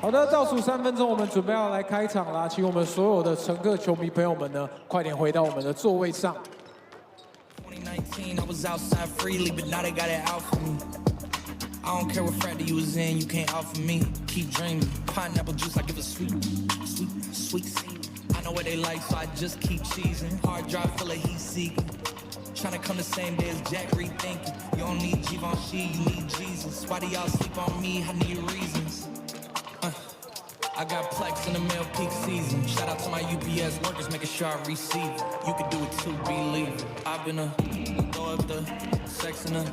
好的，倒数3分钟，我们准备要来开场啦，请我们所有的乘客、球迷朋友们呢，快点回到我们的座位上。2019, I was outside freely, but now they got it out for me. I don't care what frat you was in, you can't offer me. Keep dreaming, pineapple juice, I give it sweet, sweet, sweet. I know what they like, so I just keep cheesing. Hard drive full of heat seeking. Tryna come the same day as Jack rethinking. You don't need Givenchy, you need Jesus. Why do y'all sleep on me? I need reasons. I got Plex in the mail peak season. Shout out to my UPS workers, making sure I receive it. You can do it too, believe it. I've been a throw up the sex in a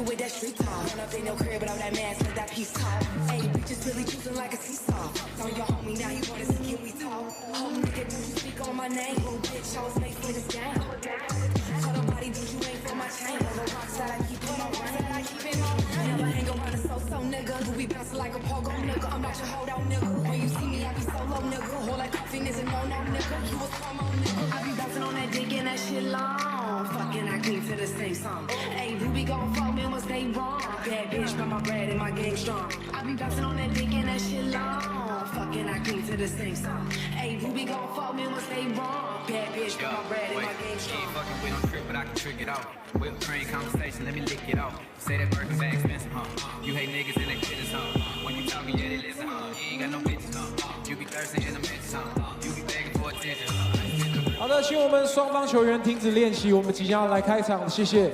with that street talk. Run up in your crib without that mask, let that piece talk. Hey, bitches really choosing like a seesaw. Tell your homie now you wanna see can we talk? Oh, nigga, do you speak on my name? Little bitch, I was made for this game. Tell nobody, do you ain't for my chain? Little rocks that I keep it on, that I keep it on. Never hang around a so-so nigga. Do we bounce like a pogo nigga? I'm not your hold out nigga. When you see me, I be solo nigga. Whole like coffee is a no-no nigga. You a promo nigga. I be bouncing on that dick and that shit long. Fucking I clean to the same song. Hey, Ruby gon' fuck me, what's they wrong? Bad bitch, got my bread and my gang strong. I be bouncing on that dick and that shit long. Fucking I clean to the same song. Hey, Ruby gon' fuck me, what's they wrong? Bad bitch, got my bread and my gang strong. Fucking we don't trip, but I can trick it out. Whip train conversation, let me lick it out. Say that Birkin bag expensive, huh? You hate niggas and they bitches, huh? When you talking, yeah, they listen, huh? You ain't got no bitches, huh? You be thirsty in the mentions, huh? You be begging for attention, huh? 好的，请我们双方球员停止练习，我们即将要来开场，谢谢。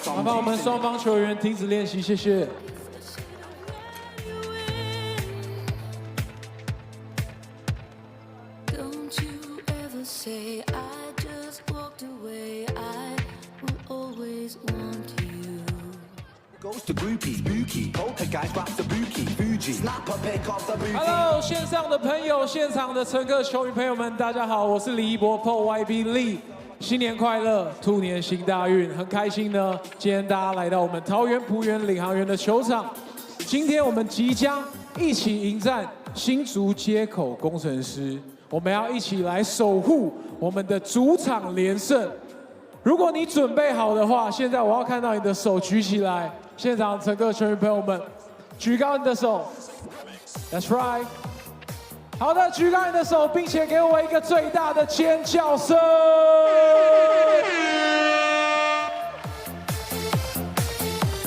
麻烦我们双方球员停止练习，谢谢。Hello， 线上的朋友，现场的乘客、球迷朋友们，大家好，我是李一博 PLEAGUE， 新年快乐，兔年行大运，很开心呢。今天大家来到我们桃园璞园领航员的球场，今天我们即将一起迎战新竹街口工程师，我们要一起来守护我们的主场连胜。如果你准备好的话，现在我要看到你的手举起来。现场乘客、球迷朋友们，举高你的手。That's right。好的，举高你的手，并且给我一个最大的尖叫声。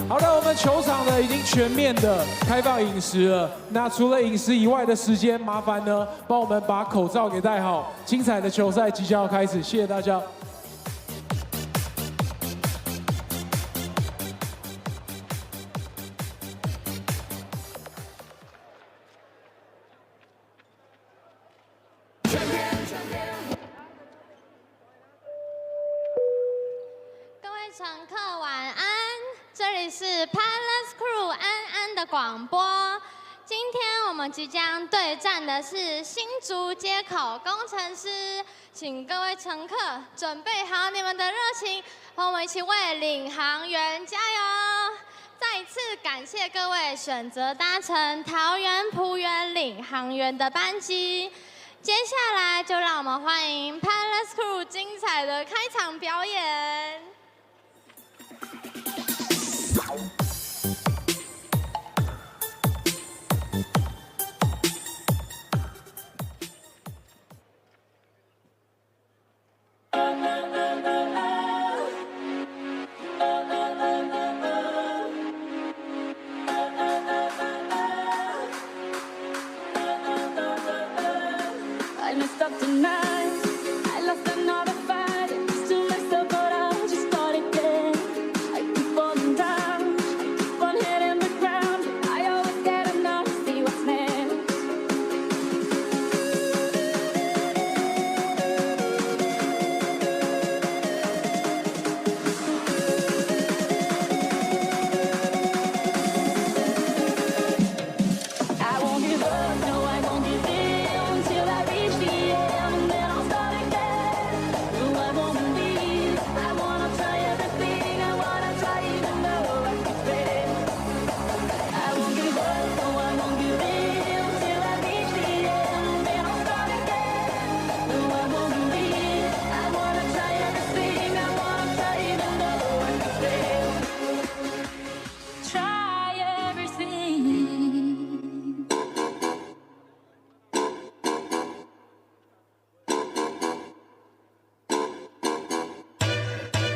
好的，我们球场呢已经全面的开放饮食了。那除了饮食以外的时间，麻烦呢帮我们把口罩给戴好。精彩的球赛即将要开始，谢谢大家。乘客晚安，这里是 PLEAGUE 安安的广播。今天我们即将对战的是新竹街口工程师，请各位乘客准备好你们的热情，和我们一起为领航员加油！再一次感谢各位选择搭乘桃园璞园领航员的班机。接下来就让我们欢迎 PLEAGUE 精彩的开场表演。I messed up tonight. I lost another fight. It's too messed up, but I'll just start again. I keep falling down. I keep on hitting the ground. I always get enough to see what's next. I won't give up, no, I won't give in until I reach the end, and then I'll start again. No, I won't believe. I wanna try everything. I wanna try even though I can fail. I won't give up, no, I won't give in until I reach the end, and then I'll start again. No, I won't believe. I wanna try everything. I wanna try even though I can fail. Try everything.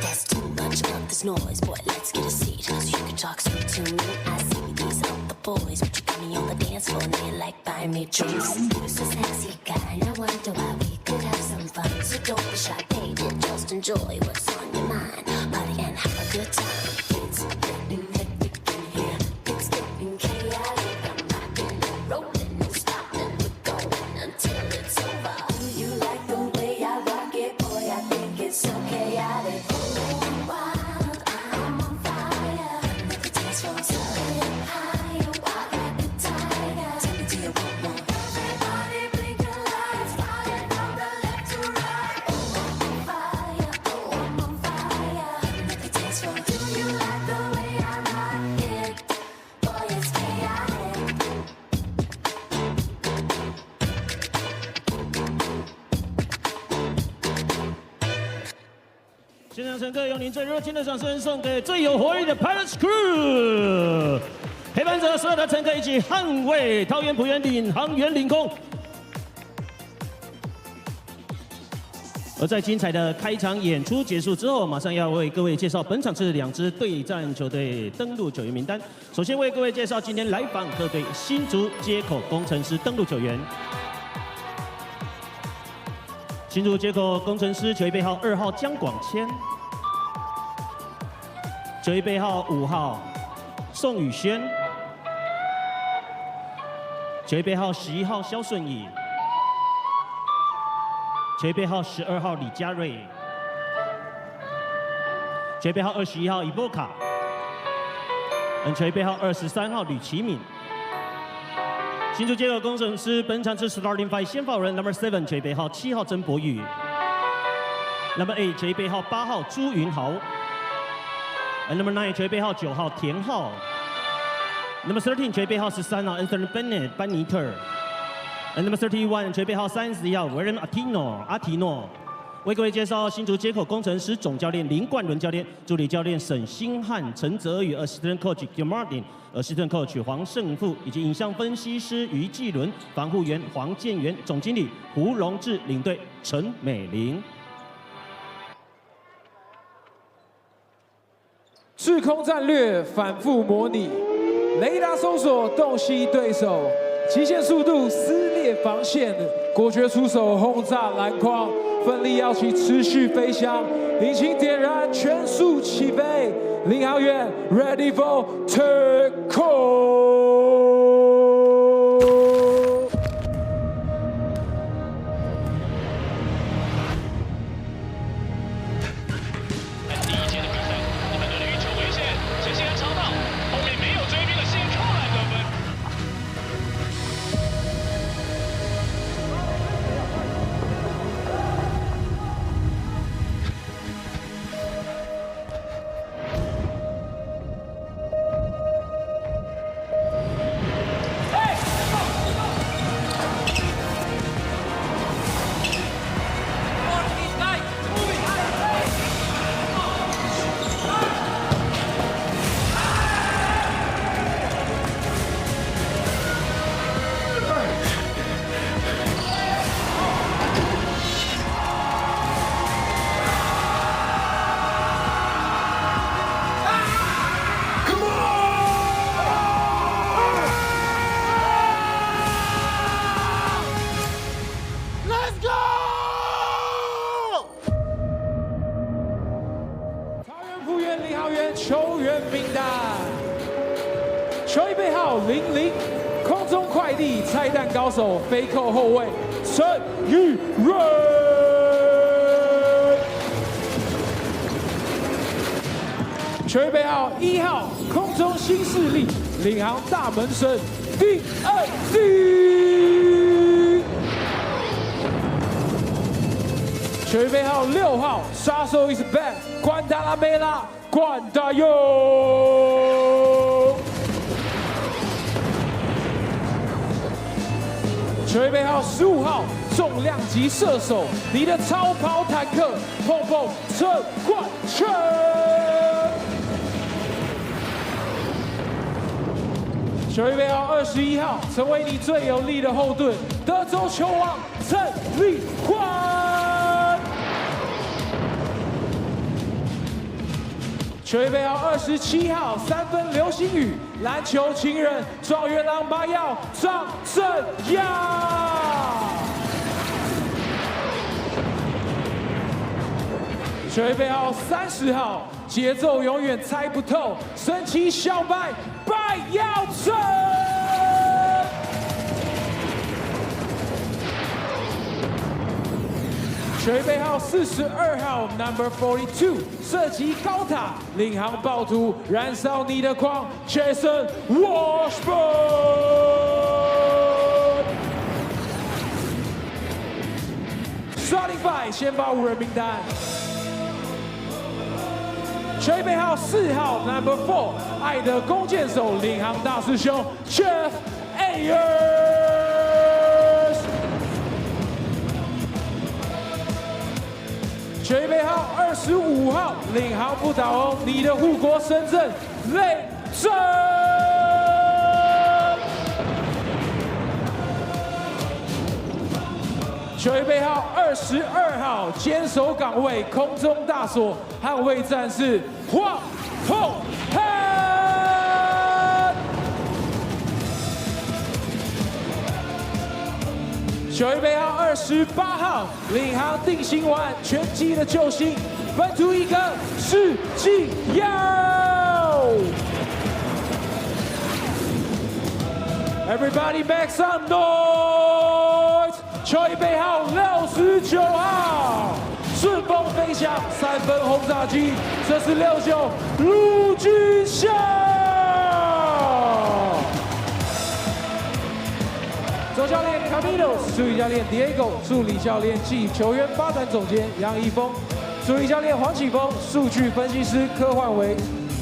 There's too much of this noise, boy, let's get a seat. Cause you can talk sweet to me. I see these other boys, but you got me on the dance floor and they like buying me drinks. You're so sexy guy, I wonder why we could have some fun. So don't be shy, baby, just enjoy what's on your mind. Party and have a good time. It's getting hectic in here, it's getting chaotic. I'm rocking and rolling, no stopping, we're going until it's over. Do you like the way I rock it, boy? I think it's so chaotic. I'm wild, I'm on fire. Let the dance floor turn higher, wild like a tiger. Tell me, do you want more? Everybody blink your lights, fire from the left to right. Oh, I'm on fire, oh, I'm on fire. Let the dance floor. Do you like the way I rock it? Boy, it's chaotic. 现场乘客用您最热情的掌声送给最有活力的 PLEAGUE， 陪伴着所有的乘客一起捍卫桃园璞园领航员领空。而在精彩的开场演出结束之后，马上要为各位介绍本场次两支对战球队登陆球员名单。首先为各位介绍今天来访客队新竹街口工程师登陆球员。新竹街口工程师球衣背号2号江广谦，球衣背号5号宋宇轩，球衣背号11号肖顺义，球衣背号12号李佳瑞，球衣背号21号伊波卡，球衣背号23号吕启敏。新竹街口工程师本场次 Starting Five 先发人 Number 7球衣背号7号曾博宇 ，Number 8球衣背号8号朱云豪 ，Number 9球衣背号9号田浩 ，Number 13球衣背号13号 Anthony Bennett 班尼特 ，Number 31球衣背号31号 William阿提诺。为各位介绍新竹街口工程师总教练林冠伦教练、助理教练沈星汉、陈泽宇、Assistant Coach Gil Martin、Assistant Coach 黄胜富，以及影像分析师于继伦、防护员黄建元、总经理胡荣志、领队陈美玲。制空战略反复模拟，雷达搜索洞悉对手，极限速度撕裂防线，果决出手轰炸篮筐。奋力要起持续飞翔，引擎点燃，全速起飞，领航员 ready for take off。第一节的比赛，你们的运球危险，谁先来尝到？球衣背号00，空中快递拆弹高手飞扣后卫陈宇瑞。球衣背号1号，空中新势力领航大门神P.LG。球衣背号6号，杀手 is back， 关达拉梅拉，关达佑。球衣背号15号，重量级射手，你的超跑坦克，碰碰陈冠琛。球衣背号21号，成为你最有力的后盾，德州球王陈立焕。球衣背号27号，3分流星雨，篮球情人，状元郎八耀张镇耀。球衣背号30号，节奏永远猜不透，神奇小白白耀成。球衣背号42号 ，Number 42，射击高塔，领航暴徒，燃烧你的狂 ，Jason Washburn。Starting five， 先发5人名单。球衣背号4号 ，Number 4，爱的弓箭手，领航大师兄 Jeff Ayers。球衣背号25号，领航不倒翁，你的护国神阵雷震。球衣背号22号，坚守岗位，空中大锁，捍卫战士黄宏汉。球衣背号28号，领航定心丸，拳击的救星，本土一哥是纪耀。Everybody make some noise！ 球衣背号69号，顺风飞翔，3分轰炸机，这是69陆军翔。总教练 Camilo， 助理教练 Diego， 助理教练暨球员发展总监杨一峰，助理教练黄启峰，数据分析师柯焕维，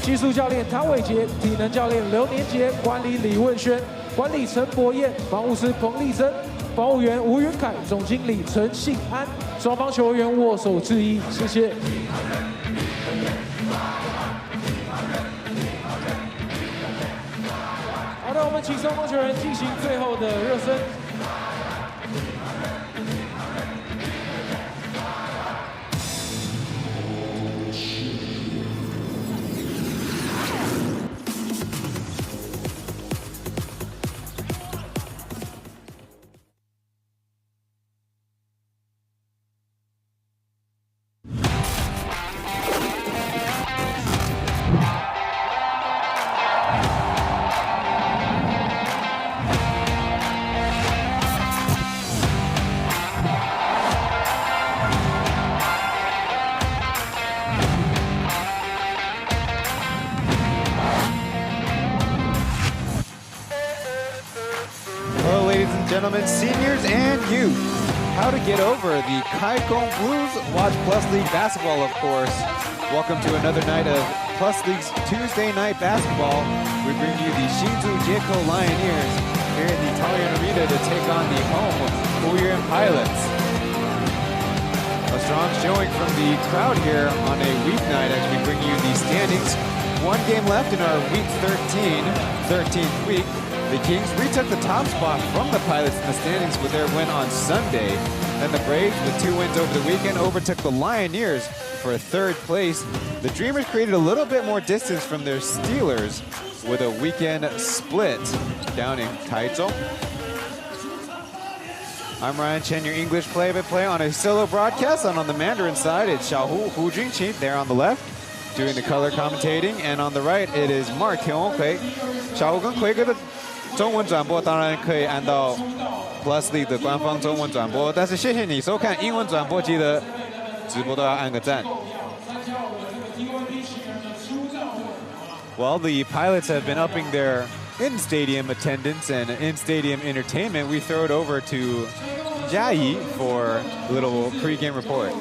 技术教练唐伟杰，体能教练刘年杰，管理李问轩，管理陈博彦，防务师彭丽珍，防务员吴云凯，总经理陈信安，双方球员握手致意，谢谢。好的，我们请双方球员进行最后的热身。Gentlemen, seniors and youth, how to get over the Kaikong Blues. Watch Plus League basketball, of course. Welcome to another night of Plus League's Tuesday night basketball. We bring you the Hsinchu Lioneers here in the Taoyuan Arena to take on the home Pauian Pilots. A strong showing from the crowd here on a weeknight as we bring you the standings. One game left in our week 13th week. The Kings retook the top spot from the Pilots in the standings with their win on Sunday. Then the Braves, with 2 wins over the weekend, overtook the Lioneers for 3rd place. The Dreamers created a little bit more distance from their Steelers with a weekend split down in Taichung. I'm Ryan Chen, your English play-by-play on a solo broadcast. And on the Mandarin side, it's Xiaohu Hu Junqi there on the left. doing the color commentating, and on the right it is Mark 田宏奎。小吴跟奎哥的中文转播当然可以按到 Plus League 的官方中文转播，但是谢谢你收看英文转播，记得直播都要按个赞。Well, the Pilots have been upping their in-stadium attendance and in-stadium entertainment. We throw it over to Jiayi for a little pre-game report.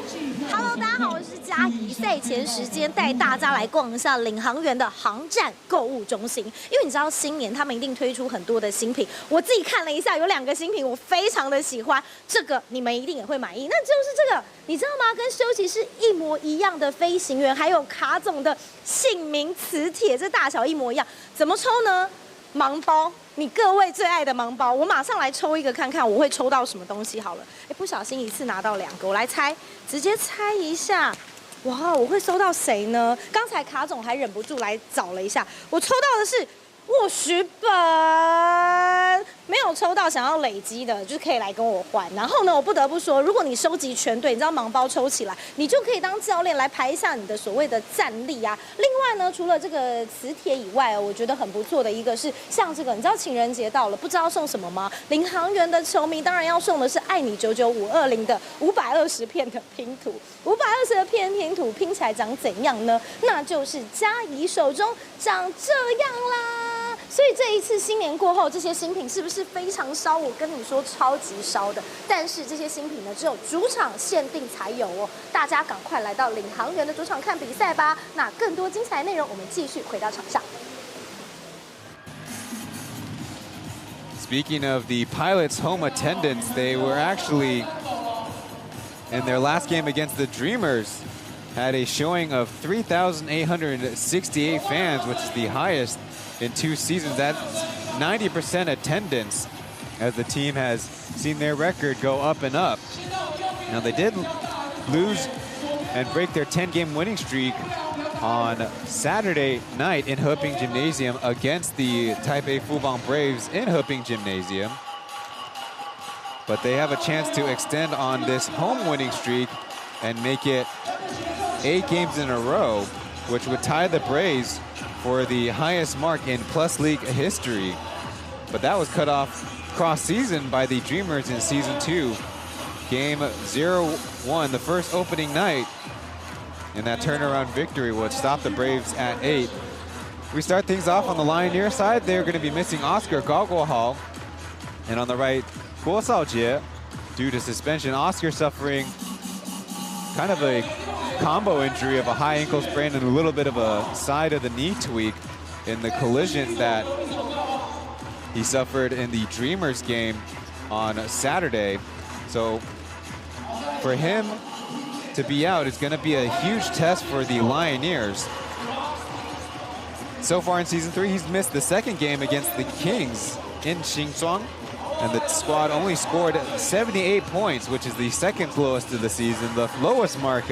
Hello， 大家好，我是嘉怡。赛前时间带大家来逛一下领航员的航站购物中心，因为你知道新年他们一定推出很多的新品，我自己看了一下，有2个新品我非常的喜欢，这个你们一定也会满意，那就是这个，你知道吗？跟休息室一模一样的飞行员，还有卡总的姓名磁铁，这大小一模一样，怎么抽呢？盲包，你各位最爱的盲包，我马上来抽一个看看，我会抽到什么东西好了。哎，不小心一次拿到2个，我来猜，直接猜一下。哇，我会收到谁呢？刚才卡总还忍不住来找了一下，我抽到的是沃许本，没有抽到想要累积的，就是可以来跟我换。然后呢，我不得不说，如果你收集全对，你知道盲包抽起来，你就可以当教练来排一下你的所谓的战力啊。另外呢，除了这个磁铁以外，我觉得很不错的一个是像这个，你知道情人节到了，不知道送什么吗？领航员的球迷当然要送的是爱你99520的520片的拼图，520的片拼图拼起来长怎样呢？那就是嘉怡手中长这样啦。所以这一次新年过后，这些新品是不是非常烧？我跟你说，超级烧的。但是这些新品呢，只有主场限定才有哦。大家赶快来到领航员的主场看比赛吧。那更多精彩内容，我们继续回到场上。Speaking of the Pilots' home attendance, they were actually in their last game against the Dreamers. Had a showing of 3,868 fans, which is the highest in 2 seasons. That's 90% attendance, as the team has seen their record go up and up. Now they did lose and break their 10-game winning streak on Saturday night in Heping Gymnasium against the Taipei Fubon Braves in Heping Gymnasium. But they have a chance to extend on this home winning streak and make it 8 games in a row, which would tie the Braves for the highest mark in Plus League history. But that was cut off cross-season by the Dreamers in Season 2. Game 0-1, the first opening night, and that turnaround victory would stop the Braves at 8. We start things off on the Lioneer side. They're going to be missing Oscar Gaoguohao. And on the right, Guo Shaojie, due to suspension. Oscar suffering kind of a combo injury of a high ankle sprain and a little bit of a side of the knee tweak in the collision that he suffered in the Dreamers game on Saturday. So for him to be out is going to be a huge test for the Lioneers. So far in Season 3, he's missed the second game against the Kings in Hsinchu, and the squad only scored 78 points, which is the second lowest of the season. The lowest mark,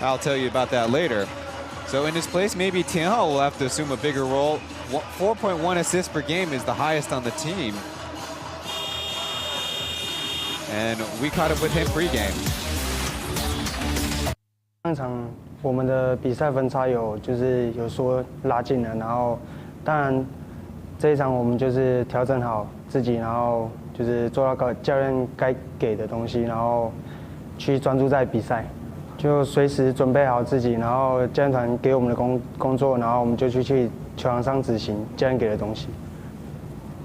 I'll tell you about that later. So in his place, maybe Tian Hao will have to assume a bigger role. 4.1 assists per game is the highest on the team. And we caught up with him pre-game. 上场我们的比赛分差有说拉近了，然后当然这一场我们就是调整好自己，然后就是做到教练该给的东西，然后去专注在比赛，就随时准备好自己，然后教练团给我们的工作，然后我们就去球场上执行教练给的东西，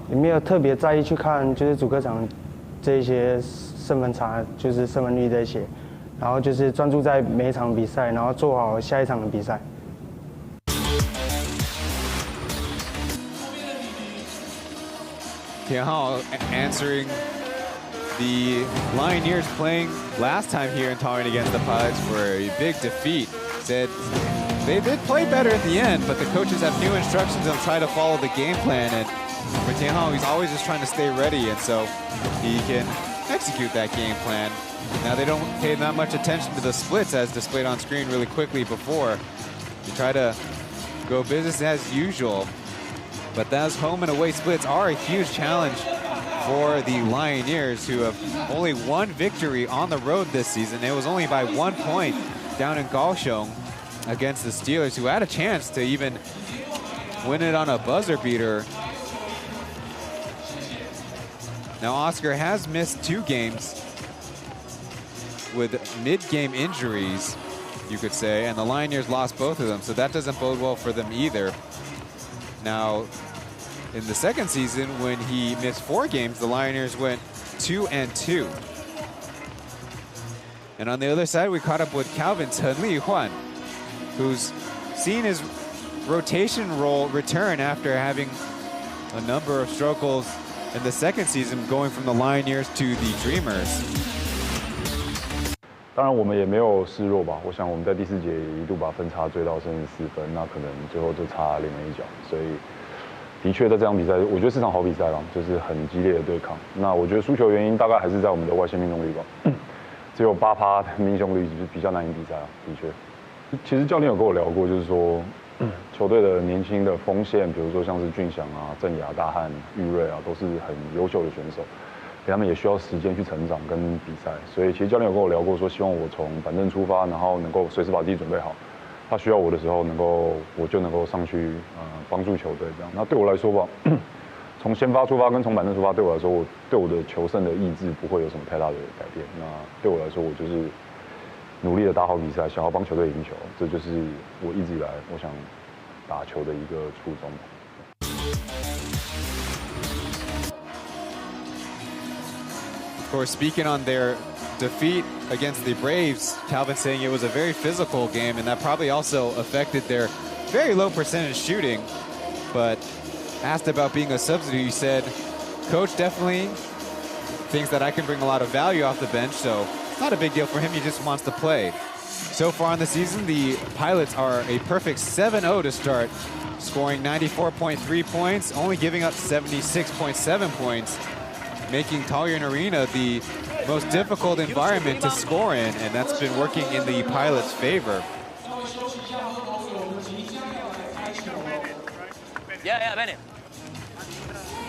也没有特别在意去看就是主客场这一些胜分差，就是胜分率这些。然后就是专注在每一场比赛，然后做好下一场的比赛。Tian Hao answering the Lioneers playing last time here in Taoyuan against the Pilots for a big defeat. Said they did play better at the end, but the coaches have new instructions and try to follow the game plan. And for Tian Hao, he's always just trying to stay ready, and so he can execute that game plan. Now they don't pay that much attention to the splits as displayed on screen really quickly before. They try to go business as usual. But those home and away splits are a huge challenge for the Lioneers, who have only one victory on the road this season. It was only by 1 point down in Kaohsiung. against the Steelers, who had a chance to even win it on a buzzer beater. Now Oscar has missed 2 games with mid-game injuries, you could say, and the Lioneers lost both of them, so that doesn't bode well for them either. Now, in the second season, when he missed 4 games, the Lioneers went 2-2. And on the other side, we caught up with Calvin Chen who's seen his rotation role return after having a number of struggles in the second season, going from the Lioneers to the Dreamers. 当然我们也没有示弱吧，我想我们在第4节也一度把分差追到甚至4分，那可能最后就差临门一脚，所以的确在这场比赛，我觉得是场好比赛啦，就是很激烈的对抗。那我觉得输球原因大概还是在我们的外线命中率吧，只有8%的命中率，就是比较难赢比赛啊，的确。其实教练有跟我聊过，就是说球队的年轻的锋线，比如说像是俊祥啊、郑雅、大汉、玉瑞啊，都是很优秀的选手。 他们也需要时间去成长跟比赛，所以其实教练有跟我聊过，说希望我从板凳出发，然后能够随时把自己准备好。他需要我的时候，我就能够上去帮助球队这样。那对我来说吧，从先发出发跟从板凳出发，对我来说，对我的求胜的意志不会有什么太大的改变。那对我来说，我就是努力的打好比赛，想要帮球队赢球，这就是我一直以来我想打球的一个初衷。 Of course, speaking on their defeat against the Braves, Calvin saying it was a very physical game, and that probably also affected their very low percentage shooting. But asked about being a substitute, he said, Coach definitely thinks that I can bring a lot of value off the bench, so it's not a big deal for him. He just wants to play. So far in the season, the Pilots are a perfect 7-0 to start, scoring 94.3 points, only giving up 76.7 points, making Taoyuan Arena the most difficult environment to score in, and that's been working in the Pilots' favor. Yeah, Benny.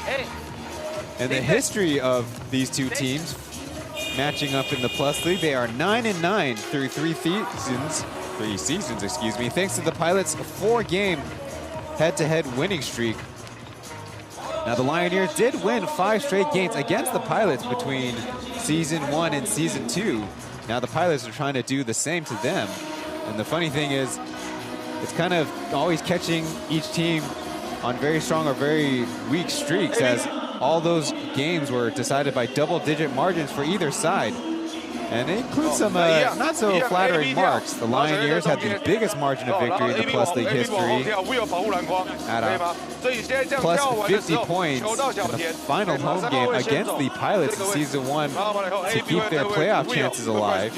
Hey. And the history of these two teams matching up in the Plus League, they are 9-9 through three seasons, excuse me, thanks to the Pilots' 4-game head-to-head winning streak. Now, the Lioneers did win 5 straight games against the Pilots between Season 1 and Season 2. Now, the Pilots are trying to do the same to them. And the funny thing is, it's kind of always catching each team on very strong or very weak streaks, as all those games were decided by double-digit margins for either side. And they include some not so flattering marks. The Lioneers had the biggest margin of victory in the Plus League history at a plus 50 points in the final home game against the Pilots in Season 1 to keep their playoff chances alive.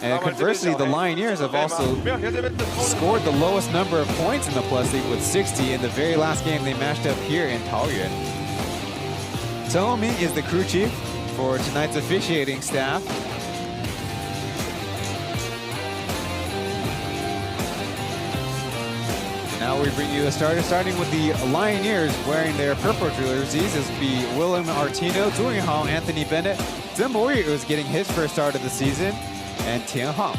And conversely, the Lioneers have also scored the lowest number of points in the Plus League with 60 in the very last game they matched up here in Taoyuan. Tomi is the crew chief for tonight's officiating staff. Now we bring you the starters, starting with the Lioneers wearing their purple jerseys. This will be Willem Artino, Zhu Yinghao, Anthony Bennett, Zhen Boyu, who's getting his first start of the season, and Tian Hao.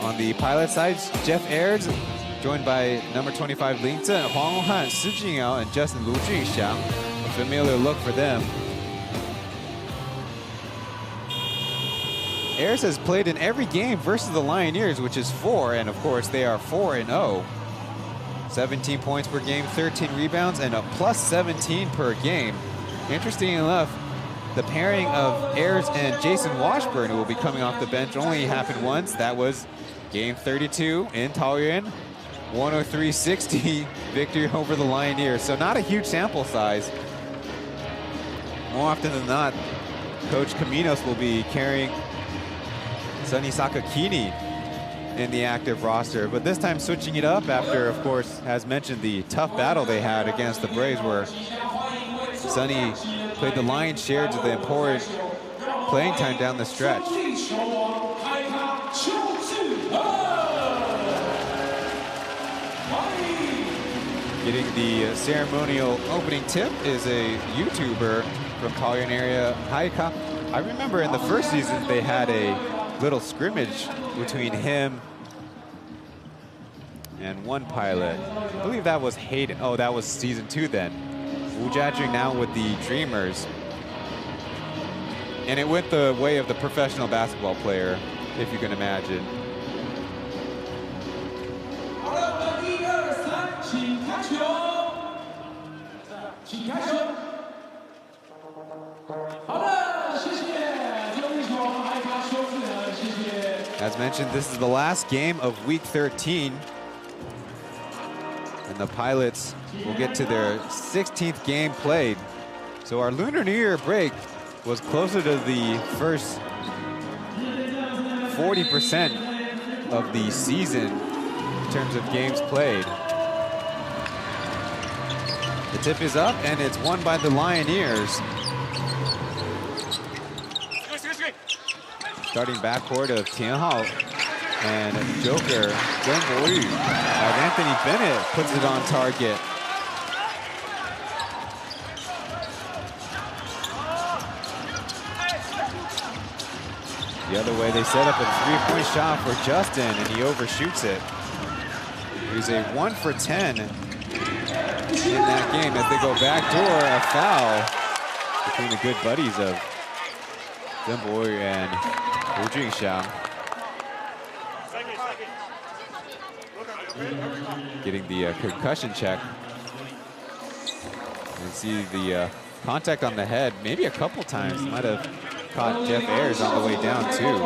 On the Pilot side, Jeff Ayers, joined by number 25 Ling Zhen, Huang Han, Si Jinyao, and Justin Lu Junxiang. A familiar look for them. Ayers has played in every game versus the Lioneers, which is 4, and of course they are 4-0. 17 points per game, 13 rebounds, and a plus 17 per game. Interesting enough, the pairing of Ayers and Jason Washburn, who will be coming off the bench, only happened once. That was game 32 in Taoyuan. 103-60 victory over the Lioneers. So not a huge sample size. More often than not, Coach Caminos will be carrying Sunny Sakakini in the active roster, but this time switching it up after, of course, as mentioned, the tough battle they had against the Braves, where Sunny played the lion's share of the important playing time down the stretch. Getting the ceremonial opening tip is a YouTuber from Pauian area, Haika. I remember in the first season they had a little scrimmage between him and one pilot. I believe that was Hayden. Oh, that was season 2 then. Wu Jiajing now with the Dreamers. And it went the way of the professional basketball player, if you can imagine. As mentioned, this is the last game of week 13. And the pilots will get to their 16th game played. So our Lunar New Year break was closer to the first 40% of the season in terms of games played. The tip is up, and it's won by the Lioneers. Starting backcourt of Tianhao and Joker, Zheng Boyu, as Anthony Bennett puts it on target. The other way, they set up a three-point shot for Justin, and he overshoots it. He's a 1 for 10 in that game as they go backdoor, a foul between the good buddies of Zheng Boyu and Wu Jingxiang. Getting the concussion check. You see the contact on the head, maybe a couple times. Might have caught Jeff Ayers on the way down too.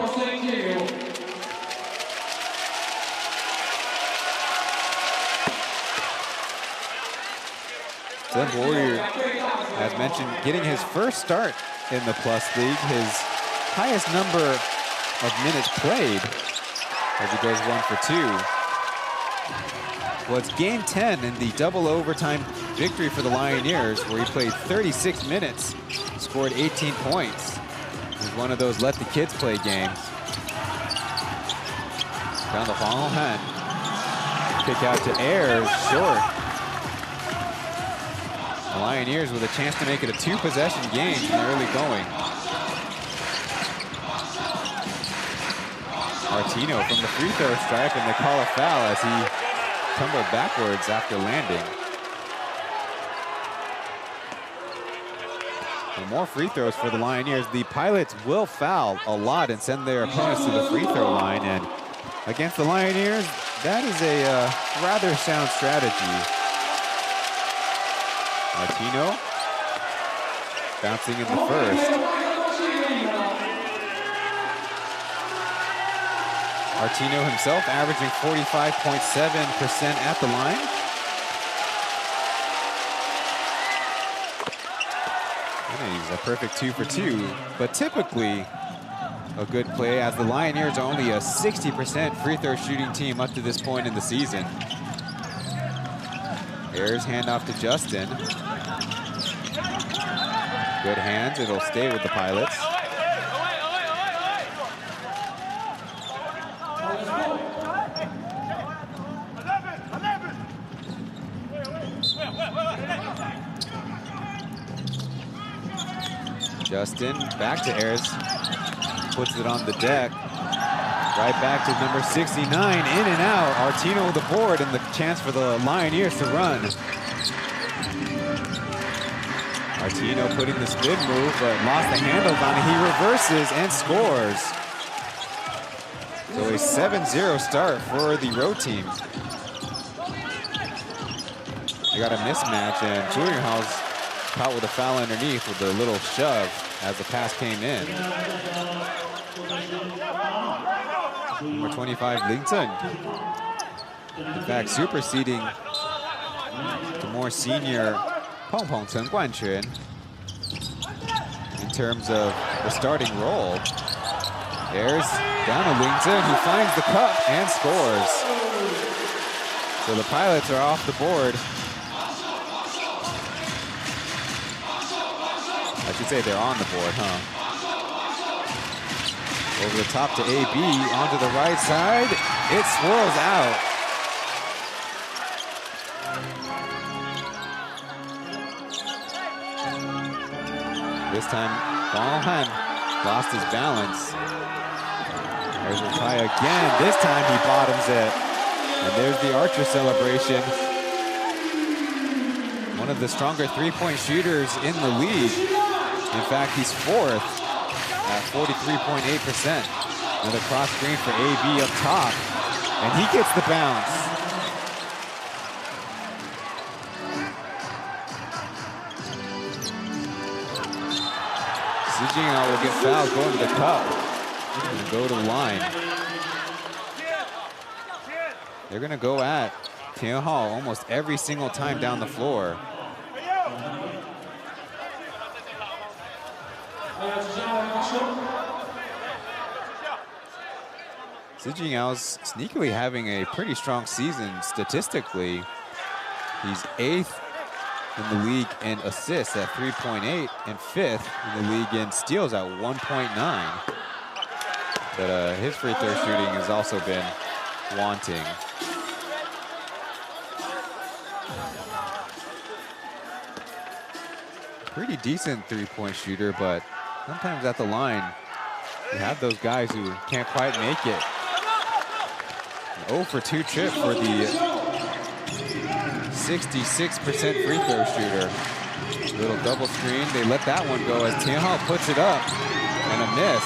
Zheng Boyu, as mentioned, getting his first start in the Plus League, his highest number of minutes played as he goes 1 for 2. Was game 10 in the double overtime victory for the Lioneers, where he played 36 minutes, scored 18 points. It was one of those let the kids play games. Down to Huang Han. Kick out to Ayers, short. The Lioneers with a chance to make it a 2-possession game in the early going. Martino from the free throw stripe, and they call a foul as he tumbled backwards after landing. And more free throws for the Lioneers. The Pilots will foul a lot and send their opponents to the free throw line. And against the Lioneers, that is a rather sound strategy. Martino bouncing in the first. Martino himself averaging 45.7% at the line. And he's a perfect 2 for 2, but typically a good play, as the Lioneers are only a 60% free throw shooting team up to this point in the season. Ayers handoff to Justin. Good hands, it'll stay with the Pilots. Justin back to Ayers, puts it on the deck. Right back to number 69, in and out. Artino with the board and the chance for the Lioneers to run. Artino putting the spin move, but lost the handles on it. He reverses and scores. So a 7-0 start for the road team. They got a mismatch, and Julian's caught with a foul underneath with a little shove as the pass came in. Number 25, Ling Chen. In fact, superseding the more senior Peng Peng Chen Guanquan in terms of the starting role. Ayers down to Ling Chen, who finds the cup and scores. So the Pilots are off the board. I should say they're on the board, huh? Over the top to AB, onto the right side. It swirls out. This time, Huang Han lost his balance. There's a try again. This time he bottoms it. And there's the Archer celebration. One of the stronger three-point shooters in the league. In fact, he's 4th at 43.8%. Another cross screen for AB up top. And he gets the bounce. Sijinghao will get fouled going to the cup. And go to the line. They're going to go at Tianhao almost every single time down the floor. Sijinghao's sneakily having a pretty strong season statistically. He's 8th in the league in assists at 3.8 and 5th in the league in steals at 1.9. But his free throw shooting has also been wanting. Pretty decent three-point shooter, but sometimes at the line, you have those guys who can't quite make it. An 0 for 2 trip for the 66% free throw shooter. Little double screen, they let that one go as Tianhao puts it up and a miss.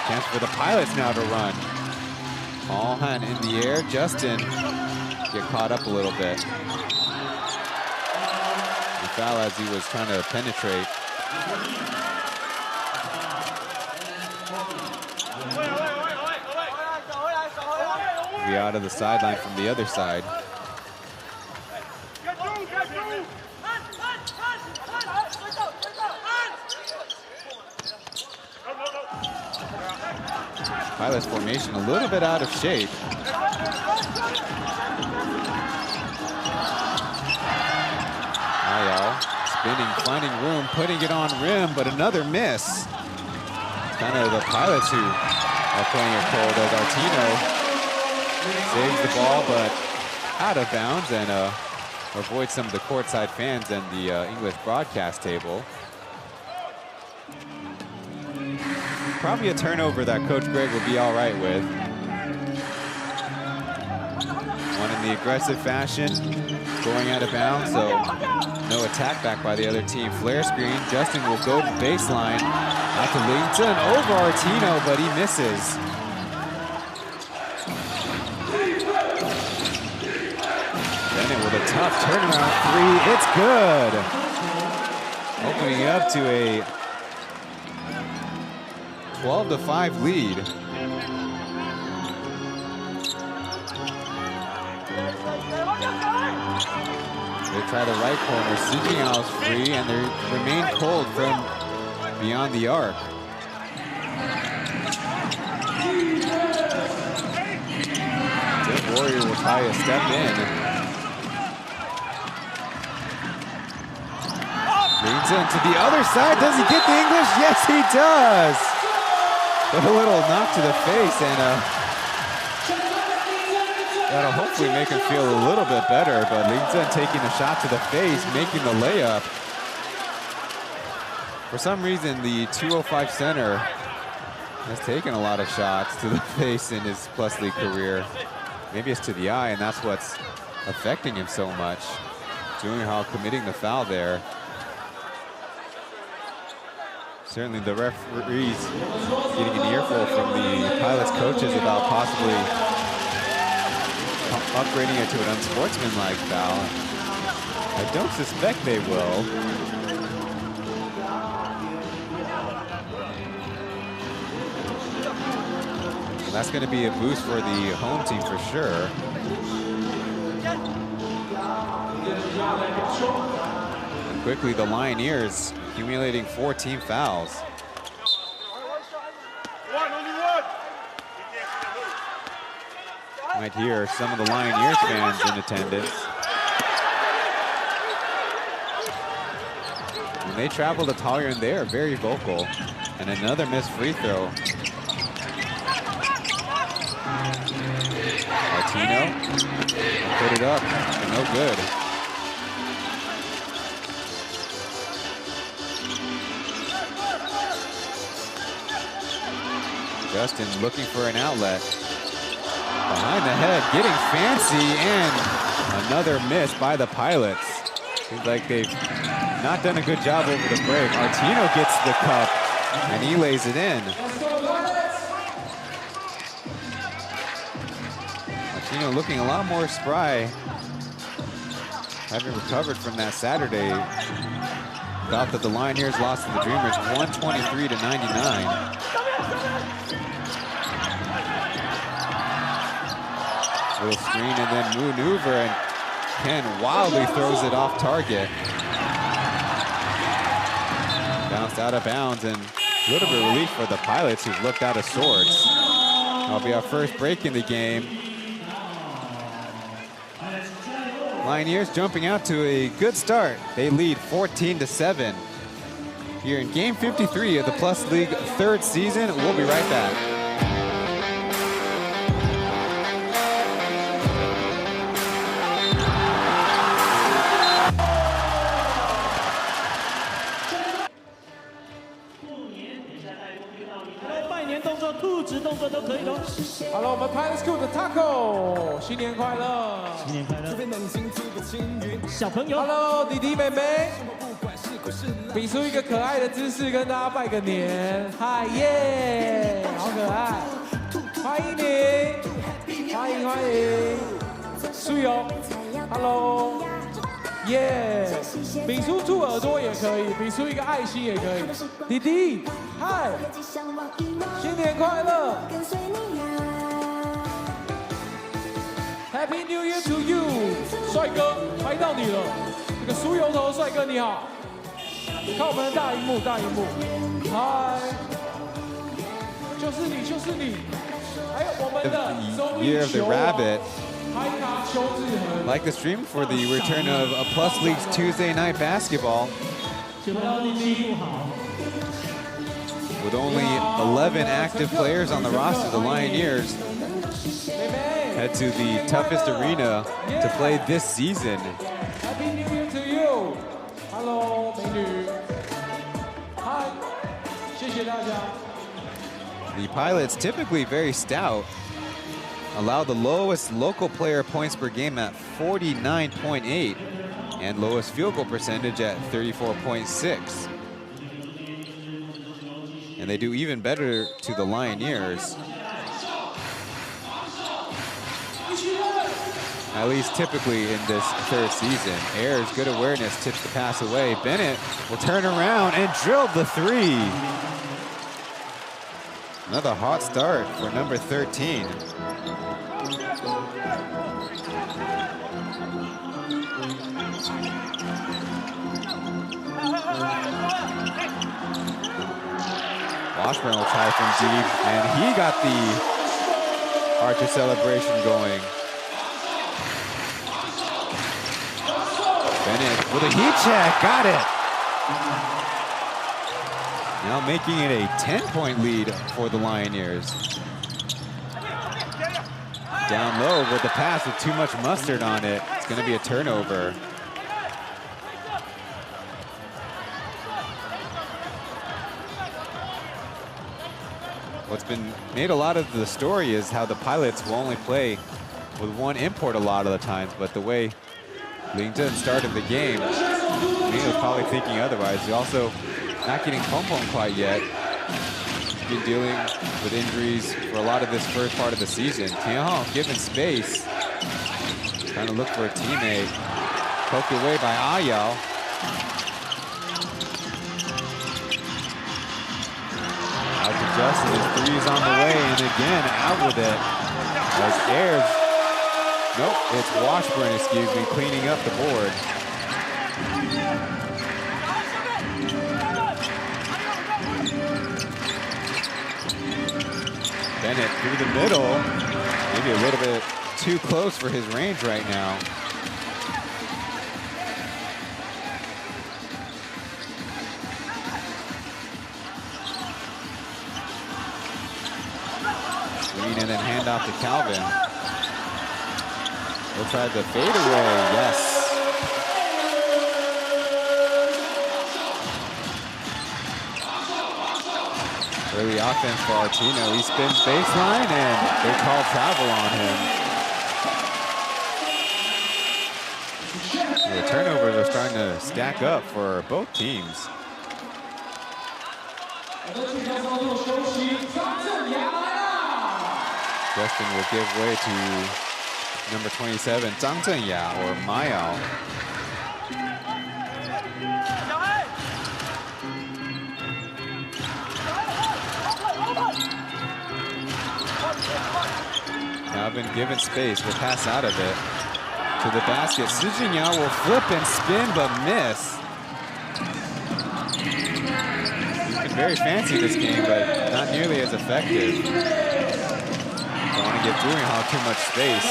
Chance for the Pilots now to run. All hand in the air, Justin get caught up a little bit. The foul as he was trying to penetrate. Be out of the sideline from the other side. Pilots formation a little bit out of shape. Ayao spinning, finding room, putting it on rim, but another miss. It's kind of the Pilots who are playing it cold as Artino saves the ball, but out of bounds and avoids some of the courtside fans and the English broadcast table. Probably a turnover that Coach Greg would be all right with. One in the aggressive fashion, going out of bounds, so no attack back by the other team. Flare screen, Justin will go to baseline. Out to Linton, over Artino, but he misses. Bennett with a tough turnaround three, it's good. Opening up to a 12-5 lead. They try the right corner. Sijinghao's free, and they remain cold from beyond the arc. Dev Warrior will try to step in. Leans in to the other side. Does he get the English? Yes, he does. But a little knock to the face, and that'll hopefully make him feel a little bit better. But Lin Zhen taking a shot to the face, making the layup. For some reason, the 205 center has taken a lot of shots to the face in his Plus League career. Maybe it's to the eye, and that's what's affecting him so much. Junhao committing the foul there. Certainly the referees getting an earful from the Pilots coaches about possibly upgrading it to an unsportsmanlike foul. I don't suspect they will. And that's going to be a boost for the home team for sure. And quickly the Lioneers accumulating 4 team fouls. Might hear some of the Lioneers fans in attendance. When they travel to Taoyuan, they are very vocal. And another missed free throw. Artino put it up, no good. Justin looking for an outlet. Behind the head, getting fancy, and another miss by the Pilots. Seems like they've not done a good job over the break. Martino gets the cup, and he lays it in. Martino looking a lot more spry, having recovered from that Saturday. Thought that the Lioneers lost to the Dreamers 123-99. Little screen and then maneuver, and Ken wildly throws it off target. Bounced out of bounds, and a little bit of relief for the Pilots, who've looked out of sorts. That'll be our first break in the game. Lioneers jumping out to a good start. They lead 14-7 here in game 53 of the Plus League third season. We'll be right back. Hello， 我们 Pilot School 的 Taco， 新年快乐！新年快乐，小朋友。Hello， 弟弟妹妹，比出一个可爱的姿势跟大家拜个年。嗨耶，好可爱！欢迎你，欢迎！苏友 ，Hello， 耶！比出猪耳朵也可以，比出一个爱心也可以。弟弟，嗨，新年快乐！ Happy New Year to you， 帅哥，拍到你了，这个梳油头帅哥你好，看我们的大荧幕，嗨，就是你，就是你，还有我们的综艺 Year of the 球 Rabbit. 海卡邱志恒 Like the stream for the return of a Plus League's Tuesday night basketball. With only 11 active players on the roster, the Lioneers head to the toughest arena to play this season. Happy New Year to you. Hello， 美女，嗨，谢谢大家。 The Pilots, typically very stout, allow the lowest local player points per game at 49.8 and lowest field goal percentage at 34.6. And they do even better to the Lioneers. At least typically in this third season. Ayers, good awareness, tips the pass away. Bennett will turn around and drill the three. Another hot start for number 13. Washburn will try from deep, and he got the Archer celebration going. Bennett with a heat check, got it. Now making it a 10-point lead for the Lioneers. Down low with the pass with too much mustard on it. It's going to be a turnover. What's been made a lot of the story is how the Pilots will only play with one import a lot of the times, but the way Lingzhen started the game, Mina was probably thinking otherwise. He also not getting Pompom quite yet. Been dealing with injuries for a lot of this first part of the season. Tianhong given space, trying to look for a teammate. Poked away by Ayao. Out to Justin, his three's on the way, and again out with it. As Ayers, nope, it's Washburn, excuse me, cleaning up the board. Bennett through the middle, maybe a little bit too close for his range right now. Screen and then hand off to Calvin. He'll try the fadeaway, yes. Early offense for Artino. He spins baseline, and they call travel on him. The turnovers are starting to stack up for both teams. Justin will give way to number 27, Zhang Zhenyao, or Mayao. Calvin given space, will pass out of it to the basket. Zhenyao will flip and spin, but miss. He's been very fancy this game, but not nearly as effective. Don't want to give Taoyuan too much space,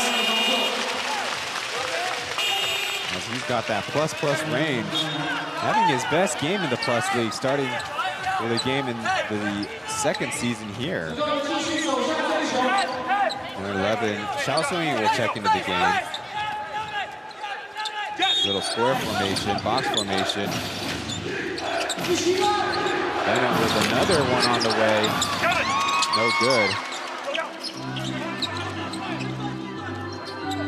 as he's got that plus range. Having his best game in the Plus League, starting with a game in the second season here. Number 11, Xiao Sui will check into the game. Little square formation, box formation. Bennett with another one on the way. No good.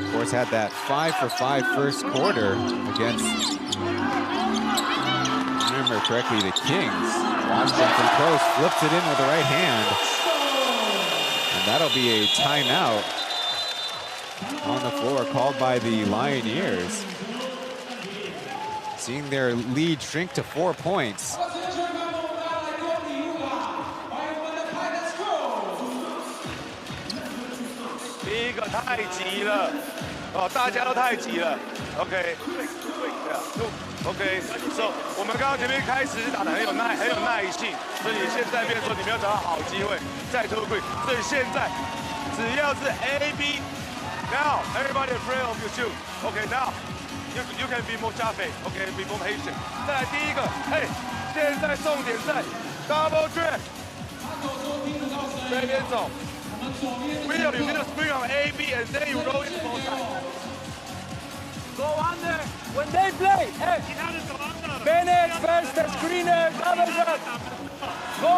Of course, had that 5 for 5 first quarter against, if I remember correctly, the Kings. Watched them from close, flips it in with the right hand. And that'll be a timeout on the floor called by the Lioneers. Seeing their lead shrink to 4 points. 第一个太急了，大家都太急了。OK， OK，so 我们刚刚前面开始打得很有耐性，所以现在变说你没有找到好机会再突破，所以现在只要是 A、B，now everybody afraid of your shoot。OK， now you can be more traffic。OK，be more patient。再来第一个，现在重点在 double drag， 这边走。Will, you need to spring on A, B, and then you roll it both sides. Go under when they play. Hey, Bennett first, the screener, double drag. Go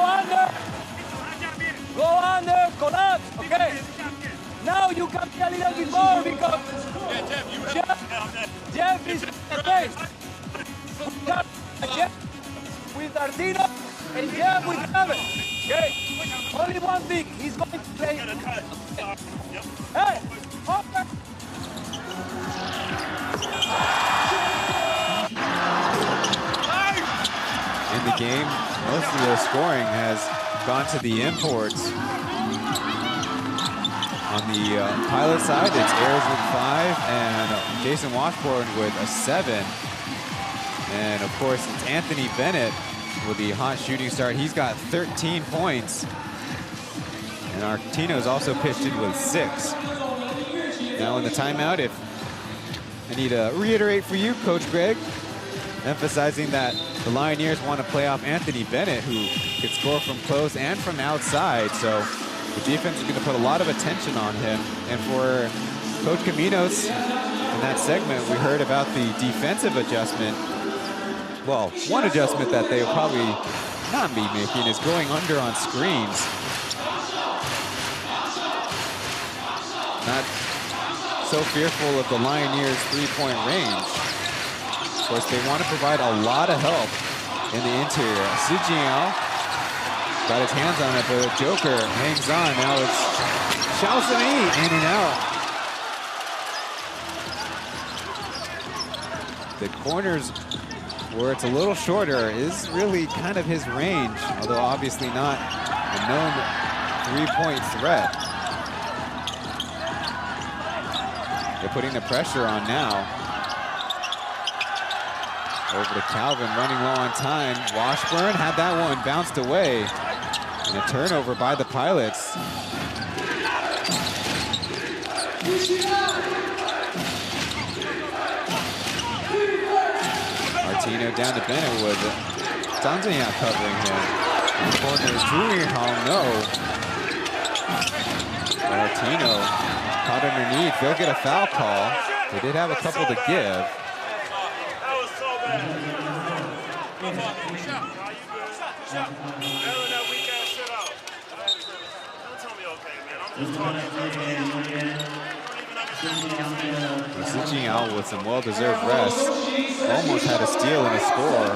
under, collapse. Okay. Now you can be a little bit more because Jeff is the base. Jeff with Artino and Jeff with Kevin. Okay. Only one thing, he's going to play. Hey, over. In the game, most of the scoring has gone to the imports. On the Pilot side, it's Ayers with 5 and Jason Washburn with a 7. And of course, it's Anthony Bennett with the hot shooting start. He's got 13 points. And Artino's also pitched in with 6. Now in the timeout, if I need to reiterate for you, Coach Greg, emphasizing that the Lioneers want to play off Anthony Bennett, who could score from close and from outside. So the defense is going to put a lot of attention on him. And for Coach Caminos, in that segment, we heard about the defensive adjustment. Well, one adjustment that they'll probably not be making is going under on screens. Not so fearful of the Lioneers' three-point range. Of course, they want to provide a lot of help in the interior. Zhenyao got his hands on it, but Joker hangs on. Now it's Xiao Sui in and out. The corners where it's a little shorter is really kind of his range, although obviously not a known three-point threat. They're putting the pressure on now. Over to Calvin, running low on time. Washburn had that one bounced away. And a turnover by the Pilots. Artino down to Bennett with Zhang Zhenyao covering him. In the corner is Taoyuan, no. But Artino caught underneath. They'll get a foul call. They did have a couple to give. Hsinchu out with some well-deserved rest. Almost had a steal and a score.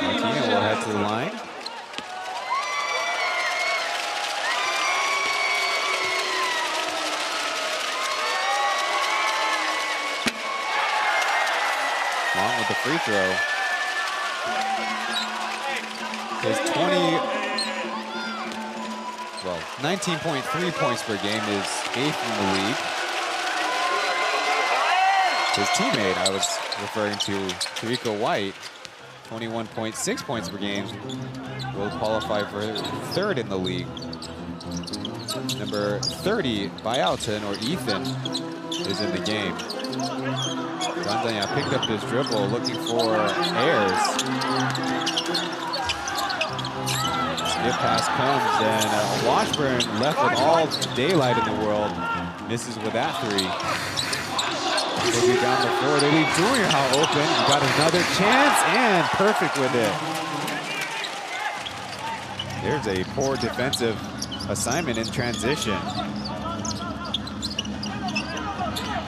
Martina will head to the line. Long with the free throw. His 19.3 points per game is 8th in the league. His teammate I was referring to, Tariko White, 21.6 points per game, will qualify for 3rd in the league. Number 30, Bayalton, or Ethan, is in the game. Zandanya picked up his dribble, looking for Ayers. Skip pass comes, and Washburn, left with all daylight in the world, misses with that three. Maybe down the floor, they leave Junior Hao open. He got another chance, and perfect with it. There's a poor defensive assignment in transition.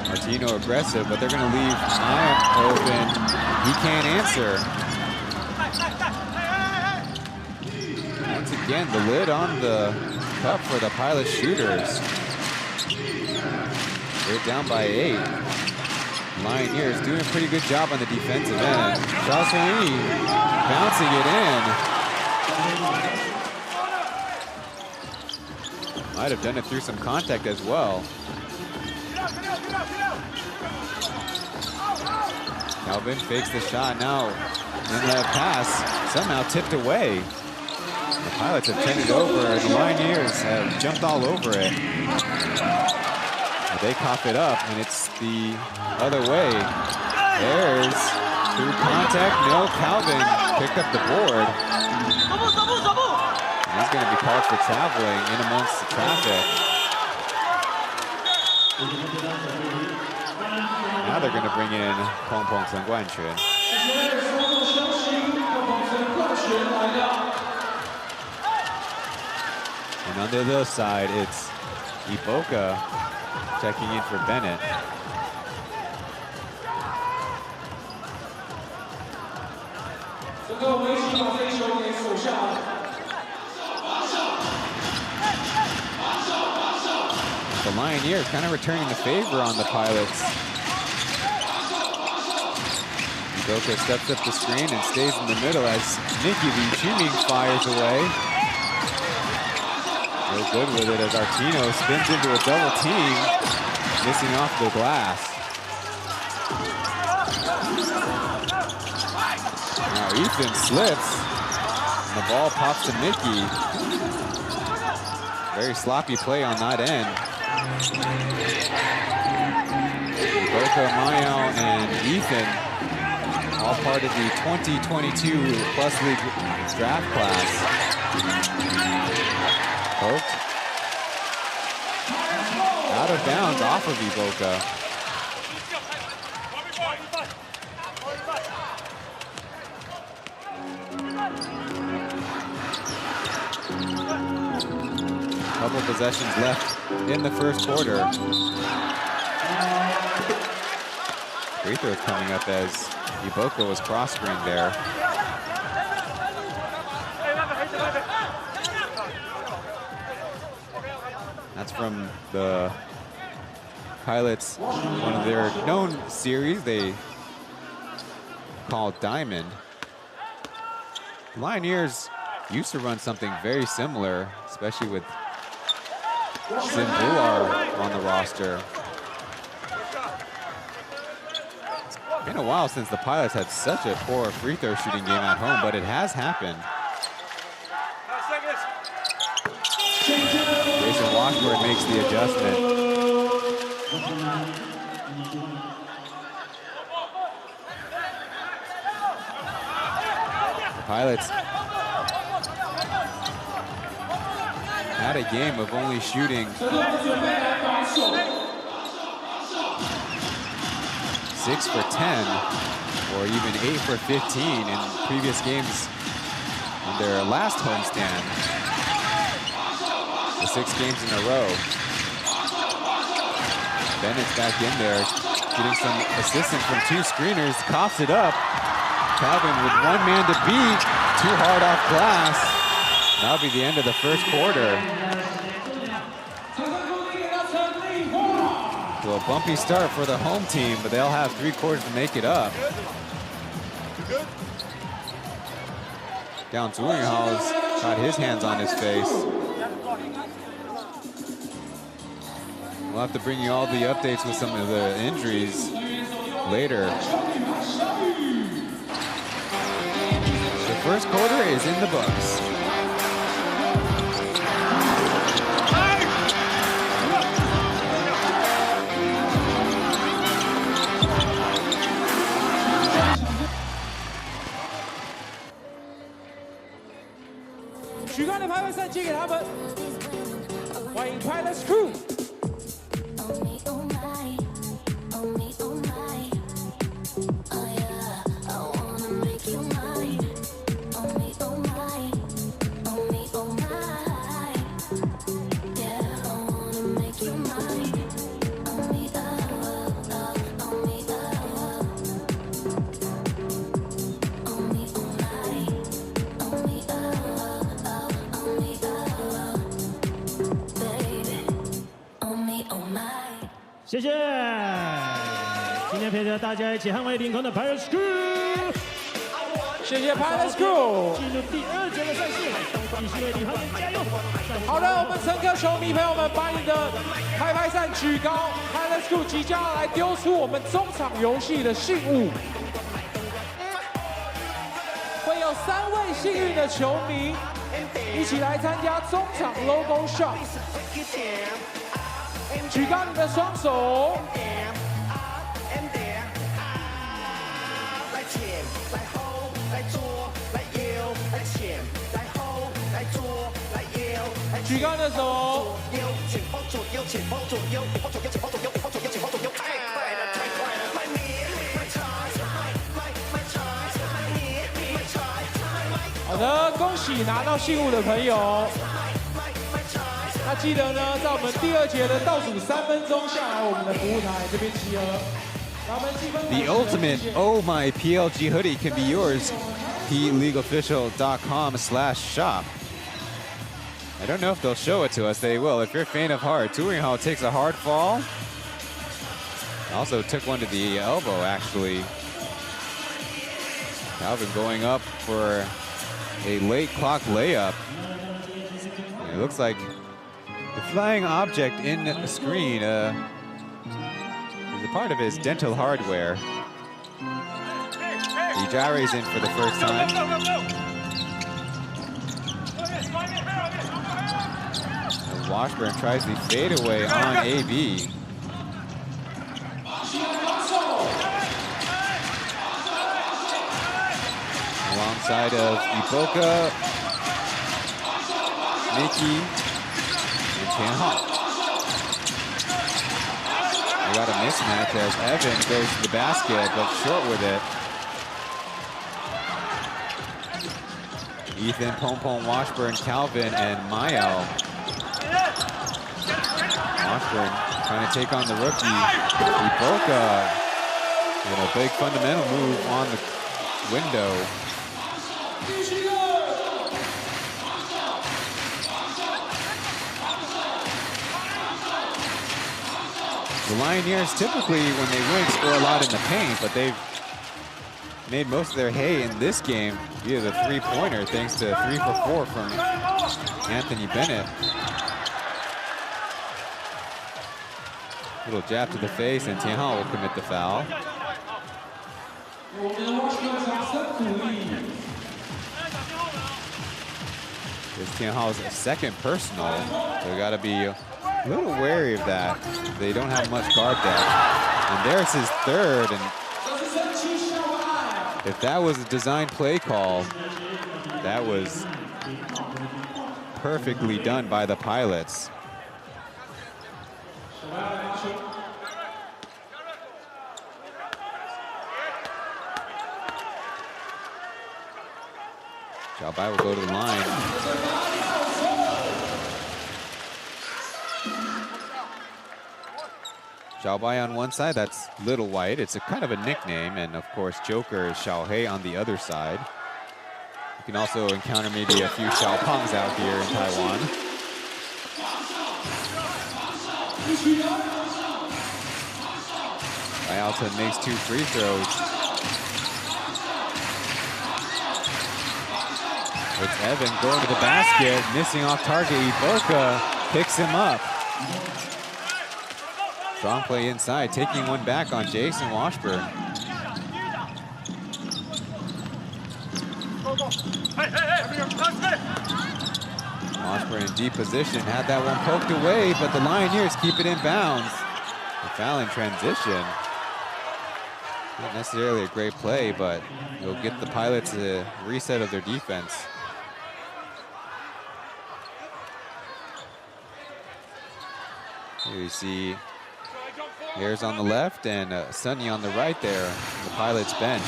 Martino aggressive, but they're going to leave Maya open. He can't answer. Once again, the lid on the cup for the Pilot shooters. They're down by 8. Lioneers doing a pretty good job on the defensive end. Chasui bouncing it in. Might have done it through some contact as well. Calvin fakes the shot now. In the pass, somehow tipped away. The Pilots have turned it over, and the Lioneers have jumped all over it. They cough it up, and it's the other way. Ayers through contact. No, Calvin picked up the board. And he's going to be called for traveling in amongst the traffic. Now they're going to bring in Pong Pong Seng Guanquan. And on the other side, it's Iboka checking in for Bennett. The Lioneers kind of returning the favor on the Pilots. Iboka steps up the screen and stays in the middle as Nikki the Chuming fires away. Real good with it as Artino spins into a double team, missing off the glass. Now Ethan slips, and the ball pops to Mickey. Very sloppy play on that end. Iboka, Mayao, and Ethan, all part of the 2022 Plus League draft class. Poked. Out of bounds off of Iboka. Couple possessions left in the first quarter. Free throw coming up as Iboka was cross-screened there. That's from the Pilots, one of their known series they call Diamond. Lioneers used to run something very similar, especially with Sim Bular on the roster. It's been a while since the Pilots had such a poor free throw shooting game at home, but it has happened. Jason Washburn makes the adjustment. The Pilots had a game of only shooting 6 for 10, or even 8 for 15 in previous games on their last homestand. The 6 games in a row. Bennett's back in there, getting some assistance from 2 screeners, coughs it up. Calvin with 1 man to beat, too hard off glass. That'll be the end of the first quarter. So a bumpy start for the home team, but they'll have 3 quarters to make it up. Down Zhuanghao's got his hands on his face. We'll have to bring you all the updates with some of the injuries later. The first quarter is in the books. P.LEAGUE Crew。 谢谢，今天陪着大家一起捍卫领空的 PLEAGUE Crew， 谢谢 PLEAGUE Crew。进入第2节的赛事，继续为领航员加油！好的，我们乘客球迷朋友们，把你的开拍扇举高 ，PLEAGUE Crew 即将要来丢出我们中场游戏的信物，会有3位幸运的球迷一起来参加中场 Logo Shop。 举高你的双手，举高你的手。好的，恭喜拿到信物的朋友。 那记得呢，在我们第2节的倒数3分钟下来，我们的服务台这边集合。The ultimate Oh My PLG hoodie can be yours. PLeagueofficial.com/shop. I don't know if they'll show it to us. They will. If you're faint of heart, Taoyuan takes a hard fall. Also took one to the elbow, actually. Calvin going up for a late clock layup. It looks like the flying object in the screen is a part of his dental hardware. He gyrates in for the first time. And Washburn tries the fadeaway on AB. Alongside of Iboka, Mickey, Chen. We got a mismatch as Evan goes to the basket, but short with it. Ethan, Pompon, Washburn, Calvin, and Mayo. Washburn trying to take on the rookie. Iboka, and a big fundamental move on the window. The Lioneers typically, when they win, score a lot in the paint, but they've made most of their hay in this game via the three-pointer, thanks to 3 for 4 from Anthony Bennett. Little jab to the face, and Tianhao will commit the foul. It's Tianhao's second personal, so we gotta be a little wary of that. They don't have much guard depth. And there's his third, and if that was a design play call, that was perfectly done by the pilots. Xiaobai will go to the line. Xiaobai on one side, that's Little White. It's a kind of a nickname, and of course, Joker is Xiaohei on the other side. You can also encounter maybe a few Xiaopangs out here in Taiwan. Bayao Chen makes 2 free throws. It's Evan going to the basket, missing off target. Iboka picks him up. Strong play inside, taking one back on Jason Washburn. Washburn in deep position, had that one poked away, but the Lioneers keep it in bounds. The foul in transition. Not necessarily a great play, but it'll get the Pilots a reset of their defense. Here you see Ayers on the left and Sunny on the right there on the Pilots bench.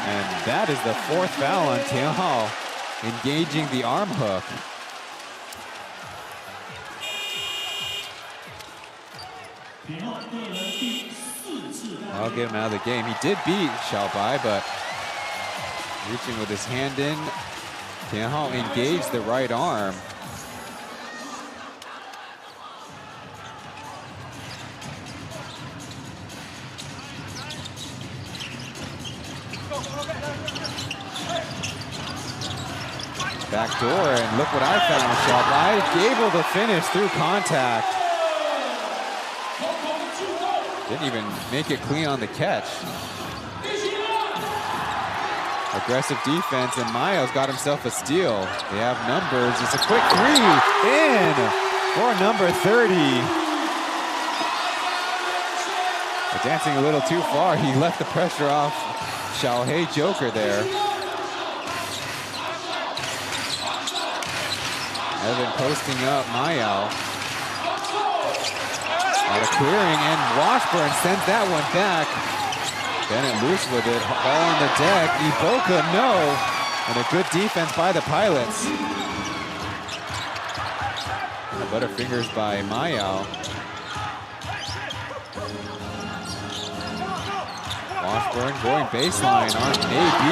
And that is the 4th foul on Tianhao, engaging the arm hook. I'll get him out of the game. He did beat Xiaobai, but reaching with his hand in, Tianhao engaged the right arm. Back door, and look what I found, Xiaobai able to finish through contact. Didn't even make it clean on the catch. Aggressive defense, and Miles got himself a steal. They have numbers. It's a quick 3 in for number 30. But dancing a little too far. He left the pressure off Xiaohei Joker there. Evan posting up Mayao. Out of clearing, and Washburn sends that one back. Bennett loose with it, ball on the deck. Iboka, no. And a good defense by the Pilots. Butterfingers by Mayao. Washburn going baseline on AB,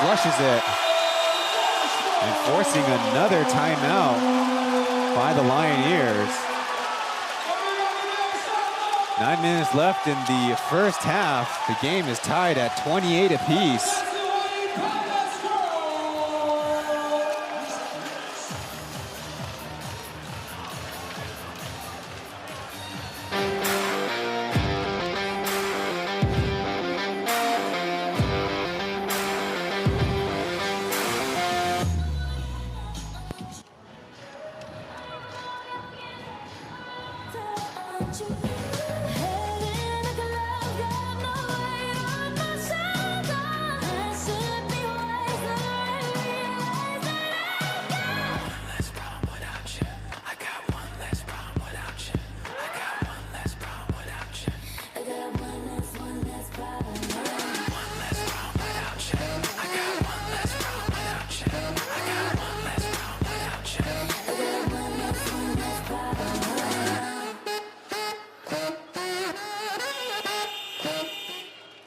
flushes it. And forcing another timeout by the Lioneers. 9 minutes left in the first half. The game is tied at 28 apiece.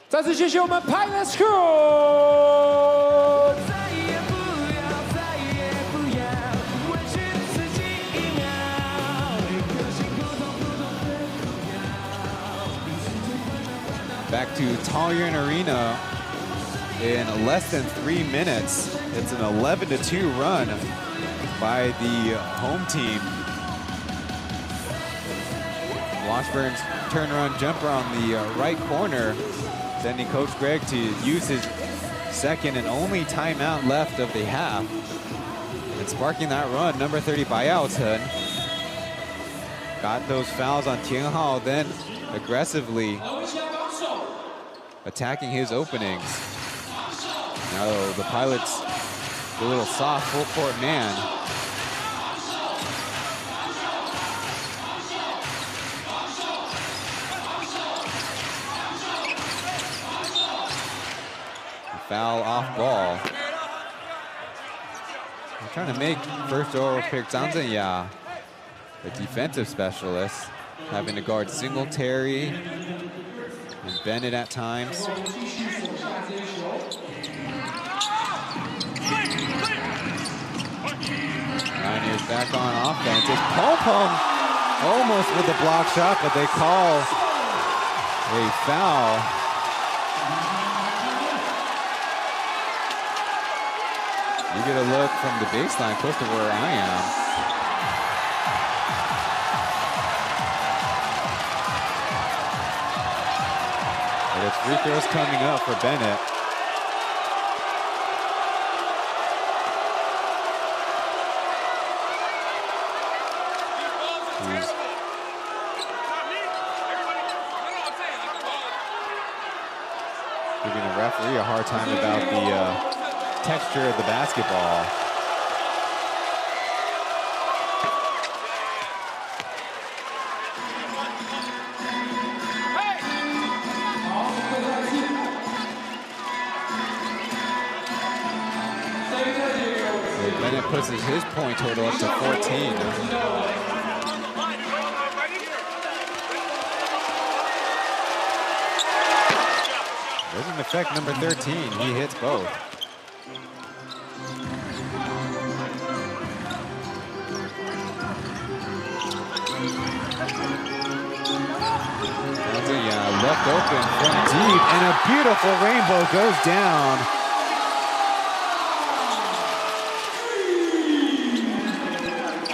再次谢谢我们 Pilots Crew。Back to Taoyuan Arena in less than 3 minutes. It's an 11-2 run by the home team. Washburn's turnaround jumper on the right corner, sending Coach Greg to use his second and only timeout left of the half. And sparking that run, number 30, Bayao Chen. Got those fouls on Tianhao, then aggressively attacking his openings. Now the Pilots, a little soft full court man. Foul off ball. They're trying to make first overall pick Zhang Zhenya, the defensive specialist, having to guard Singletary and Bennett at times. Lioneers back on offense. It's Pom almost with the block shot, but they call a foul. You get a look from the baseline close to where I am. But it's free throws coming up for Bennett. He's giving the referee a hard time about the texture of the basketball. So Bennett puts his point total up to 14. Doesn't affect number 13. He hits both. Left open from deep, and a beautiful rainbow goes down.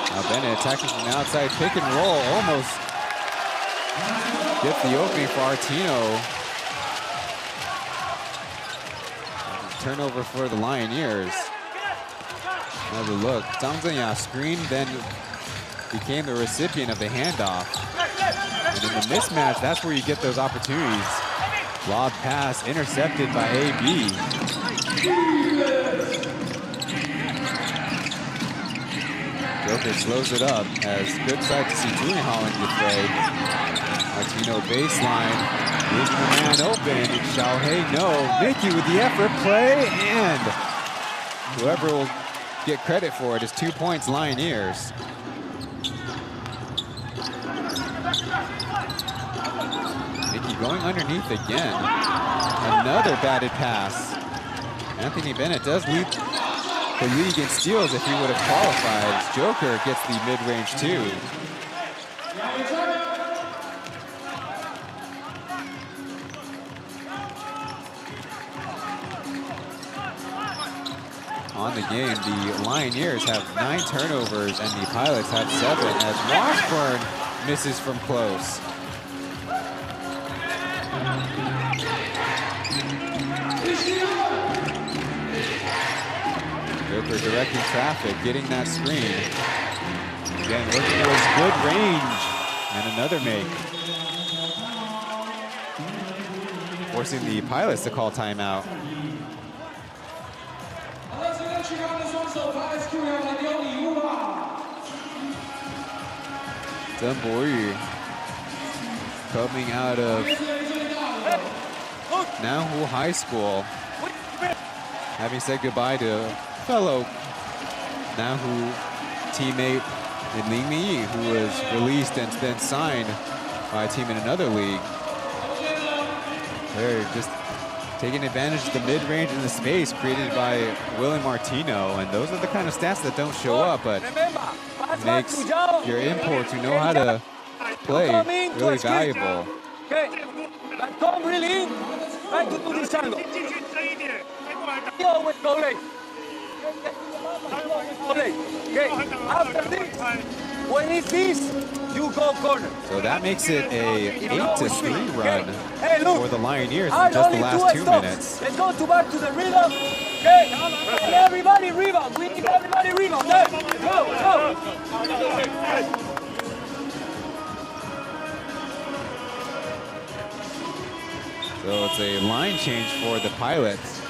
Now Bennett attacking from the outside, pick and roll, almost gets the opening for Artino. Turnover for the Lioneers. Another look. Zhang Zhenya screened, then became the recipient of the handoff. And in the mismatch, that's where you get those opportunities. Lob pass intercepted by AB. Joker slows it up as good sight to see Julian Holland get played. Martino baseline, leaving the man open. Xiaohei, no. Mickey with the effort play, and whoever will get credit for it is 2 points Lioneers. Mickey going underneath again. Another batted pass. Anthony Bennett does lead the league in steals if he would have qualified. Joker gets the mid-range too. On the game, the Lioneers have 9 turnovers and the Pilots have 7 as Washburn misses from close. Joker directing traffic, getting that screen. Again, looking for his good range. And another make. Forcing the Pilots to call timeout. Deng Boyu coming out of Nanhu High School, having said goodbye to fellow Nanhu teammate in Ling Mi, who was released and then signed by a team in another league. They're just taking advantage of the mid-range and the space created by William Martino, and those are the kind of stats that don't show up, but makes your imports who know how to play really valuable. Okay, come really in, try to do this angle. You always go late. Okay, after this, when it's this, you go corner. So that makes it a 8-3 run for the Lioneers in just the last 2 minutes. Let's go back to the rhythm. Okay, and everybody rebound. We need everybody rebound. There, go. So it's a line change for the Pilots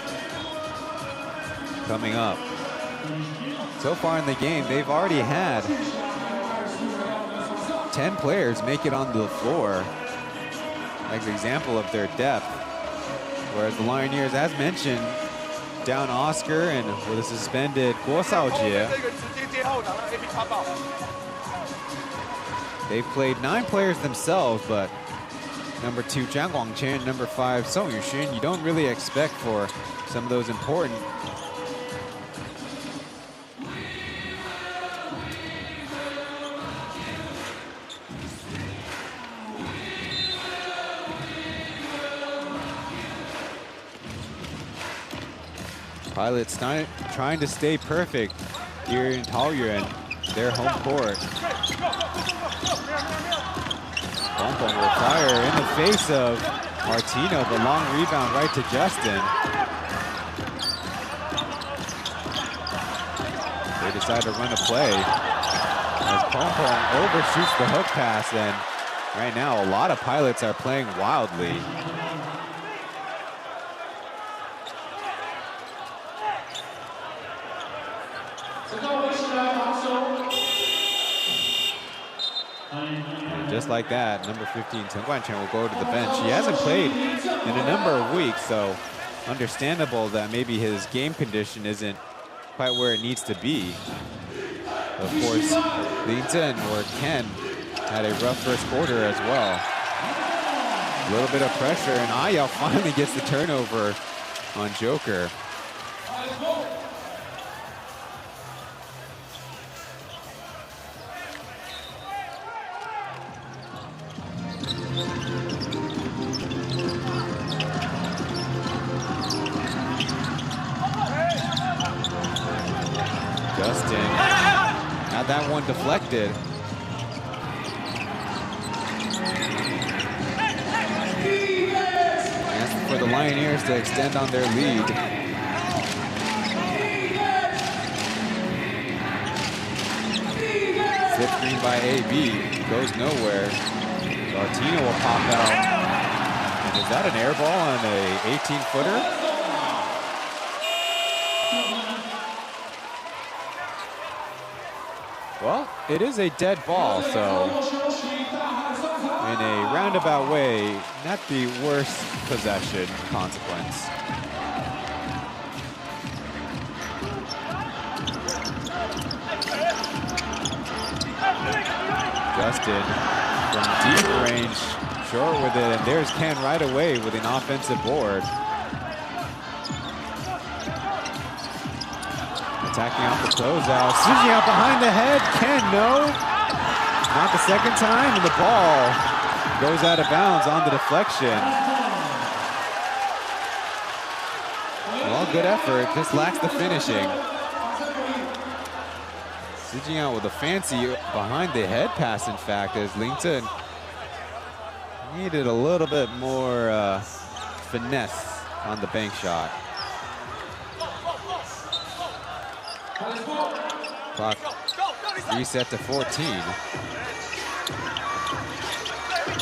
coming up. So far in the game, they've already had 10 players make it onto the floor as an example of their depth. Whereas the Lioneers, as mentioned, down Oscar and with a suspended Guo Shaojie. They've played 9 players themselves, but number 2 Zhang Guangqian, number 5 Song Yuxin, you don't really expect for some of those important Pilots trying to stay perfect here in Taoyuan, their home court. Pauian will fire in the face of Martino, but long rebound right to Justin. They decide to run a play as Pauian overshoots the hook pass, and right now a lot of Pilots are playing wildly. Just like that, number 15, Chen Guanchen will go to the bench. He hasn't played in a number of weeks, so understandable that maybe his game condition isn't quite where it needs to be. Of course, Lingzhen or Ken had a rough first quarter as well. A little bit of pressure, and Ayao finally gets the turnover on Joker. Justin had that one deflected. And for the Lioneers to extend on their lead. Flip screen by AB, goes nowhere. Martino will pop out. And is that an air ball on a 18-footer? Well, it is a dead ball, so in a roundabout way, not the worst possession consequence. Justin from deep range, short with it, and there's Ken right away with an offensive board. Attacking off the closeout. Suji out behind the head. Ken, no. Not the second time, and the ball goes out of bounds on the deflection. Well, good effort. Just lacks the finishing. Suji out with a fancy behind the head pass, in fact, as Lingzhen needed a little bit more finesse on the bank shot. Clock reset to 14.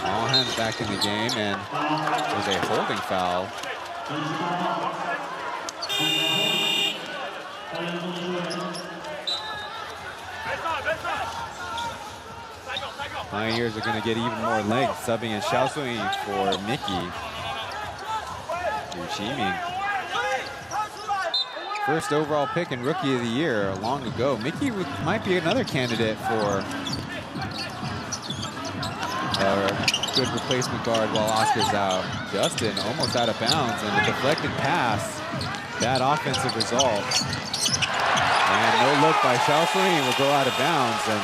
All hands back in the game, and there's a holding foul. Lioneers are going to get even more length, subbing in Xiaosui for Mickey. Chiming. First overall pick and rookie of the year long ago. Mickey might be another candidate for a good replacement guard while Oscar's out. Justin almost out of bounds, and a deflected pass. Bad offensive result. And no look by Xiaosui will go out of bounds, and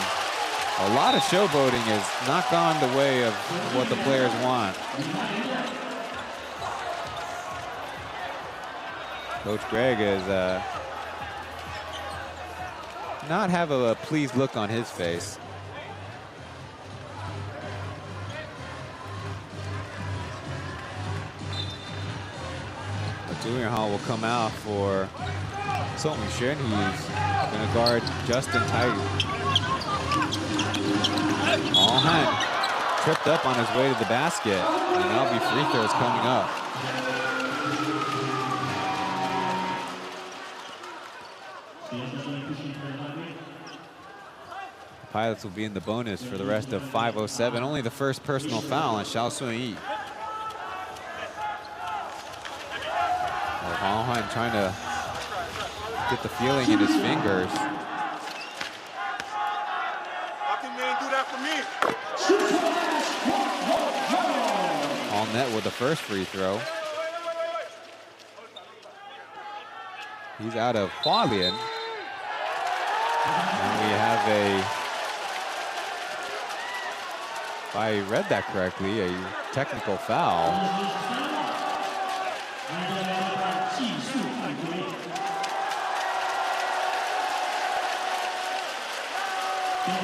a lot of showboating has not gone the way of what the players want. Coach Greg is not have a pleased look on his face. Junior Hall will come out for Song Yuxin. He's going to guard Justin tight. All hand tripped up on his way to the basket, and that'll be free throws coming up. Pilots will be in the bonus for the rest of 5:07. Only the first personal foul on Xiaosui. Pauian trying to get the feeling in his fingers. How can man do that for me? All net with the first free throw. He's out of Pauian. And we have if I read that correctly, a technical foul.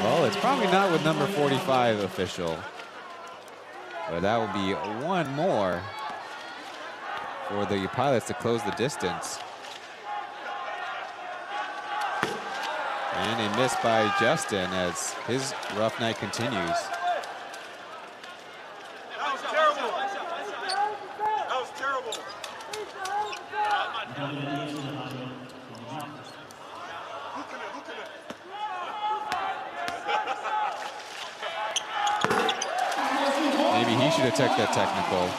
Well, it's probably not with number 45 official, but that will be one more for the Pilots to close the distance. And a miss by Justin as his rough night continues. That was terrible. That was terrible. Maybe he should have took that technical.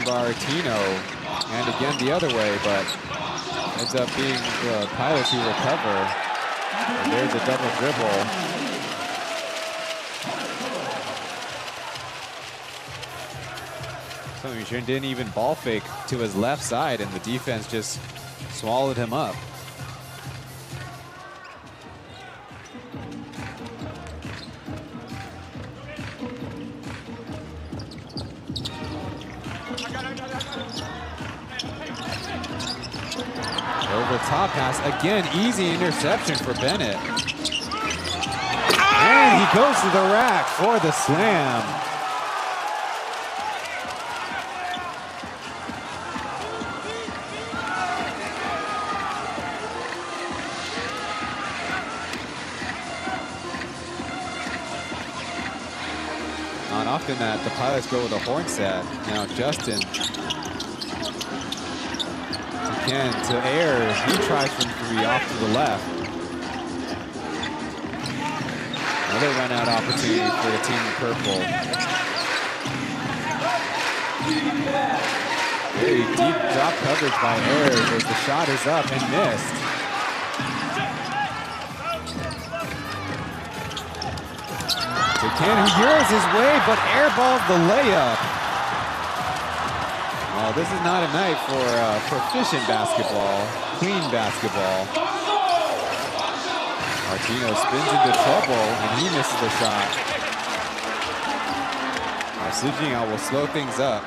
Baratino, and again the other way, but ends up being the Pilots who recover. And there's a double dribble. So Chen didn't even ball fake to his left side, and the defense just swallowed him up. Over top pass, again, easy interception for Bennett. And he goes to the rack for the slam. Not often that the Pilots go with a horn set. Now Justin again to Ayers. He tries from three off to the left. Another run out opportunity for the team in purple. Very deep drop coverage by Ayers as the shot is up and missed. So Ken, who hears his way, but airballs the layup. Well, this is not a night for proficient basketball, clean basketball. Martino spins into trouble, and he misses the shot. Sujinga will slow things up.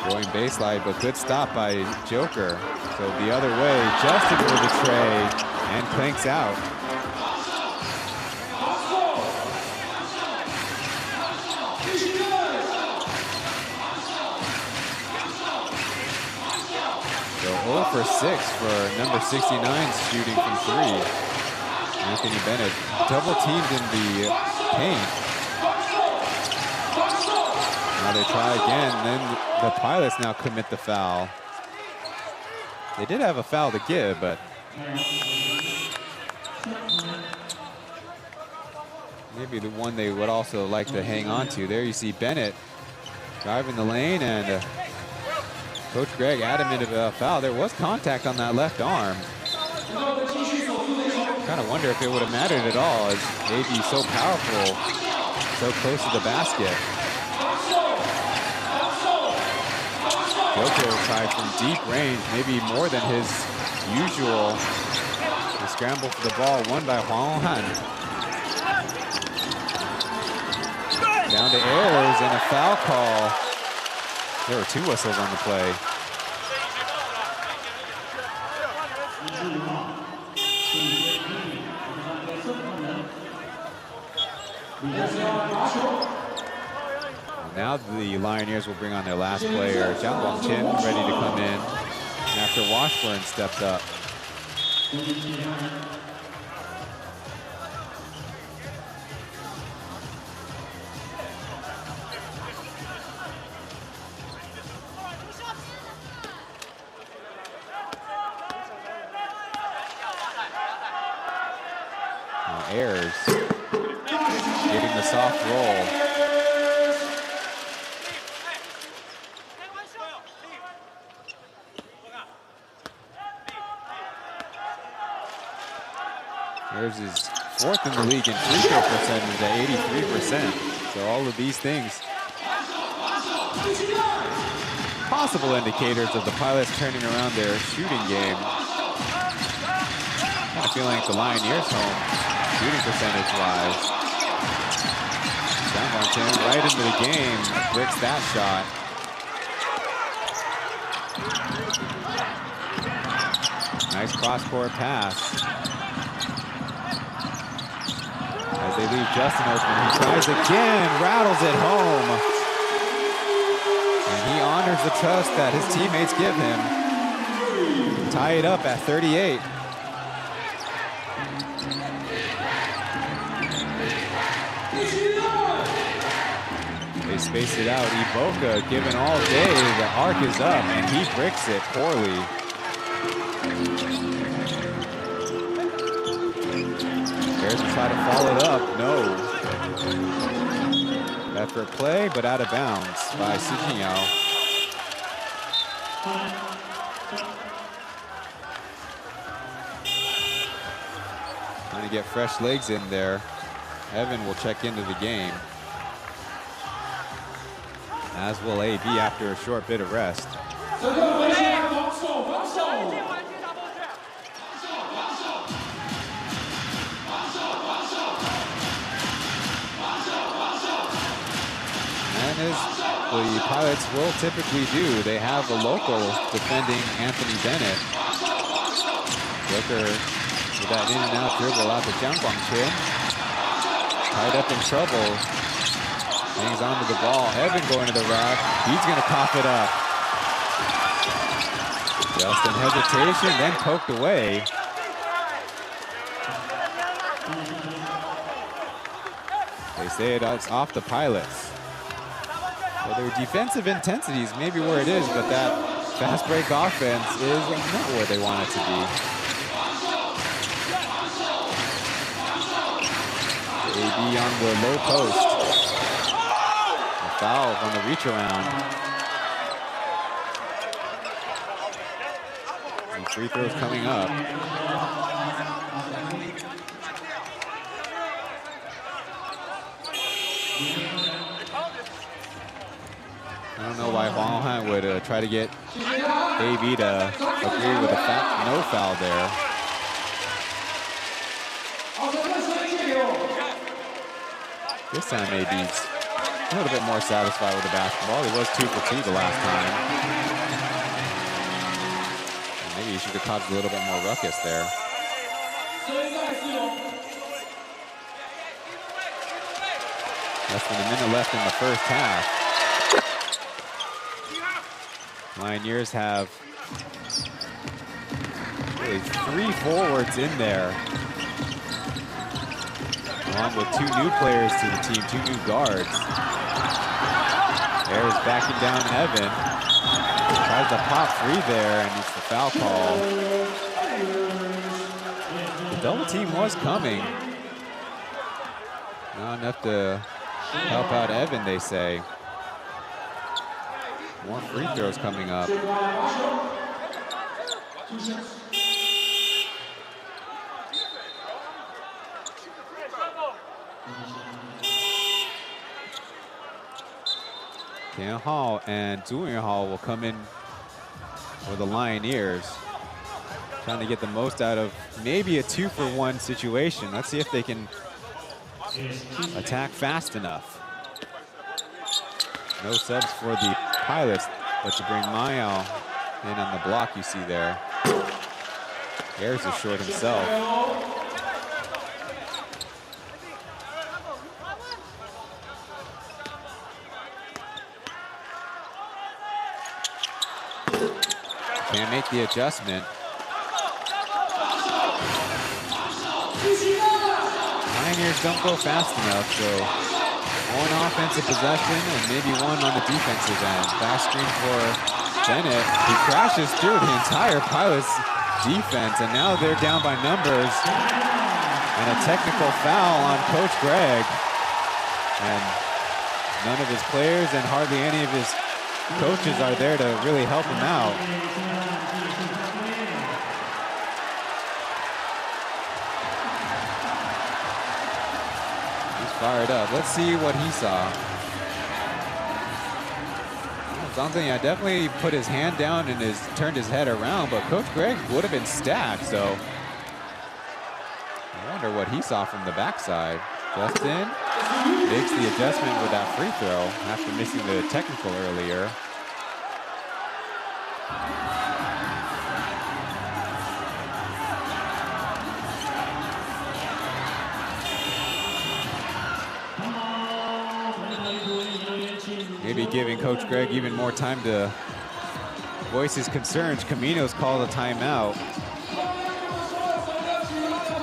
Going baseline, but good stop by Joker. So the other way, Justin with the tray, and clanks out. So 0 for 6 for number 69 shooting from three. Anthony Bennett double teamed in the paint. Now they try again, then the Pilots now commit the foul. They did have a foul to give, but maybe the one they would also like to hang on to. There you see Bennett driving the lane, and Coach Greg adamant of a foul. There was contact on that left arm. Kind of wonder if it would have mattered at all, as AB so powerful, so close to the basket. Joker tried from deep range, maybe more than his usual. The scramble for the ball, won by Huang Han. Down to Ayers and a foul call. There were two whistles on the play. Now the Lioneers will bring on their last player, Jiang Chen, ready to come in after Washburn stepped up. Ayers getting the soft roll. Ayers is 4th in the league in free throw percentage at 83%. So all of these things, possible indicators of the Pilots turning around their shooting game. Kind of feeling like the Lioneers home, shooting percentage-wise. Chen right into the game, bricks that shot. Nice cross-court pass. As they leave Justin open, he tries again, rattles it home. And he honors the trust that his teammates give him. Tie it up at 38. They space it out. Iboka given all day. The arc is up, and he bricks it poorly. Bears try to follow it up. No. Effort play, but out of bounds by Hsinchu. Trying to get fresh legs in there. Evan will check into the game, as will AB after a short bit of rest. And as the Pilots will typically do, they have a local defending Anthony Bennett. Booker with that in and out dribble out to Chen. Tied up in trouble. Hangs onto the ball. Evan going to the rack. He's going to cough it up. Just in hesitation, then poked away. They say it's off the Pilots. So their defensive intensity is maybe where it is, but that fast break offense is not where they want it to be. AB on the low post. A foul on the reach around. And free throws coming up. I don't know why Pauian would try to get AB to agree with a no foul there. This time AB's a little bit more satisfied with the basketball. He was 2 for 2 the last time. Maybe he should have caused a little bit more ruckus there. Less than a minute left in the first half. Lioneers have really 3 forwards in there, along with 2 new players to the team, 2 new guards. Ayers backing down Evan. Tries to pop 3 there, and it's the foul call. The double team was coming. Not enough to help out Evan, they say. More free throws coming up. Tian Hao and Zhuyin Hao will come in for the Lioneers, trying to get the most out of maybe a 2-for-1 situation. Let's see if they can attack fast enough. No subs for the Pilots, but to bring Mayao in on the block you see there. Ayers is short himself. Can't make the adjustment. Lioneers don't go fast enough, so one offensive possession and maybe one on the defensive end. Back screen for Bennett. He crashes through the entire Pilots defense, and now they're down by numbers. And a technical foul on Coach Greg. And none of his players and hardly any of his coaches are there to really help him out. He's fired up. Let's see what he saw. Zhang definitely put his hand down and turned his head around, but Coach Greg would have been stacked, so I wonder what he saw from the backside. Justin makes the adjustment with that free throw after missing the technical earlier. Maybe giving Coach Greg even more time to voice his concerns. Camino's called a timeout.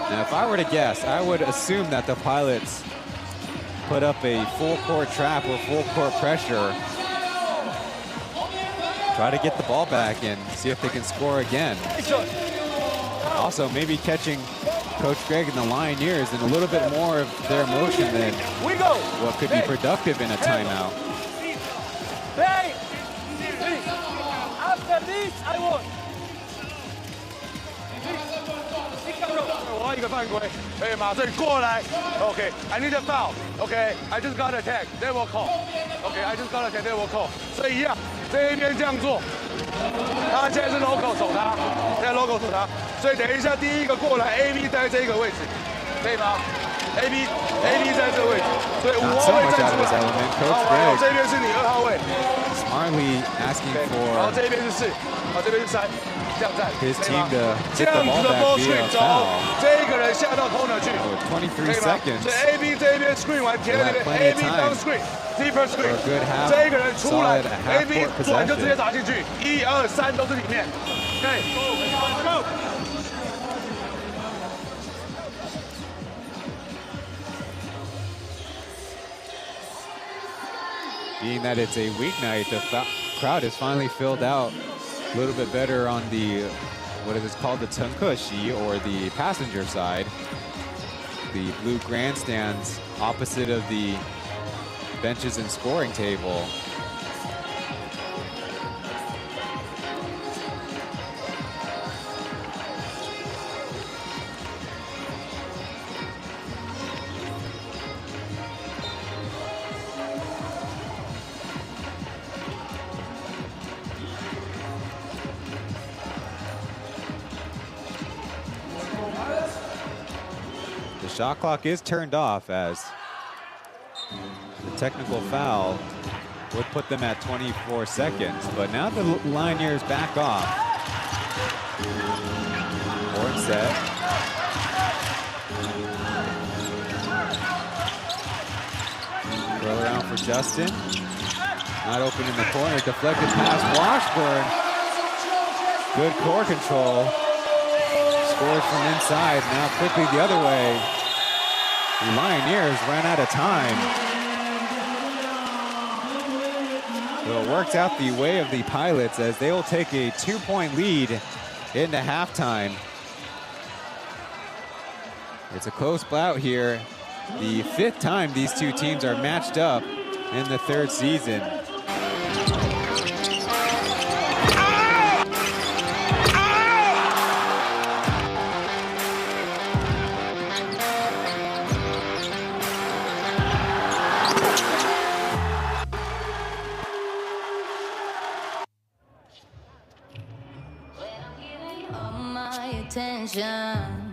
Now, if I were to guess, I would assume that the Pilots put up a full court trap or full court pressure. Try to get the ball back and see if they can score again. Also, maybe catching Coach Greg and the Lioneers in a little bit more of their motion than what could be productive in a timeout. Play! After this, I want. 我要一个犯规，可以吗？所以过来 ，OK。I need a foul, OK. I just got attack, they will call. OK, I just got attack, they will call. 所以一样，这一边这样做。他现在是 logo 守他，现在 logo 守他。所以等一下第一个过来 ，AB 在这个位置，可以吗 ？AB 在这个位置，所以5号位站出来。好，还有这边是你2号位。Smartly asking for 然后这边是4，好，这边是3。 his team to get the ball back via a foul. 这个人下到 corner 去。 23 seconds. 所以 AB 这边 screen 完填了那边 AB down screen, deeper screen. 这个人出来 AB 做完就直接打进去，1、2、3都是里面。对。Being that it's a weeknight, the crowd is finally filled out. A little bit better on the, what is called, the Tengkeshi, or the passenger side. The blue grandstands opposite of the benches and scoring table. The shot clock is turned off as the technical foul would put them at 24 seconds. But now the Lioneers back off. Board set. Throw around for Justin. Not open in the corner. Deflected pass. Washburn. Good core control. Scores from inside. Now quickly the other way. The Lioneers ran out of time. So it works out the way of the Pilots as they will take a 2-point lead into halftime. It's a close bout here. The 5th time these two teams are matched up in the 3rd season.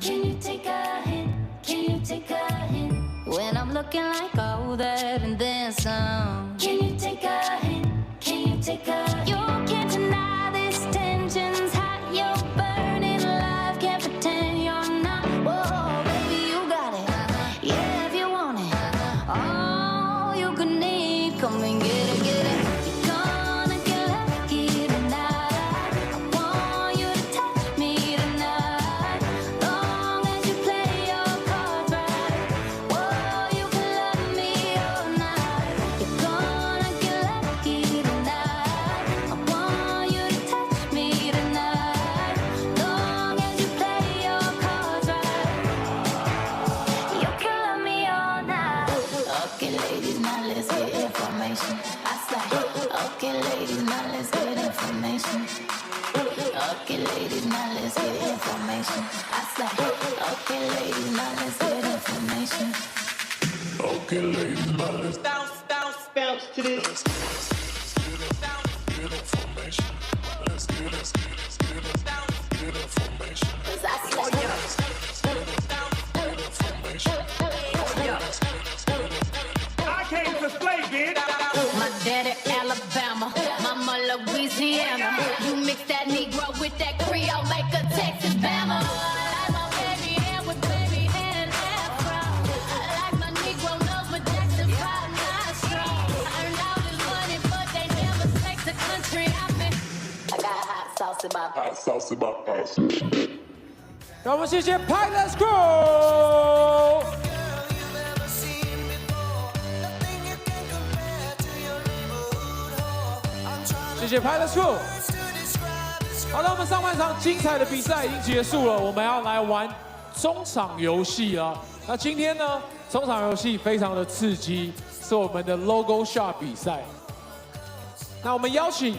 Can you take a hint? Can you take a hint? When I'm looking like all that and then some. Can you take a hint? Can you take a hint? You can't deny this tension's hot. You're burning alive. Can't pretend you're not. Whoa, baby, you got it. Yeah, if you want it. All you could need, come and get it, get it. Gone bounce to this. I came to slay, bitch. My daddy Alabama, mama Louisiana. You mix that Negro with that Creole, make a Texas Bama. I like my baby hair with baby hair and afro. I like my Negro nose with Jackson 5 nostrils. I earned all this money, but they never take the country out me. I got hot sauce in my hot sauce in my ass. 让我们谢谢 P.LEAGUE Crew。谢谢 P.LEAGUE Crew。好了，我们上半场精彩的比赛已经结束了，我们要来玩中场游戏了。那今天呢，中场游戏非常的刺激，是我们的 Logo Shot 比赛。那我们邀请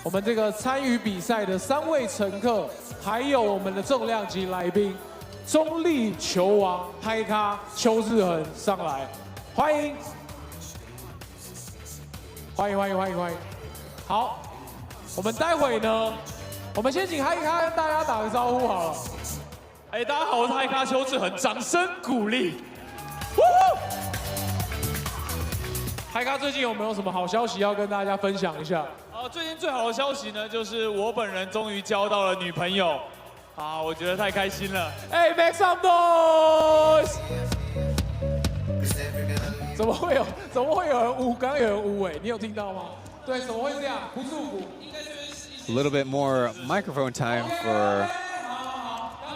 我们这个参与比赛的3位乘客，还有我们的重量级来宾，中立球王嗨咖邱志恒上来，欢迎，欢迎，欢迎，欢迎，欢迎。好，我们待会呢，我们先请嗨咖跟大家打个招呼好了。哎，大家好，我是嗨咖邱志恒，掌声鼓励。嗨咖最近有没有什么好消息要跟大家分享一下？最近最好的消息呢，就是我本人终于交到了女朋友，啊，我觉得太开心了。哎 ，make some noise！ 怎么会有人呜？刚刚有人呜哎，你有听到吗？对，怎么会这样？不祝福。A little bit more microphone time for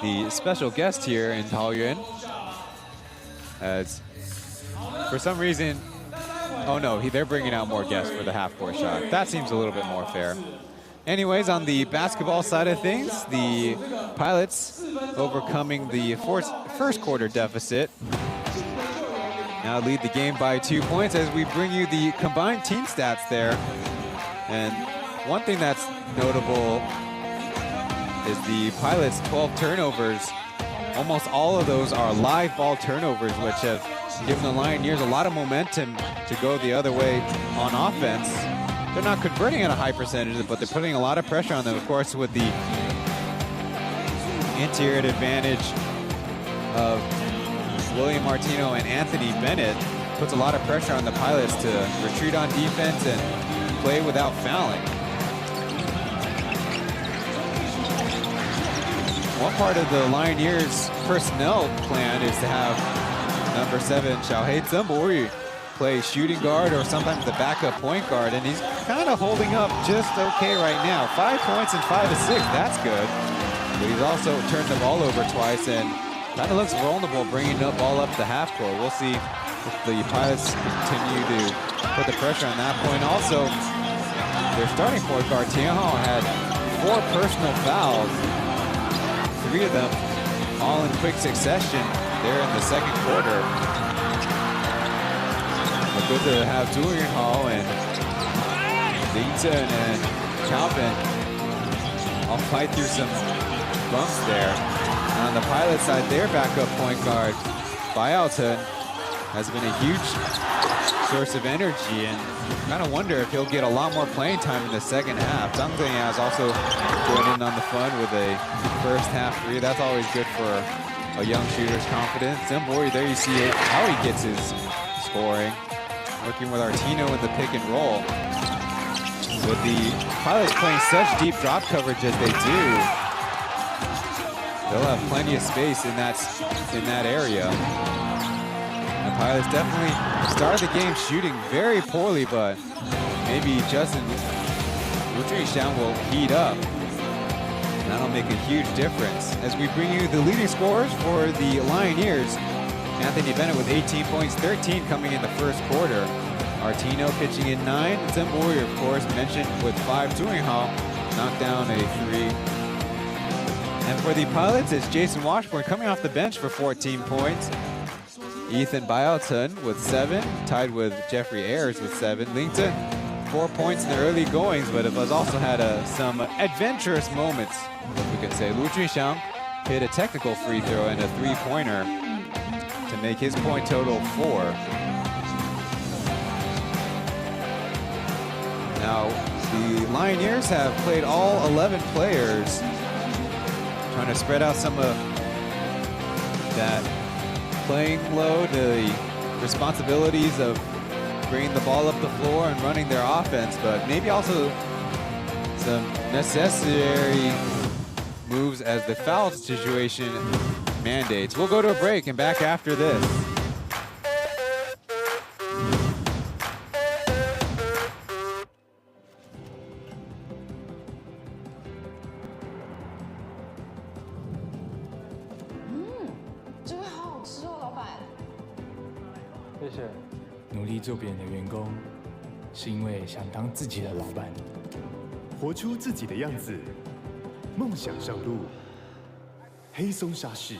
the special guest here in Taoyuan. As for some reason, oh no, they're bringing out more guests for the half-court shot. That seems a little bit more fair. Anyways, on the basketball side of things, the Pilots overcoming the first quarter deficit. Now lead the game by 2 points as we bring you the combined team stats there. And one thing that's notable is the Pilots' 12 turnovers. Almost all of those are live ball turnovers, which have given the Lioneers a lot of momentum to go the other way on offense. They're not converting at a high percentage, but they're putting a lot of pressure on them, of course, with the interior advantage of William Martino and Anthony Bennett. Puts a lot of pressure on the Pilots to retreat on defense and play without fouling. One part of the Lioneers' personnel plan is to have number 7, Xiaohei Zhenbo play shooting guard or sometimes the backup point guard, and he's kind of holding up just okay right now. 5 points and 5 assists, that's good. But he's also turned the ball over twice and kind of looks vulnerable bringing the ball up the half court. We'll see if the Pilots continue to put the pressure on that point. Also, their starting point guard, Tianhao, had 4 personal fouls, 3 of them all in quick succession there in the second quarter. But good to have Julian Hall and Leighton and Calvin all fight through some bumps there. And on the Pilot side, their backup point guard, Bialton, has been a huge source of energy, and kind of wonder if he'll get a lot more playing time in the second half. Zhang Zheng has also joined in on the fun with a first half 3. That's always good for a young shooter's confidence. Zhenbo, there you see it, how he gets his scoring. Working with Artino in the pick and roll. With the Pilots playing such deep drop coverage as they do, they'll have plenty of space in that area. The Pilots definitely started the game shooting very poorly, but maybe Justin Wu Junxiang will heat up. That'll make a huge difference. As we bring you the leading scorers for the Lioneers, Anthony Bennett with 18 points, 13 coming in the first quarter. Artino pitching in 9. Zhenbo, of course, mentioned with 5. Julianhao knocked down a 3. And for the Pilots, it's Jason Washburn coming off the bench for 14 points. Ethan Bialton with 7, tied with Jeffrey Ayers with 7. Leighton, 4 points in the early goings, but has also had some adventurous moments, as we could say. Lu Junxiang hit a technical free throw and a 3-pointer to make his point total 4. Now, the Lioneers have played all 11 players, trying to spread out some of that playing load, the responsibilities of bringing the ball up the floor and running their offense, but maybe also some necessary moves as the foul situation mandates. We'll go to a break and back after this.这个好好吃哦，老板。谢谢。努力做别人的员工，是因为想当自己的老板。活出自己的样子，梦想上路。黑松沙士。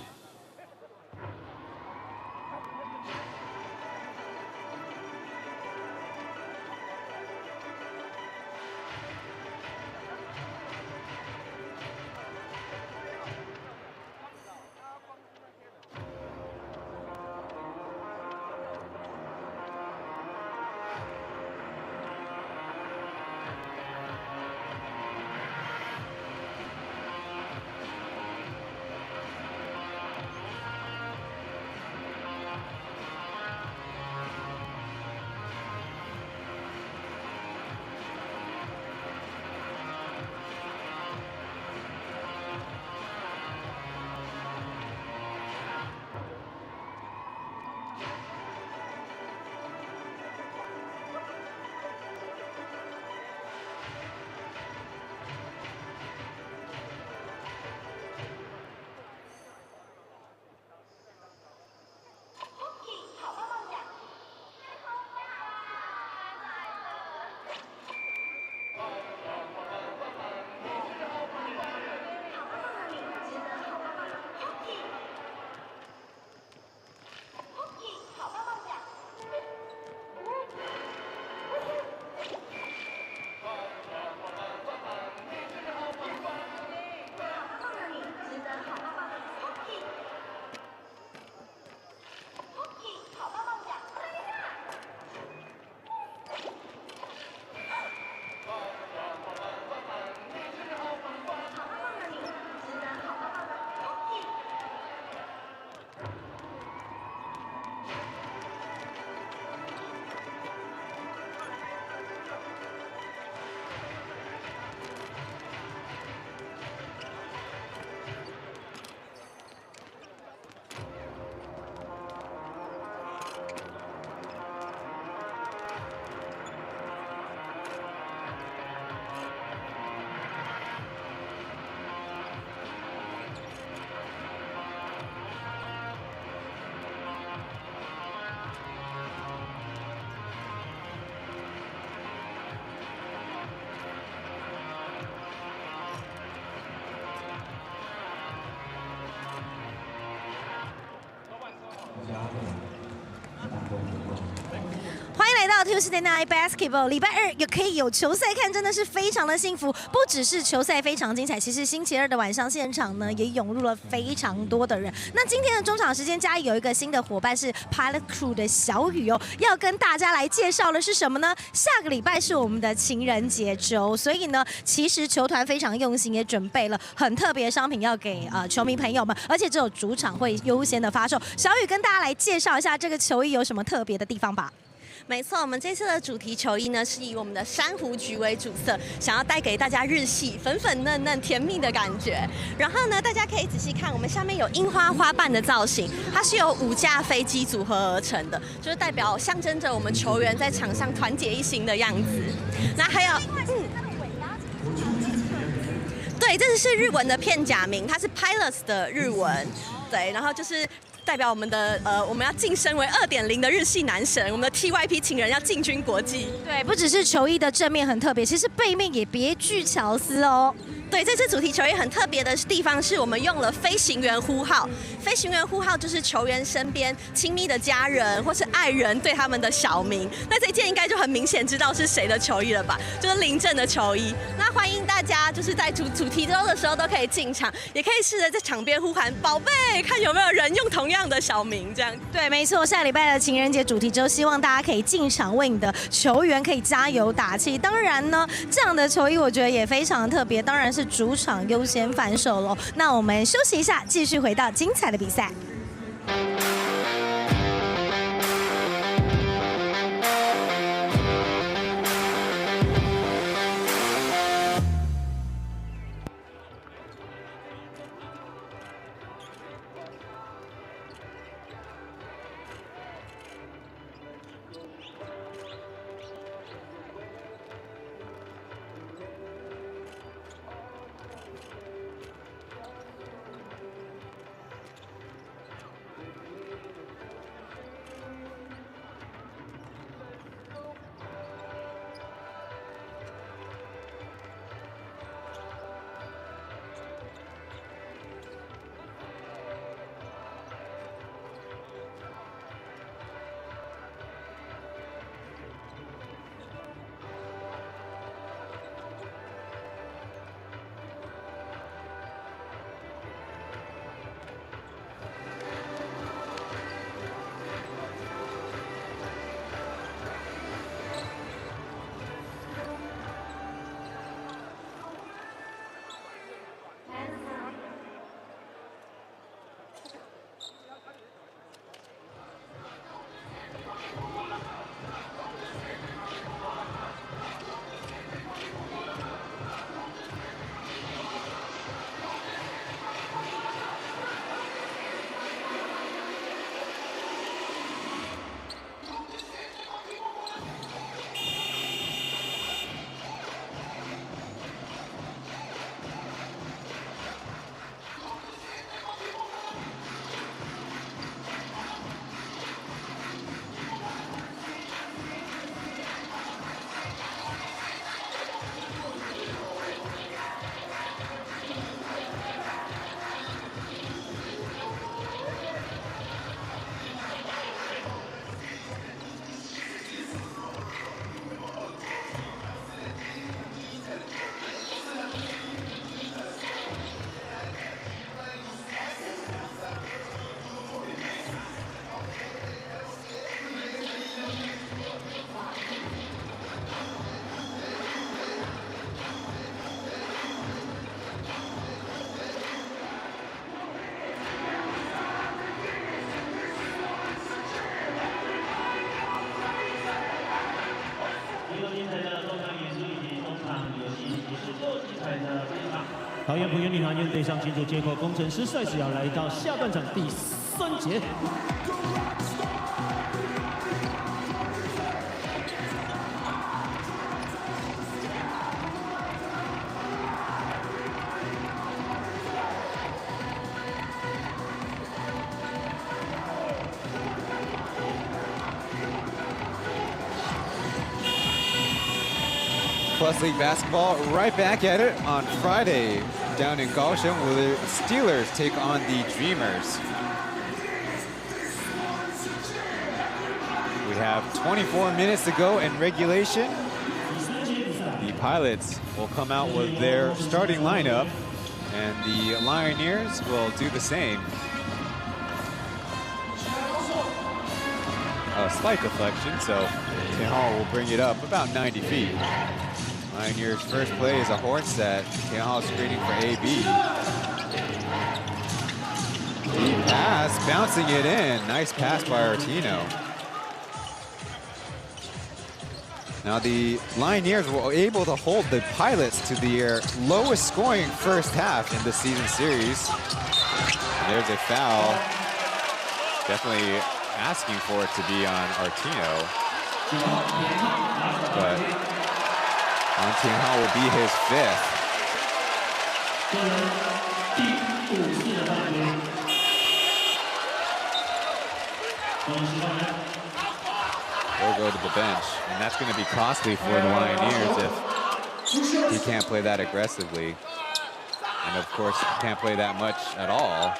欢迎来到 Tuesday Night Basketball， 礼拜二也可以有球赛看，真的是非常的幸福。不只是球赛非常精彩，其实星期二的晚上现场呢也涌入了非常多的人。那今天的中场时间，嘉义有一个新的伙伴是 P.LEAGUE 的小雨哦，要跟大家来介绍的是什么呢？下个礼拜是我们的情人节周，所以呢，其实球团非常用心，也准备了很特别的商品要给球迷朋友们，而且只有主场会优先的发售。小雨跟大家来介绍一下这个球衣有什么特别的地方吧。没错，我们这次的主题球衣呢是以我们的珊瑚橘为主色，想要带给大家日系粉粉嫩嫩甜蜜的感觉。然后呢，大家可以仔细看，我们下面有樱花花瓣的造型，它是由5架飞机组合而成的，就是代表象征着我们球员在场上团结一心的样子。那还有，对，这是日文的片假名，它是 Pilots 的日文，对，然后就是代表我们的我们要晋升为2.0的日系男神，我们的 TYP 情人要进军国际。对，不只是球衣的正面很特别，其实背面也别具巧思哦。对，这次主题球衣很特别的地方是我们用了飞行员呼号。飞行员呼号就是球员身边亲密的家人或是爱人对他们的小名。那这件应该就很明显知道是谁的球衣了吧？就是林正的球衣。那欢迎大家就是在主题周的时候都可以进场，也可以试着在场边呼喊宝贝，看有没有人用同样的小名这样。对，没错，下礼拜的情人节主题周，希望大家可以进场为你的球员可以加油打气。当然呢，这样的球衣我觉得也非常特别，当然是主场优先贩售喽。那我们休息一下，继续回到精彩的比赛。桃园璞园女团员对上新竹街口工程师，赛事要来到下半场第3节。Plus League basketball right back at it on Friday down in Kaohsiung, where the Steelers take on the Dreamers. We have 24 minutes to go in regulation. The Pilots will come out with their starting lineup, and the Lioneers will do the same. A slight deflection, so Tianhao will bring it up about 90 feet. Lioneers' first play is a horn set. Tianhao screening for AB. Deep pass, bouncing it in. Nice pass by Artino. Now the Lioneers were able to hold the Pilots to their lowest scoring first half in the season series. And there's a foul. Definitely asking for it to be on Artino. But Tianhao will be his 5th. He'll go to the bench, and that's going to be costly for the Lioneers if he can't play that aggressively. And of course, can't play that much at all.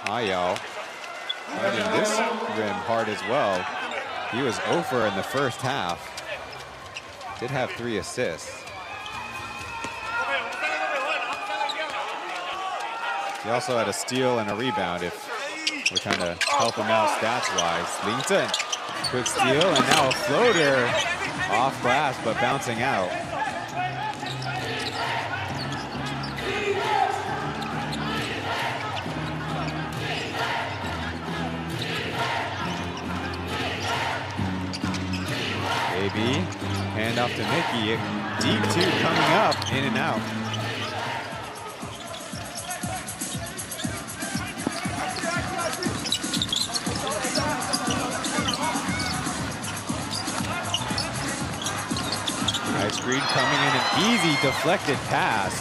Ayao fighting this rim hard as well. He was over in the first half. Did have 3 assists. He also had a steal and a rebound if we're trying to help him out stats-wise. Lington, quick steal, and now a floater off glass, but bouncing out. AB, hand off to Mickey. Deep 2 coming up, in and out. Nice screen coming in, an easy deflected pass.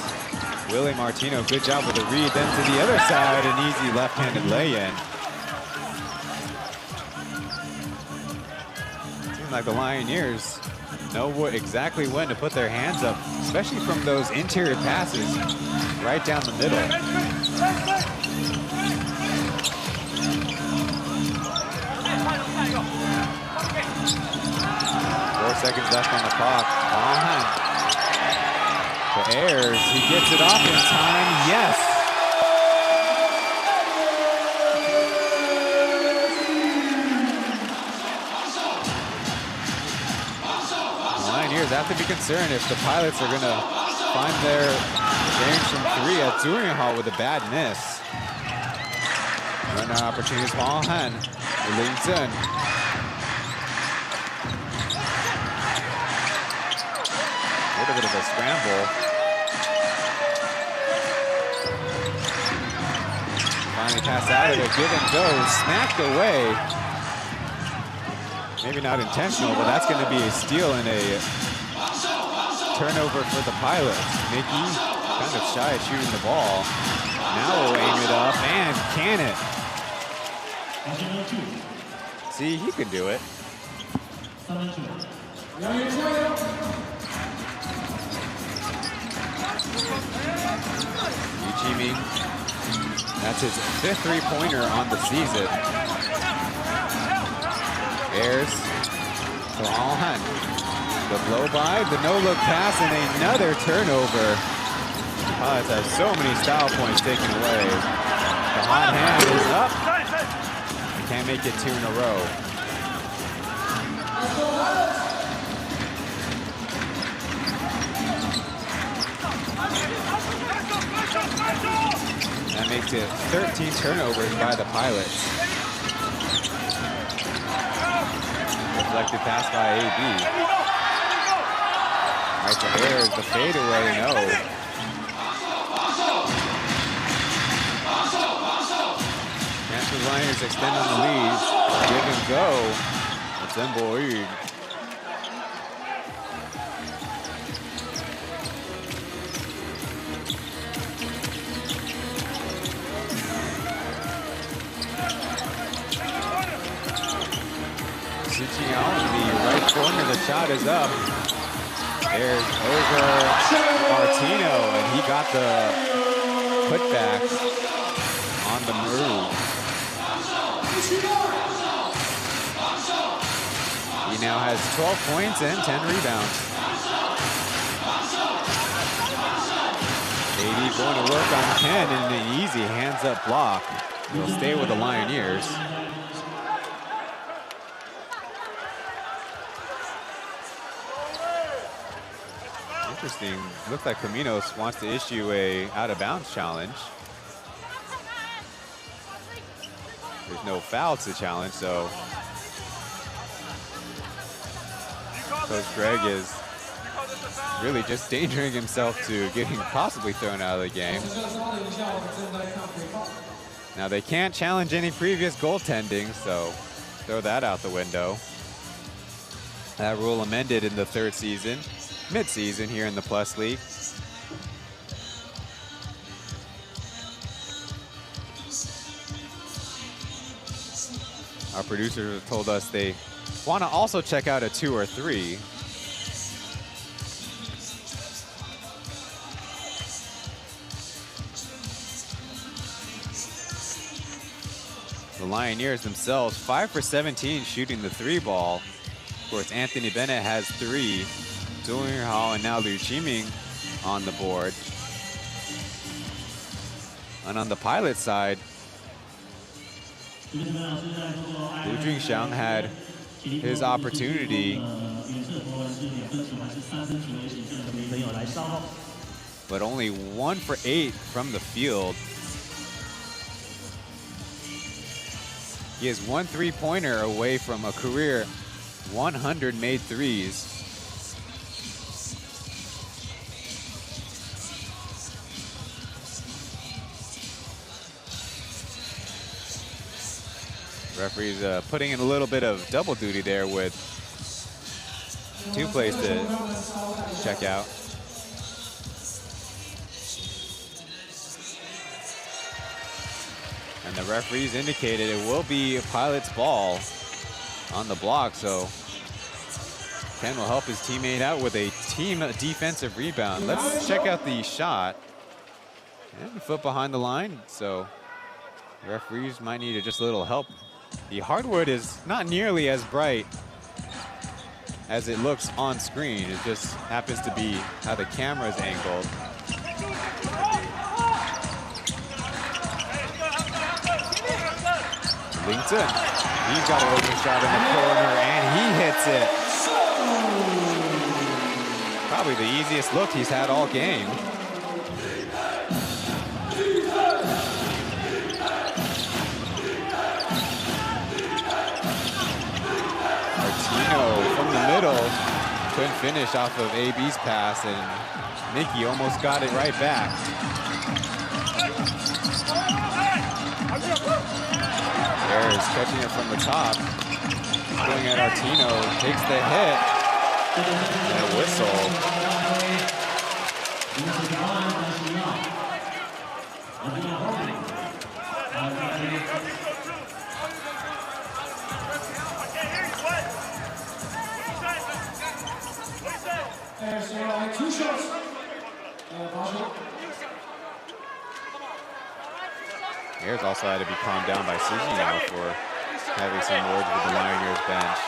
Willie Martino, good job with the read. Then to the other side, an easy left-handed lay-in. Seems like the Lioneers know exactly when to put their hands up, especially from those interior passes right down the middle. 4 seconds left on the clock. To Ayers, he gets it off in time, yes! The Lioneers have to be concerned if the Pilots are gonna find their range from 3 at Zurian with a bad miss. Runner opportunities, Pauian, Lington. A little bit of a scramble. Finally passed out of it, give and go, smacked away. Maybe not intentional, but that's going to be a steal and a turnover for the Pilots. Mickey kind of shy at shooting the ball. Now we'll aim it up and can it. See, he can do it. Uchimi, that's his 5th 3-pointer on the season. Ayers to Pauian. The blow by, the no-look pass, and another turnover. Pilots have so many style points taken away. The hot hand is up. They can't make it 2 in a row. That makes it 13 turnovers by the Pilots. Deflected pass by AB. Right to Ayers, the fadeaway, no. Cancer Lioneers extend on the lead. Give and go. It's Pauian. Hsinchu in the right corner, the shot is up. There's over Martino, and he got the putback on the move. He now has 12 points and 10 rebounds. AD going to work on Chen and an easy hands-up block. He'll stay with the Lioneers. Interesting. Looks like Caminos wants to issue a out-of-bounds challenge. There's no foul to challenge, so Coach Greg is really just endangering himself to getting possibly thrown out of the game. Now they can't challenge any previous goaltending, so throw that out the window. That rule amended in the 3rd season. Mid-season here in the Plus League. Our producers told us they want to also check out a 2 or 3. the Lioneers themselves, 5 for 17 shooting the 3 ball. Of course, Anthony Bennett has 3. Zhou Yunhao and now Liu Qiming on the board. And on the Pilot side, Liu Junxiang had his opportunity, but only 1 for 8 from the field. He is 1 3-pointer away from a career 100 made threes. Referee's putting in a little bit of double duty there with 2 plays to check out. And the referees indicated it will be Pilot's ball on the block, so Chen will help his teammate out with a team defensive rebound. Let's check out the shot. And a foot behind the line, so referees might need just a little help. The hardwood is not nearly as bright as it looks on screen. It just happens to be how the camera is angled. Lington, he's got an open shot in the corner and he hits it. Probably the easiest look he's had all game. From the middle, couldn't finish off of AB's pass, and Mickey almost got it right back. There's catching it from the top, going at Artino, takes the hit, and a whistle. Ayers also had to be calmed down by Sujino for having some words with the Lioneers bench.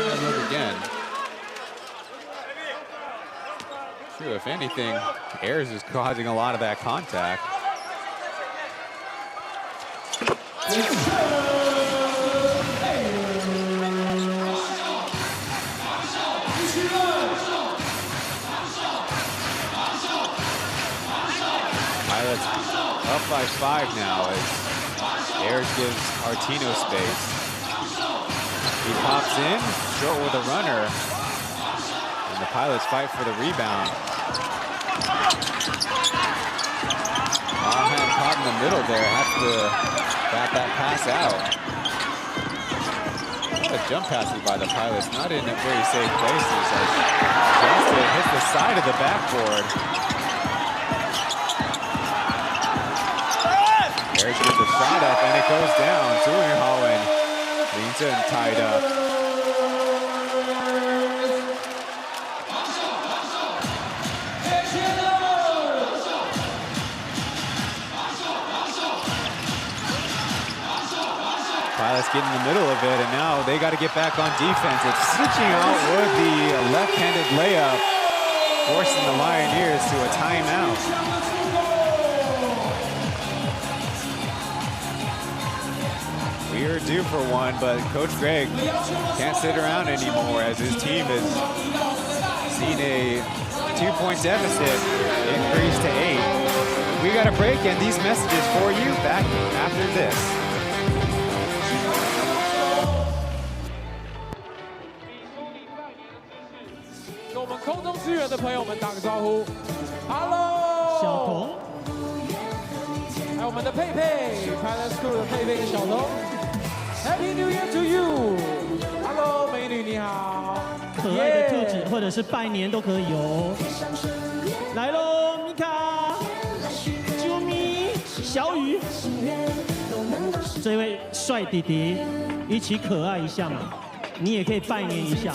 And look again. True, if anything, Ayers is causing a lot of that contact. Up by 5 now as Ayers gives Artino space. He pops in, short with a runner, and the Pilots fight for the rebound. Mohan caught in the middle there, has to bat that pass out. A jump passes by the Pilots, not in very safe places as Johnston hits the side of the backboard. Ayers gets a shot up and it goes down. Zhuoyuan leans in, tied up. Pilots get in the middle of it, and now they got to get back on defense. It's switching out with the left-handed layup, forcing the Lioneers to a timeout. We are due for one, but Coach Greg can't sit around anymore as his team has seen a 2-point deficit increase to 8. We got a break and these messages for you back after this. 跟我们空中支援的朋友们打个招呼 ，Hello， 小童，还有我们的佩佩 ，Pilot School 的佩佩跟小童 ，Happy New Year to you，Hello， 美女你好，可爱的兔子或者是拜年都可以哦。来喽，米卡，啾咪，小雨，这位帅弟弟，一起可爱一下嘛。你也可以拜年一下。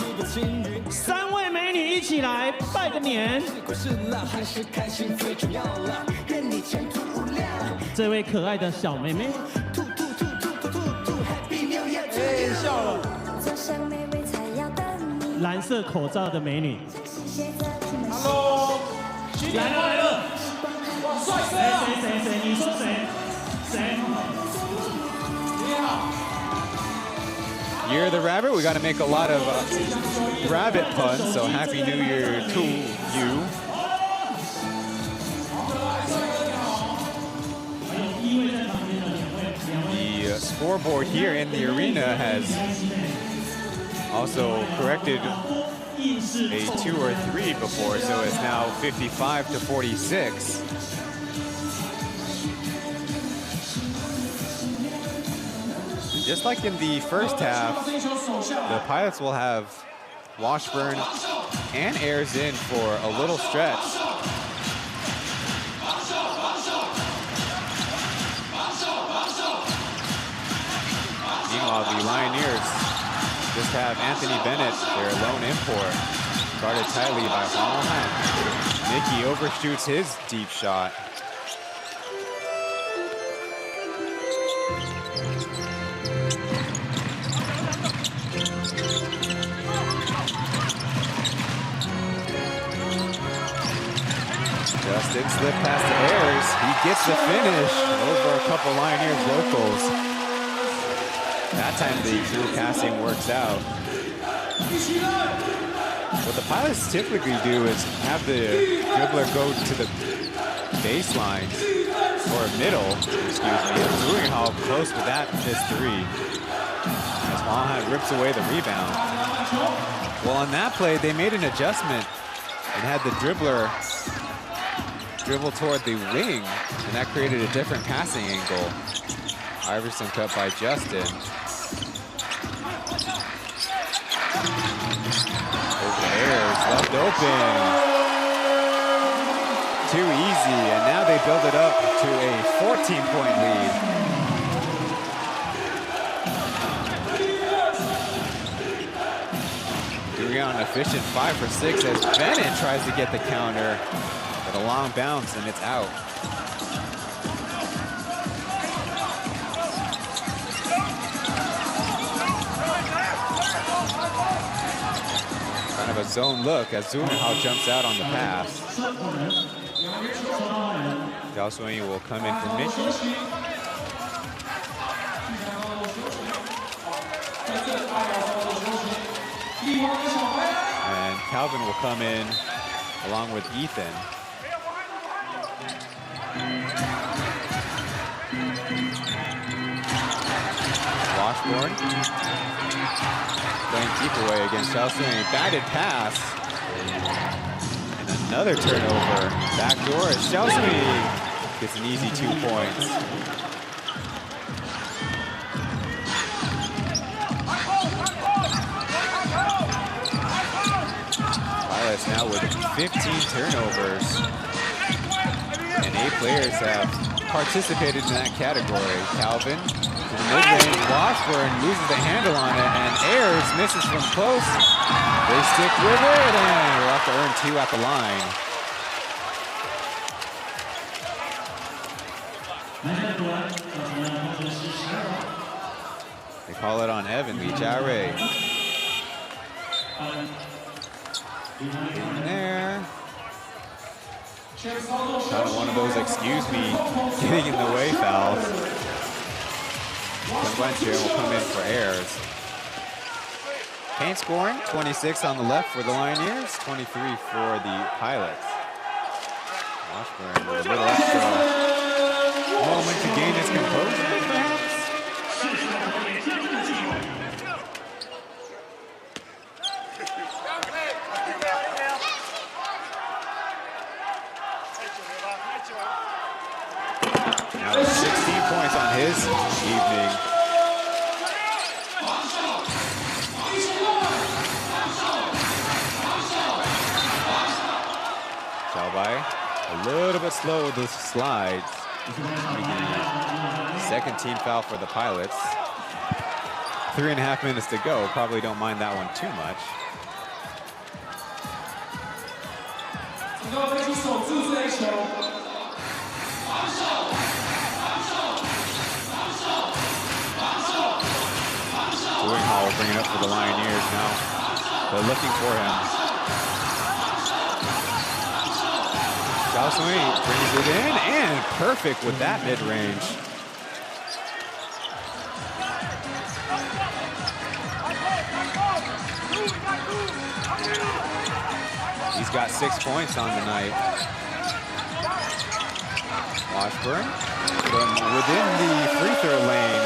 3位美女一起来拜个年。这位可爱的小妹妹，哎，笑了。蓝色口罩的美女。Hello， 来了。哇，帅哥啊！谁？你说谁？谁？ Year of the Rabbit, we got to make a lot of rabbit puns, so Happy New Year to you. The scoreboard here in the arena has also corrected a 2 or 3 before, so it's now 55 to 46. Just like in the first half, the Pilots will have Washburn and Ayers in for a little stretch. Meanwhile, the Lioneers just have Anthony Bennett, their lone import, guarded tightly by Huang Han. Mickey overshoots his deep shot. Justin slipped past the Ayers. He gets the finish over a couple Lioneers locals. That time the through passing works out. What the Pilots typically do is have the dribbler go to the baseline, or middle, excuse me, and doing how close with that is 3. As Huang rips away the rebound. Well, on that play, they made an adjustment and had the dribbler dribble toward the wing, and that created a different passing angle. Iverson cut by Justin. Open Ayers, left open. Too easy, and now they build it up to a 14-point lead. Doing out an efficient 5 for 6 as Bennett tries to get the counter. A long bounce and it's out. Kind of a zone look as Zunhao jumps out on the pass. Zhao Suiyi will come in for Mickey. And Calvin will come in along with Ethan. Washburn playing keep away against Zhao Suiyi. Batted pass. And another turnover. Backdoor as Zhao Suiyi gets an easy 2 points. Pilots now with 15 turnovers. And 8 players have participated in that category. Calvin to the mid-range. Washburn loses the handle on it, and Ayers misses from close. They stick with it, and we'll have to earn 2 at the line. They call it on Evan Lee Jare. In there. Kind of one of those excuse me getting in the way fouls. Glenchen will come in for Ayers. Paint scoring, 26 on the left for the Lioneers, 23 for the Pilots. Washburn with a little extra moment to gain his composure. Now 16 points on his evening. Xiaobai a little bit slow with the slides. The second team foul for the Pilots. 3.5 minutes to go. Probably don't mind that one too much. Pauian will bring it up for the Lioneers now. They're looking for him. Xiao Sui brings it in, and perfect with that mid-range. He's got 6 points on the night. Washburn from within the free throw lane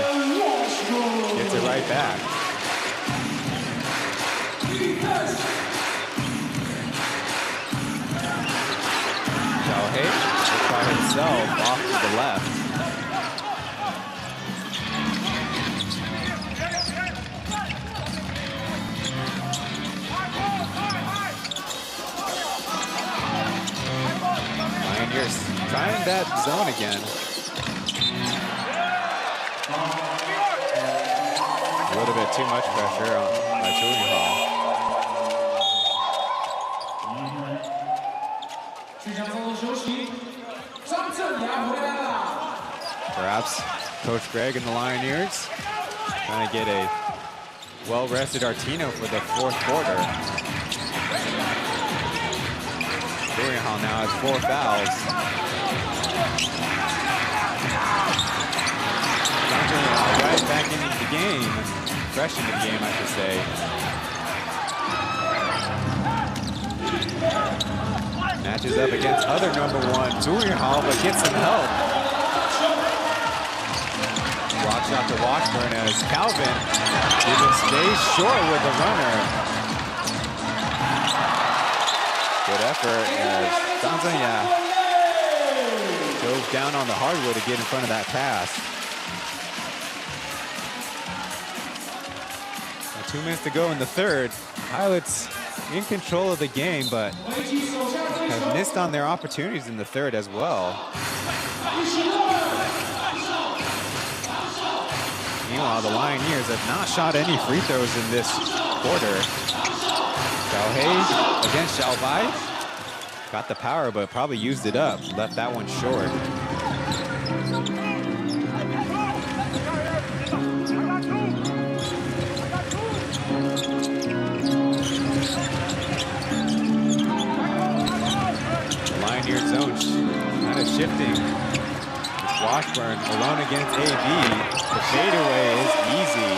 gets it right back. Xiaohei will try himself off to the left. Lioneers trying that zone again. A little bit too much pressure by Taoyuan. Perhaps Coach Greg and the Lioneers trying to get a well-rested Artino for the fourth quarter. Taoyuan now has 4 fouls. Right back into the game, fresh into the game, I should say. Matches up against other #1, Taoyuan, but gets some help. Block shot to Washburn as Calvin even stays short with the runner. Good effort as Tanzania dove down on the hardwood to get in front of that pass. 2 minutes to go in the third. Pilots in control of the game, but have missed on their opportunities in the third as well. Meanwhile, the Lioneers have not shot any free throws in this quarter. Xiaohei against Xiaobai. Got the power, but probably used it up. Left that one short. Lioneer zone kind of shifting. It's Washburn alone against AB. The fadeaway is easy.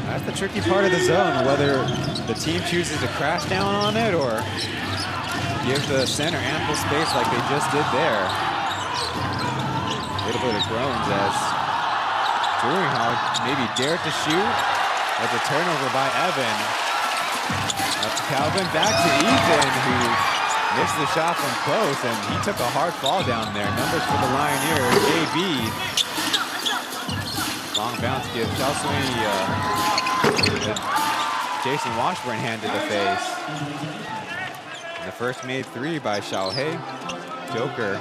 That's the tricky part of the zone, whether the team chooses to crash down on it or give the center ample space like they just did there. A little bit of groans as Taoyuan maybe dared to shoot. That's a turnover by Evan. Up to Calvin, back to Ethan, who missed the shot from close, and he took a hard fall down there. Numbers for the Lioneers, AB. Long bounce gives Xiao Sui Jason Washburn hand to the face. And the first made 3 by Xiaohei. Joker.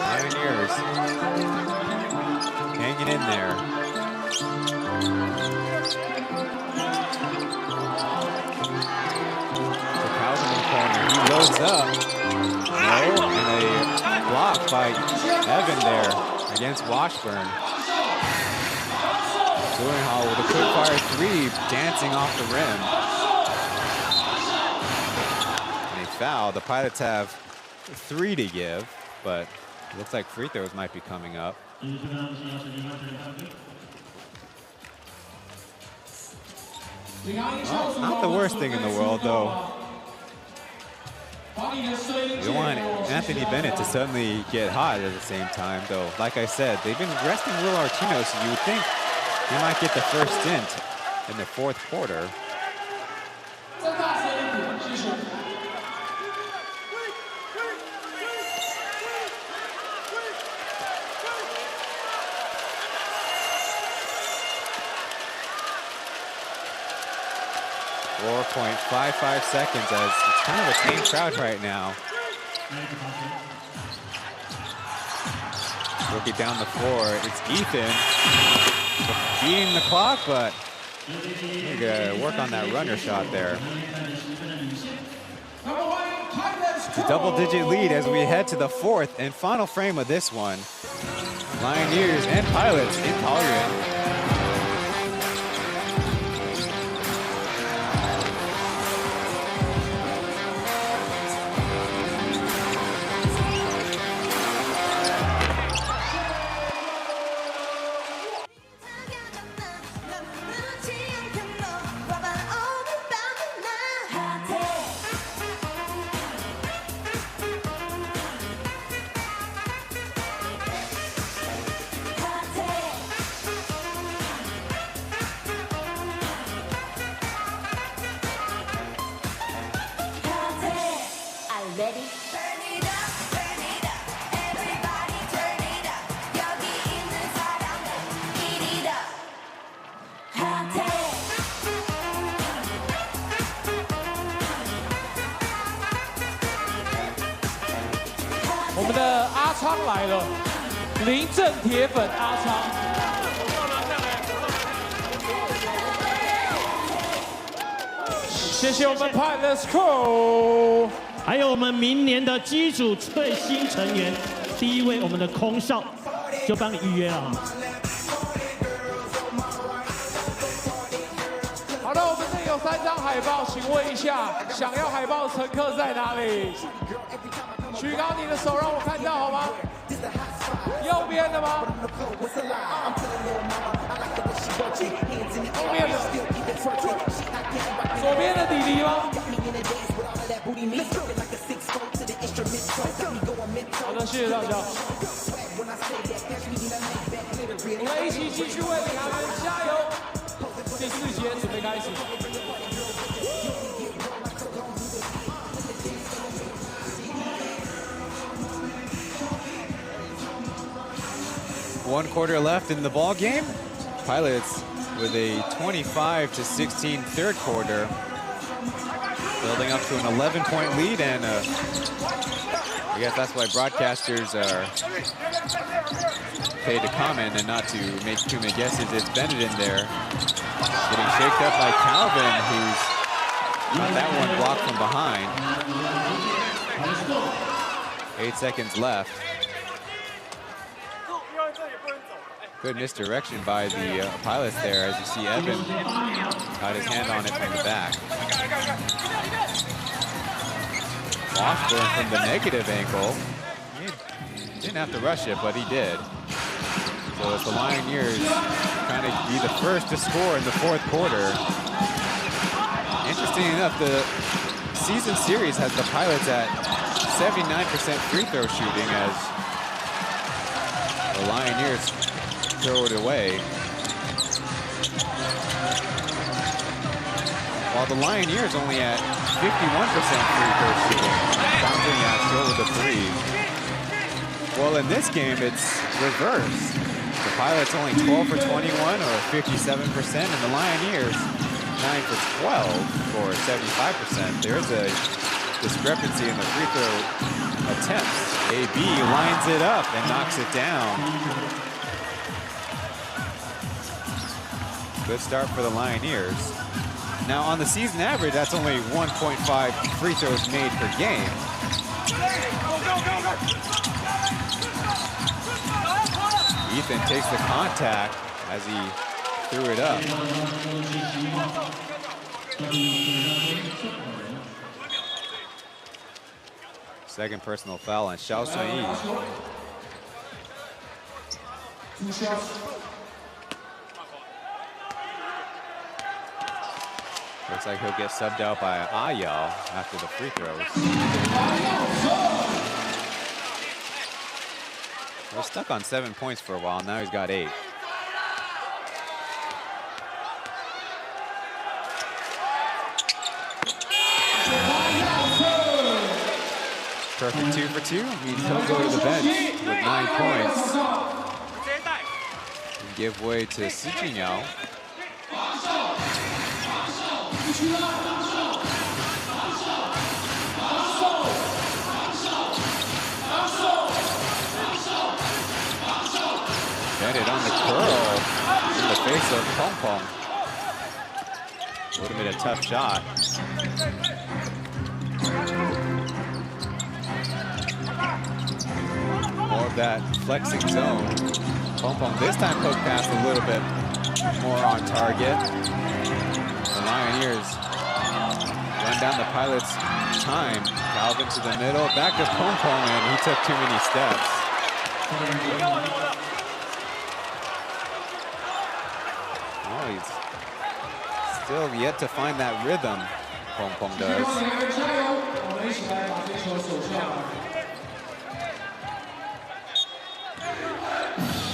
Lioneers hanging in there. He loads up. No, and a block by Evan there against Washburn. Taoyuan with a quick fire 3, dancing off the rim. And a foul. The Pilots have 3 to give, but it looks like free throws might be coming up. Well, not the worst thing in the world, though. You don't want Anthony Bennett to suddenly get hot at the same time, though. Like I said, they've been resting Will Artino, so you would think he might get the first stint in the fourth quarter. 4.55 seconds as it's kind of a tame crowd right now. Rookie down the floor. It's Ethan beating the clock, but you gotta work on that runner shot there. It's a double-digit lead as we head to the fourth and final frame of this one. Lioneers and Pilots in Pauian.我们的阿昌来了，临阵铁粉阿昌。谢谢我们 Pilots Crew， 还有我们明年的机组最新成员，第一位我们的空少就帮你预约了。好的，我们这里有3张海报，请问一下，想要海报的乘客在哪里？举高你的手，让我看到好吗？右边的吗？后面的？左边的弟弟吗？好的，谢谢大家。我们一起继续为领航员加油！第4节准备开始。1 quarter left in the ball game. Pilots with a 25-16 third quarter, building up to an 11-point lead, and I guess that's why broadcasters are paid to comment and not to make too many guesses. It's Bennett in there, getting shaked up by Calvin, who's got that one blocked from behind. 8 seconds left. Good misdirection by the Pilots there, as you see Evan got his hand on it from the back. Washburn from the negative ankle. He didn't have to rush it, but he did. So it's the Lioneers trying to be the first to score in the 4th quarter. Interesting enough, the season series has the Pilots at 79% free throw shooting as the Lioneers throw it away. While the Lioneers only at 51% free throw shooting, bouncing out still with the 3. Well, in this game, it's reversed. The Pilots only 12 for 21 or 57%, and the Lioneers 9 for 12 or 75%. There's a discrepancy in the free throw attempts. AB lines it up and knocks it down. Good start for the Lioneers. Now on the season average, that's only 1.5 free throws made per game. Ethan takes the contact as he threw it up. Second personal foul on Xiao Sunyi. Looks like he'll get subbed out by Ayal after the free throws. He was stuck on 7 points for a while, now he's got 8. Perfect 2 for 2 means he'll go to the bench with 9 points. And give way to Hsinchu. Bennett on the curl in the face of Pong Pong. Would have been a tough shot. More of that flexing zone. Pong Pong this time poke pass a little bit more on target. The Lioneers run down the Pilot's time. Calvin to the middle, back to Pong Pong, and he took too many steps. Oh, he's still yet to find that rhythm, Pong Pong does.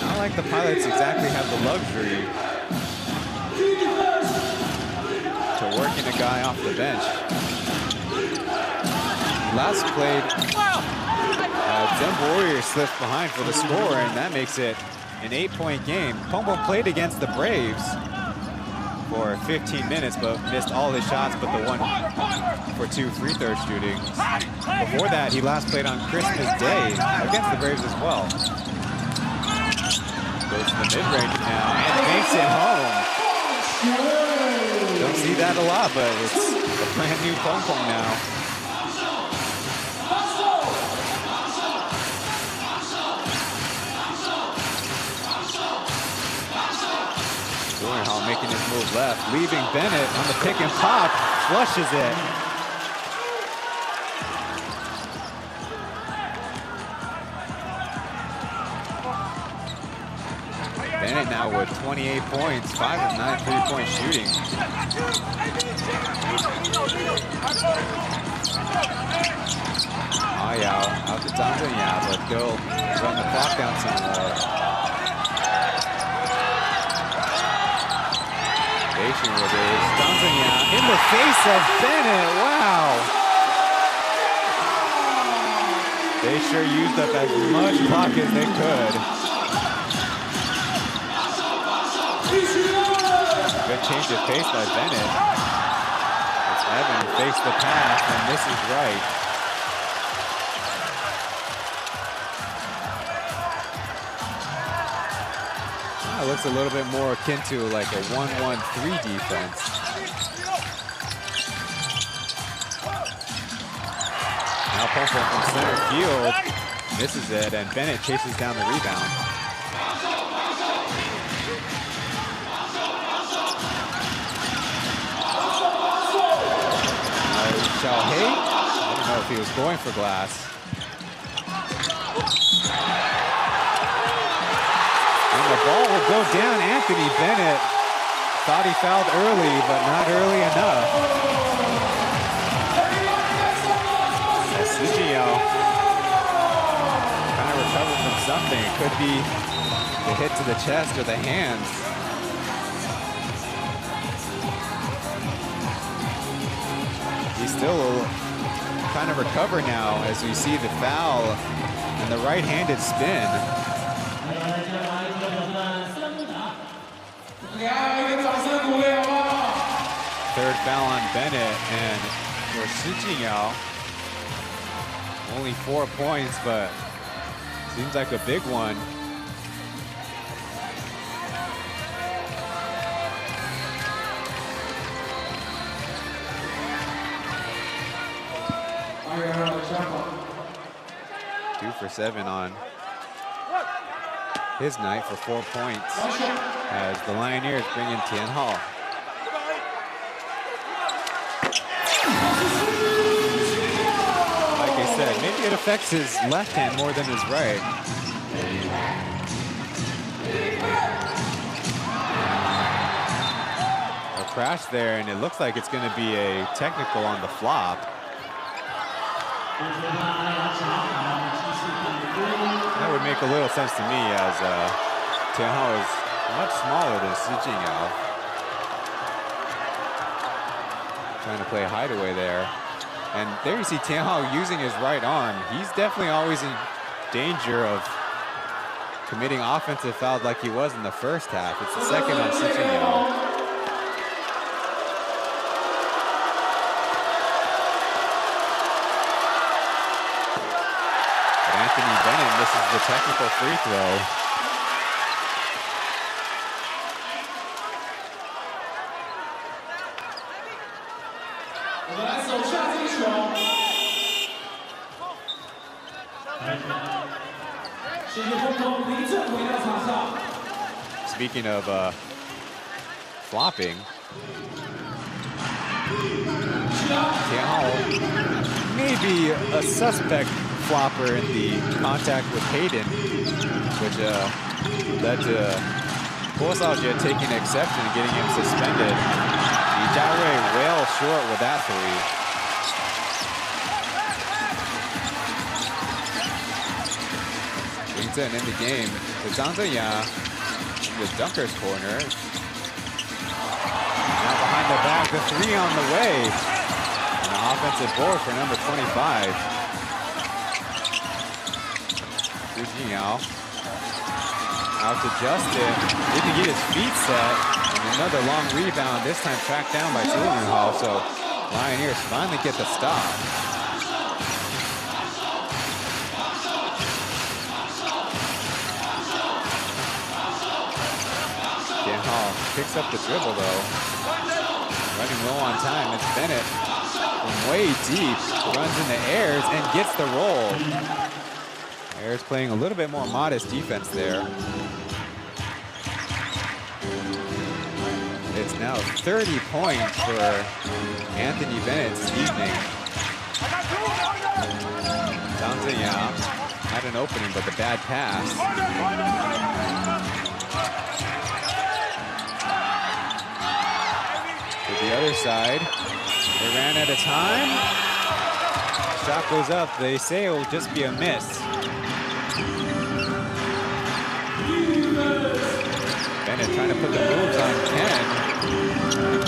Not like the Pilots exactly have the luxury to working a guy off the bench. Last played, Zen Warriors slipped behind for the score, and that makes it an 8-point game. Pong Pong played against the Braves for 15 minutes, but missed all his shots but the one for 2 free throw shootings. Before that, he last played on Christmas Day against the Braves as well. Goes to the mid-range now and makes it home. Don't see that a lot, but it's a brand new Pong Pong now. Hall making his move left, leaving Bennett on the pick and pop, flushes it. Bennett now with 28 points, 5 of 9 3-point shooting. Out to Tanzania, but they'll run the clock down some more. With it. Tanzania in the face of Bennett. Wow. They sure used up as much clock as they could. Good change of pace by Bennett. As Evan faced the pass, and this is right. It looks a little bit more akin to like a 1-1-3 defense. Now Pong Pong from center field misses it, and Bennett chases down the rebound. Xiaohei, I don't know if he was going for glass. And the ball will go down. Anthony Bennett thought he fouled early, but not early enough. As Hsinchu kind of recovered from something. It could be the hit to the chest or the hands. He's still kind of recover now as we see the foul and the right-handed spin. Third foul on Bennett, and for Hsinchu, only 4 points, but seems like a big one. Two for 7 on his night for 4 points as the Lioneers bring in Tian Hall. Like I said, maybe it affects his left hand more than his right. A crash there, and it looks like it's going to be a technical on the flop. That would make a little sense to me, as Tian Hao is much smaller than Hsinchu. Trying to play hideaway there. And there you see Tian Hao using his right arm. He's definitely always in danger of committing offensive fouls like he was in the first half. It's the second on Hsinchu. technical free throw. Speaking of flopping, Tianhao may be a suspect flopper in the contact with Hayden, which led to Guo Shaojie taking exception and getting him suspended. Li Jiarui well short with that three. Lin Zhen in the game to Zhang Zheya in the dunker's corner. Now behind the back, the three on the way. An offensive board for number 25. Hu Jinyao out to Justin. Didn't get his feet set. And another long rebound, this time tracked down by Zhulianhao. So Lioneers finally get the stop. Picks up the dribble though. Running low on time, it's Bennett from way deep, runs into Ayers and gets the roll. Ayers playing a little bit more modest defense there. It's now 30 points for Anthony Bennett this evening. Zhang Zheya had an opening, but the bad pass. The other side, they ran out of time. Shot goes up, they say it will just be a miss. Bennett trying to put the moves on Chen.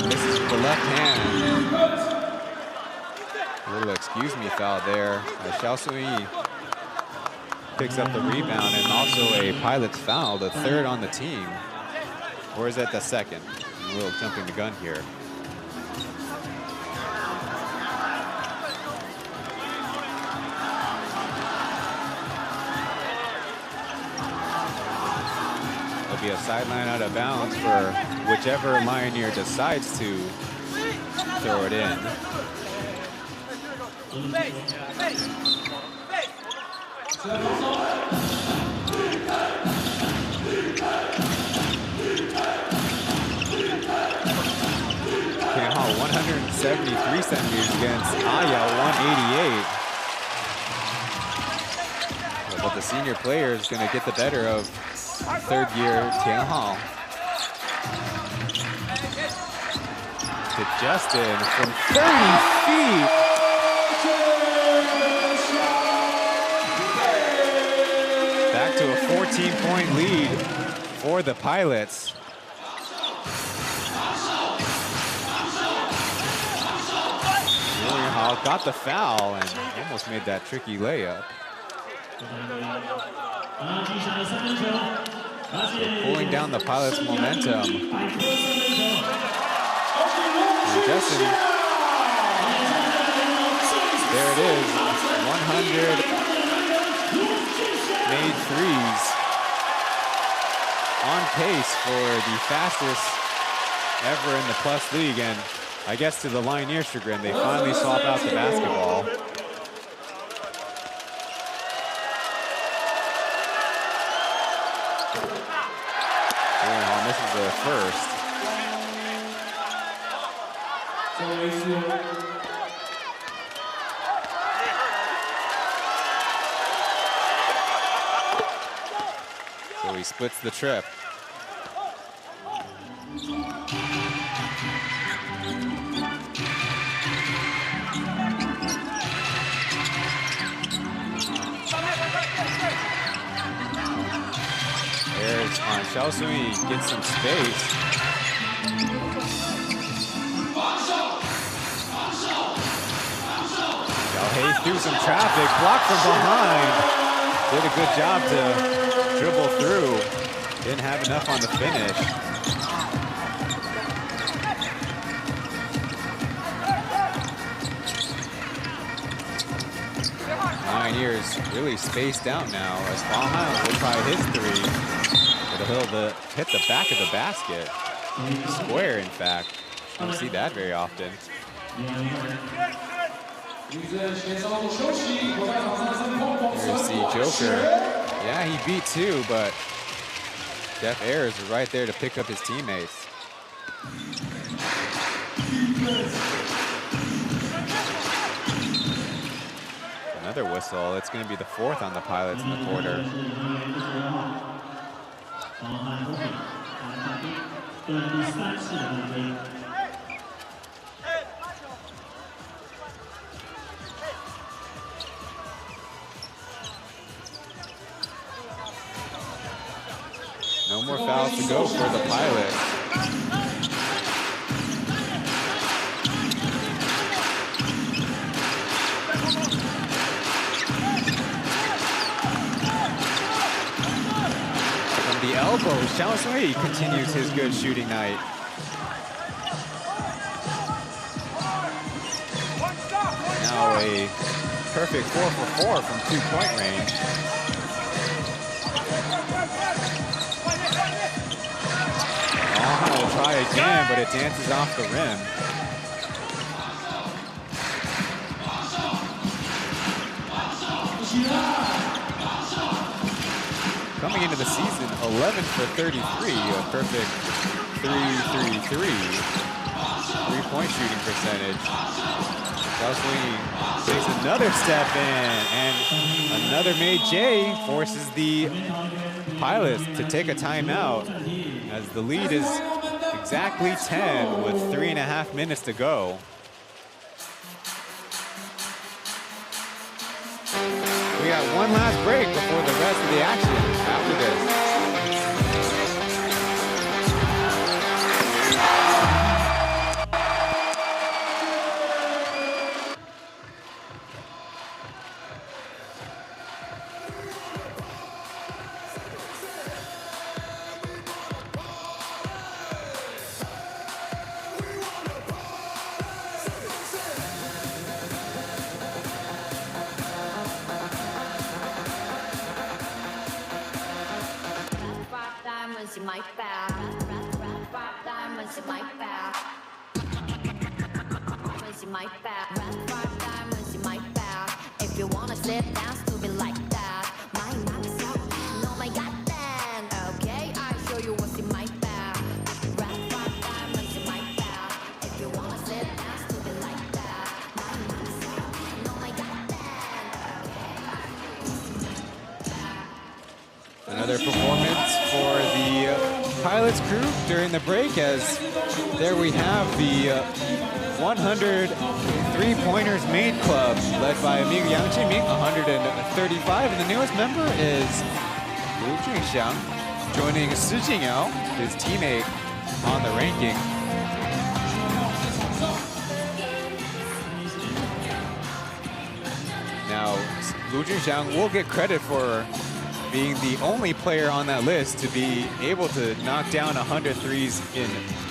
Misses with the left hand. A little excuse me foul there. Xiao Sui picks up the rebound and also a Pilot's foul, the third on the team. Or is that the second? A little jumping the gun here. Be a sideline out of bounds for whichever Lioneer decides to throw it in. Tianhao 173 centimeters against Aya 188. But the senior player is going to get the better of third year Tianhao. To Justin from 30 feet. Back to a 14-point lead for the Pilots. Lioneers got the foul and almost made that tricky layup. Pulling down the Pilots' momentum. And Justin, there it is, 100 made threes. On pace for the fastest ever in the Plus League, and I guess to the Lioneers' chagrin, they finally swap out the basketball. This is the first. So he splits the trip. There's on Xiao Sui, gets some space. Xiao through some traffic, blocked from behind. Did a good job to dribble through. Didn't have enough on the finish. Lioneers really spaced out now as Pauian will try his three. But he'll hit the back of the basket. Square, in fact. You don't see that very often. Here you see Joker. Yeah, he beat two, but Def Ayers is right there to pick up his teammates. Another whistle. It's going to be the fourth on the Pilots in the quarter. No more fouls to go for the Pilots. From the elbow, Xiao Sui continues his good shooting night. Now a perfect 4 for 4 from 2-point range. Will try again, but it dances off the rim. Coming into the season, 11 for 33, a perfect 3-3-3 three-point shooting percentage. Xiaosui takes another step in, and another made J forces the Pilots to take a timeout as the lead is exactly 10 with 3.5 minutes to go. We got one last break before the rest of the action after this. diamonds in my bag. Five diamonds in my bag. Diamonds in my bag. Five diamonds in my bag. If you wanna sit down, to be like that. My name is out. No, my goddamn. Okay, I'll show you what's in my bag. Five diamonds in my bag. If you wanna sit down, to be like that. My name is out. No, my goddamn. Another performance for the Pilots crew during the break, as there we have the 100 three-pointers made club led by amigo Yang Qiming, 135, and the newest member is Lu Junxiang, joining Shi Jingyao, his teammate on the ranking. Now, Lu Junxiang will get credit for being the only player on that list to be able to knock down 100 threes in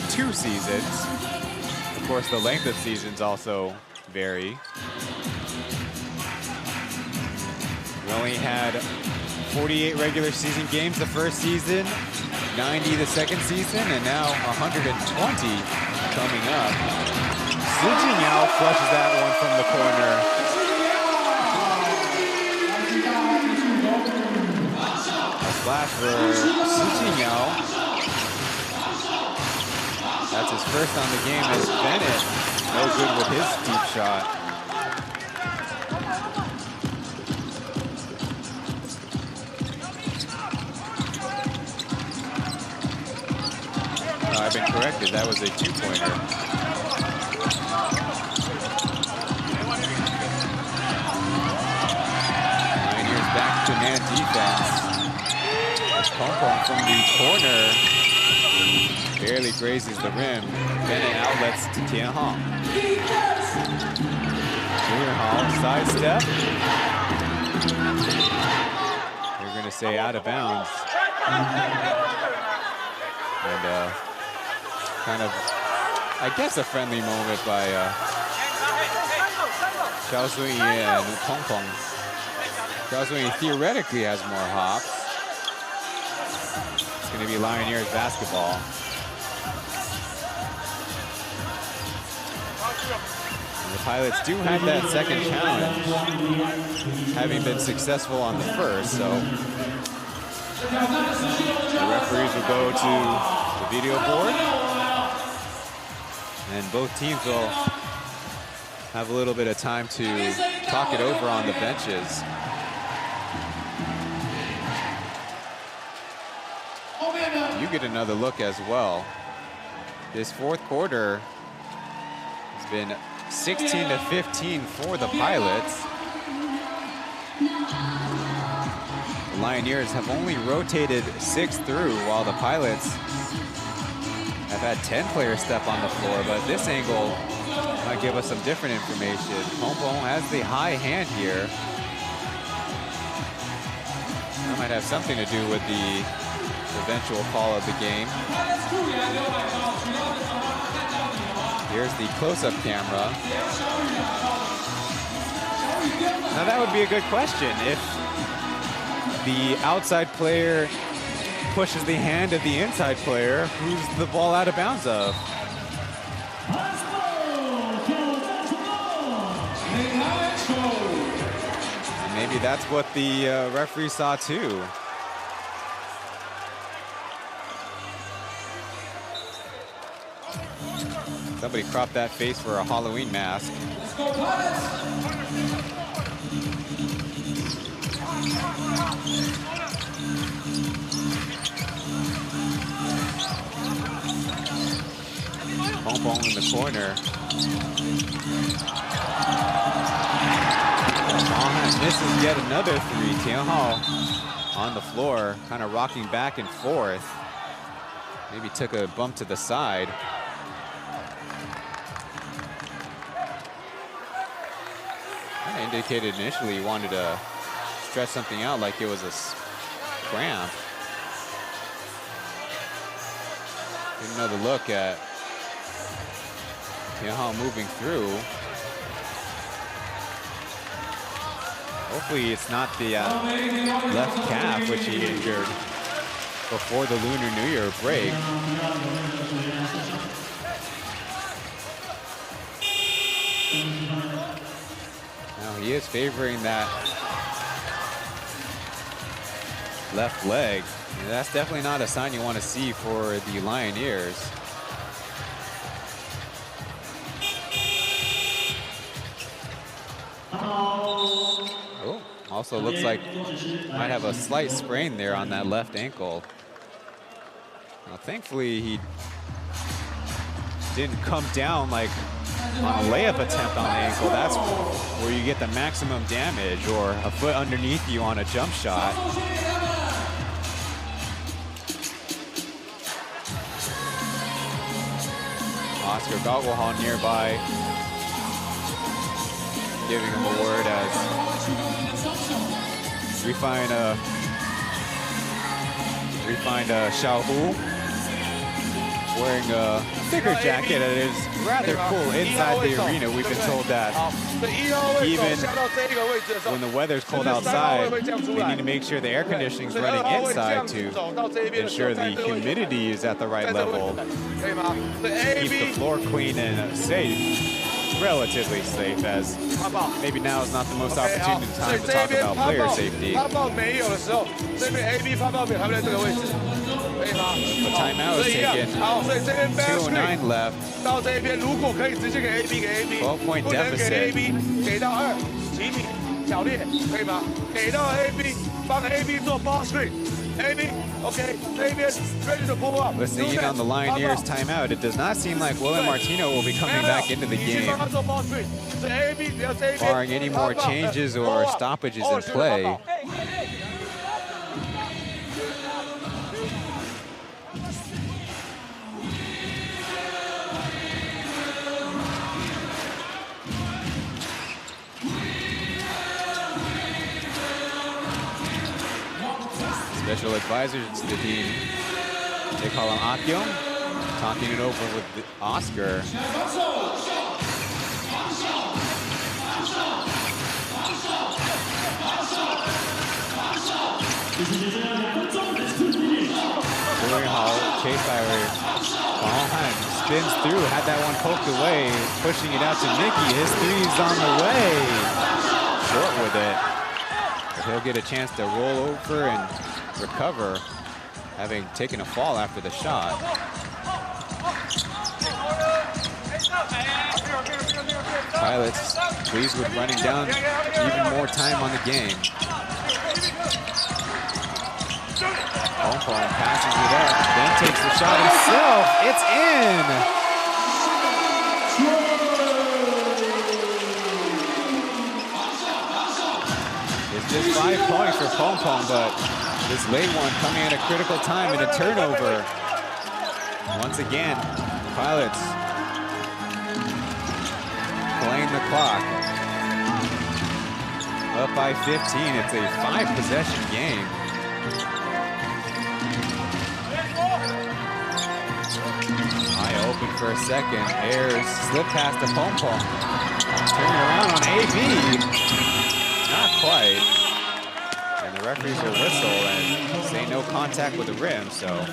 2 seasons. Of course, the length of seasons also vary. We only had 48 regular season games the first season, 90 the second season, and now 120 coming up. Shi Jingyao flushes that one from the corner. Flash for Shi Jingyao. That's his first on the game as Bennett. No good with his deep shot. Oh, I've been corrected. That was a 2-pointer. Lioneers back to man defense. Pong from the corner barely grazes the rim. Bennett outlets to Tianhong. Junior Hall sidestep. They're going to say out of bounds. And kind of, I guess, a friendly moment by Xiao Sui and Pong Pong. Charles theoretically has more hops. It's going to be Lioneers basketball. And the Pilots do have that second challenge, having been successful on the first, so the referees will go to the video board, and both teams will have a little bit of time to talk it over on the benches. You get another look as well. This fourth quarter has been 16-15 for the Pilots. The Lioneers have only rotated 6 through, while the Pilots have had 10 players step on the floor, but this angle might give us some different information. Pauian has the high hand here. That might have something to do with the eventual call of the game. Here's the close-up camera. Now that would be a good question. If the outside player pushes the hand of the inside player, who's the ball out of bounds of? Maybe that's what the referee saw too. Somebody cropped that face for a Halloween mask. Pauian in the corner. Misses yet another three. Tianhao on the floor, kind of rocking back and forth. Maybe took a bump to the side. Kind of indicated initially he wanted to stretch something out like it was a cramp. Get another look at Tianhao moving through. Hopefully it's not the left calf, which he injured before the Lunar New Year break. Now he is favoring that left leg. And that's definitely not a sign you want to see for the Lioneers. Also looks like might have a slight sprain there on that left ankle. Now, thankfully, he didn't come down like on a layup attempt on the ankle. That's where you get the maximum damage, or a foot underneath you on a jump shot. Oscar Gogglehall nearby, giving him a word as we find Xiao Hu wearing a thicker jacket that is rather cool inside the arena. We've been told that even when the weather's cold outside, we need to make sure the air conditioning is running inside to ensure the humidity is at the right level. Keep the floor clean and safe. Relatively safe, as maybe now is not the most opportune time to talk about player safety. The timeout is taken. 2:09 left. 12-point deficit. Listening in on the Lioneers timeout, it does not seem like William Martino will be coming back into the game, barring any more changes or stoppages in play. Special advisors to the team, they call him Akyong, talking it over with Oscar. chased by Pauian. Spins through, had that one poked away, pushing it out to Mickey. His three's on the way. Short with it. But he'll get a chance to roll over and recover, having taken a fall after the shot. Pilots pleased with running down even more time on the game. Pauian passes it up, then takes the shot himself. It's in! It's just 5 points for Pauian, but this late one coming at a critical time and a turnover. Once again, Pilots playing the clock. Up by 15, it's a 5-possession game. Eye open for a second, airs, slip past the Pauian. Turning around on AB. Not quite. And the referees will whistle and say no contact with the rim, so.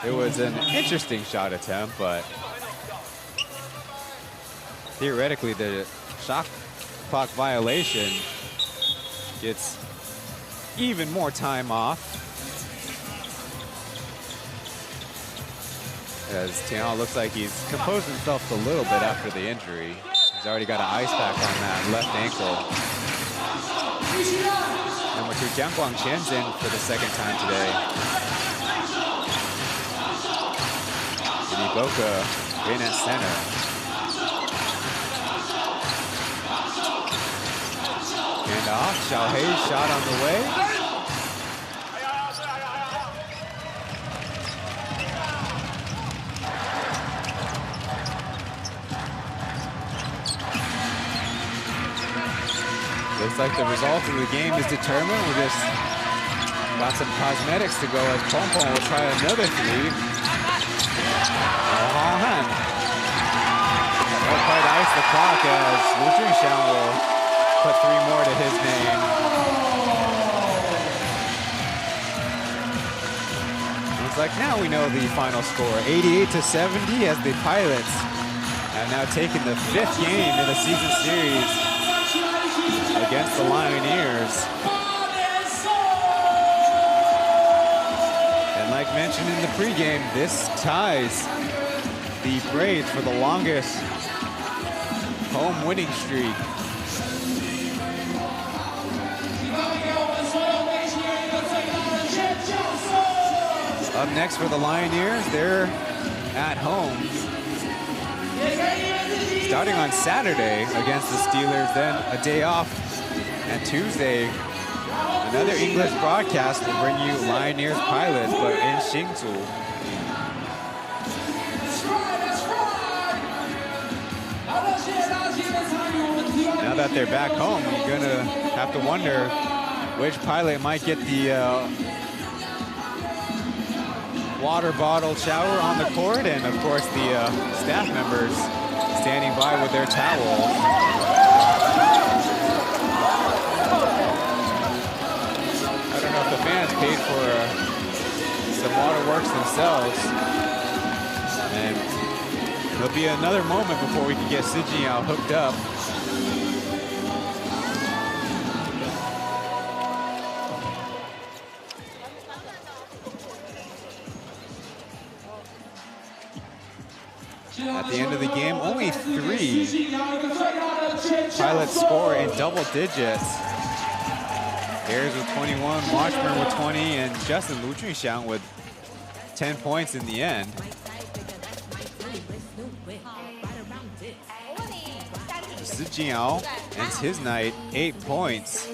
It was an interesting shot attempt, but theoretically the shot clock violation gets even more time off. As Tiao looks like he's composed himself a little bit after the injury. He's already got an ice pack on that left ankle. Number 2, Jiang Guangqian's in for the second time today. And Iboka in at center. And off, Xiaohei's shot on the way. Looks like the result of the game is determined. We just got some cosmetics to go as Pauian will try another three. Pauian won't quite ice the clock as Wu Junxiang will put 3 more to his name. Looks like now we know the final score. 88-70 as the Pilots have now taken the 5th game in the season series against the Lioneers. And like mentioned in the pregame, this ties the Braves for the longest home winning streak. Up next for the Lioneers, they're at home. Starting on Saturday against the Steelers, then a day off. And Tuesday, another English broadcast will bring you Lioneers Pilots, but in Hsinchu. Now that they're back home, you're gonna have to wonder which pilot might get the water bottle shower on the court, and of course the staff members standing by with their towels. I don't know if the fans paid for some waterworks themselves. And there'll be another moment before we can get Sijin hooked up. At the end of the game, only 3 Pilots score in double digits. Ayers with 21, Watchman with 20, and Justin Wu Junxiang with 10 points in the end. Sijin ends his night 8 points.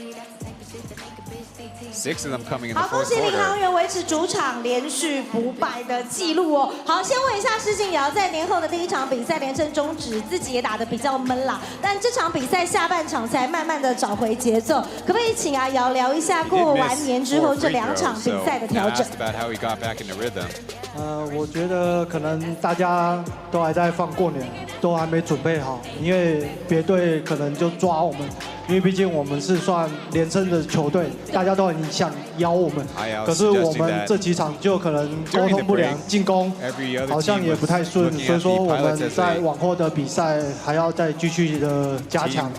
6 of them coming in the fourth quarter. 好，恭喜领航员维持主场连续不败的记录哦。好，先问一下施晋尧，在年后的第1场比赛连胜终止，自己也打得比较闷啦。但这场比赛下半场才慢慢的找回节奏，可不可以请瑶聊一下过完年之后这2场比赛的调整？ About how he got back into rhythm. 我觉得可能大家都还在放过年，都还没准备好，因为别队可能就抓我们，因为毕竟我们是算连胜的球队，大家都很想邀我们，可是我们这几场就可能沟通不良，进攻好像也不太顺，所以说我们在往后的比赛还要再继续的加强。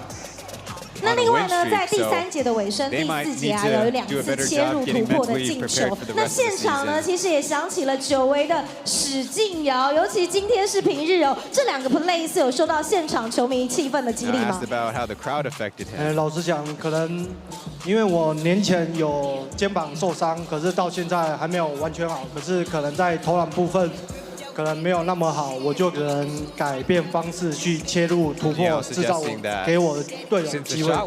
那另外呢，在第3节的尾声，第4节啊，有2次切入突破的进球。那现场呢，其实也响起了久违的史劲尧，尤其今天是平日哦，这2个 play 是有受到现场球迷气氛的激励吗？老实讲，可能因为我年前有肩膀受伤，可是到现在还没有完全好，可是可能在投篮部分。 可能没有那么好，我就可能改变方式去切入突破，制造给我队友机会。好，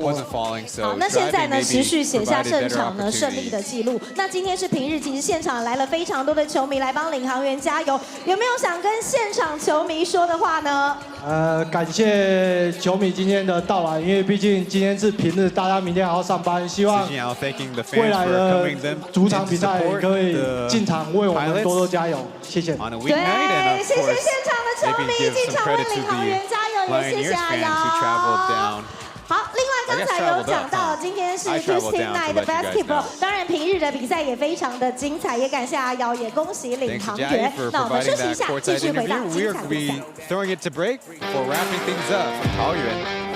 那现在呢，持续写下胜场呢胜利的记录。那今天是平日，其实现场来了非常多的球迷来帮领航员加油，有没有想跟现场球迷说的话呢？感谢球迷今天的到来，因为毕竟今天是平日，大家明天还要上班，希望未来的主场比赛可以进场为我们多多加油，谢谢。对，谢谢现场的球迷进场为领航员加油，也谢谢阿瑶。好，另外刚才有讲到，今天是 Tuesday Night 的 Basketball， 当然平日的比赛也非常的精彩，也感谢阿瑶，也恭喜领航员。那我们休息一下，继续回到精彩比赛。Throwing it to break for wrapping things up from Taoyuan.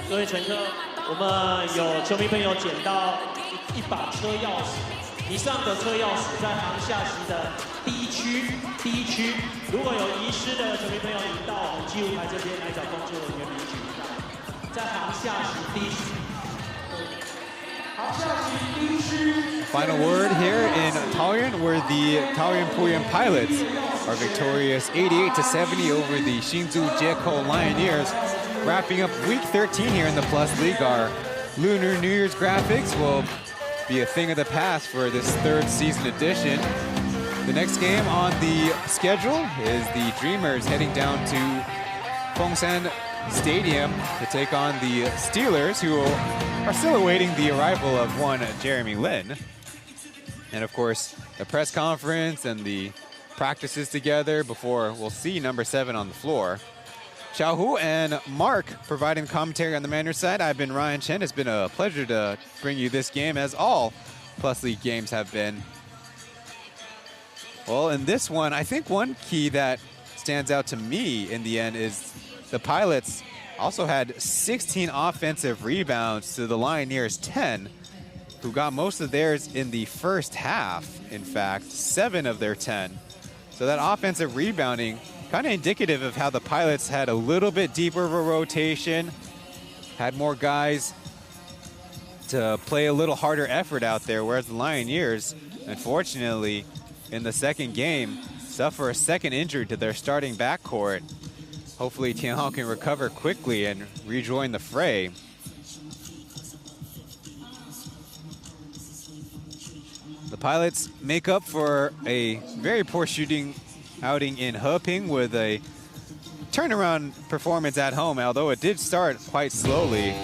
各位乘客，我们有球迷朋友捡到一把车钥匙，以上的车钥匙在航下席的第一区，如果有遗失的球迷朋友，请到我们记录台这边来找工作人员领取，在航下席第一区。Final word here in Taoyuan, where the Taoyuan Pauian Pilots are victorious 88-70 over the Hsinchu Lioneers. Wrapping up week 13 here in the Plus League, our Lunar New Year's graphics will be a thing of the past for this 3rd season edition. The next game on the schedule is the Dreamers heading down to Fengshan Stadium to take on the Steelers, who are still awaiting the arrival of one Jeremy Lin. And of course, the press conference and the practices together before we'll see number 7 on the floor. Xiaohu and Mark providing commentary on the Manners side. I've been Ryan Chen. It's been a pleasure to bring you this game, as all Plus League games have been. Well, in this one, I think one key that stands out to me in the end is the Pilots also had 16 offensive rebounds to the Lioneers 10, who got most of theirs in the first half, in fact, 7 of their 10. So that offensive rebounding, kind of indicative of how the Pilots had a little bit deeper of a rotation, had more guys to play a little harder effort out there, whereas the Lioneers, unfortunately, in the second game, suffer a second injury to their starting backcourt. Hopefully Tianhao can recover quickly and rejoin the fray. The Pilots make up for a very poor shooting outing in Heping with a turnaround performance at home, although it did start quite slowly.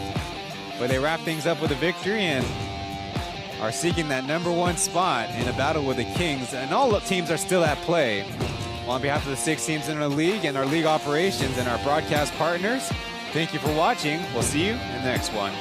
But they wrap things up with a victory and are seeking that #1 spot in a battle with the Kings. And all the teams are still at play. Well, on behalf of the 6 teams in our league and our league operations and our broadcast partners, thank you for watching. We'll see you in the next one.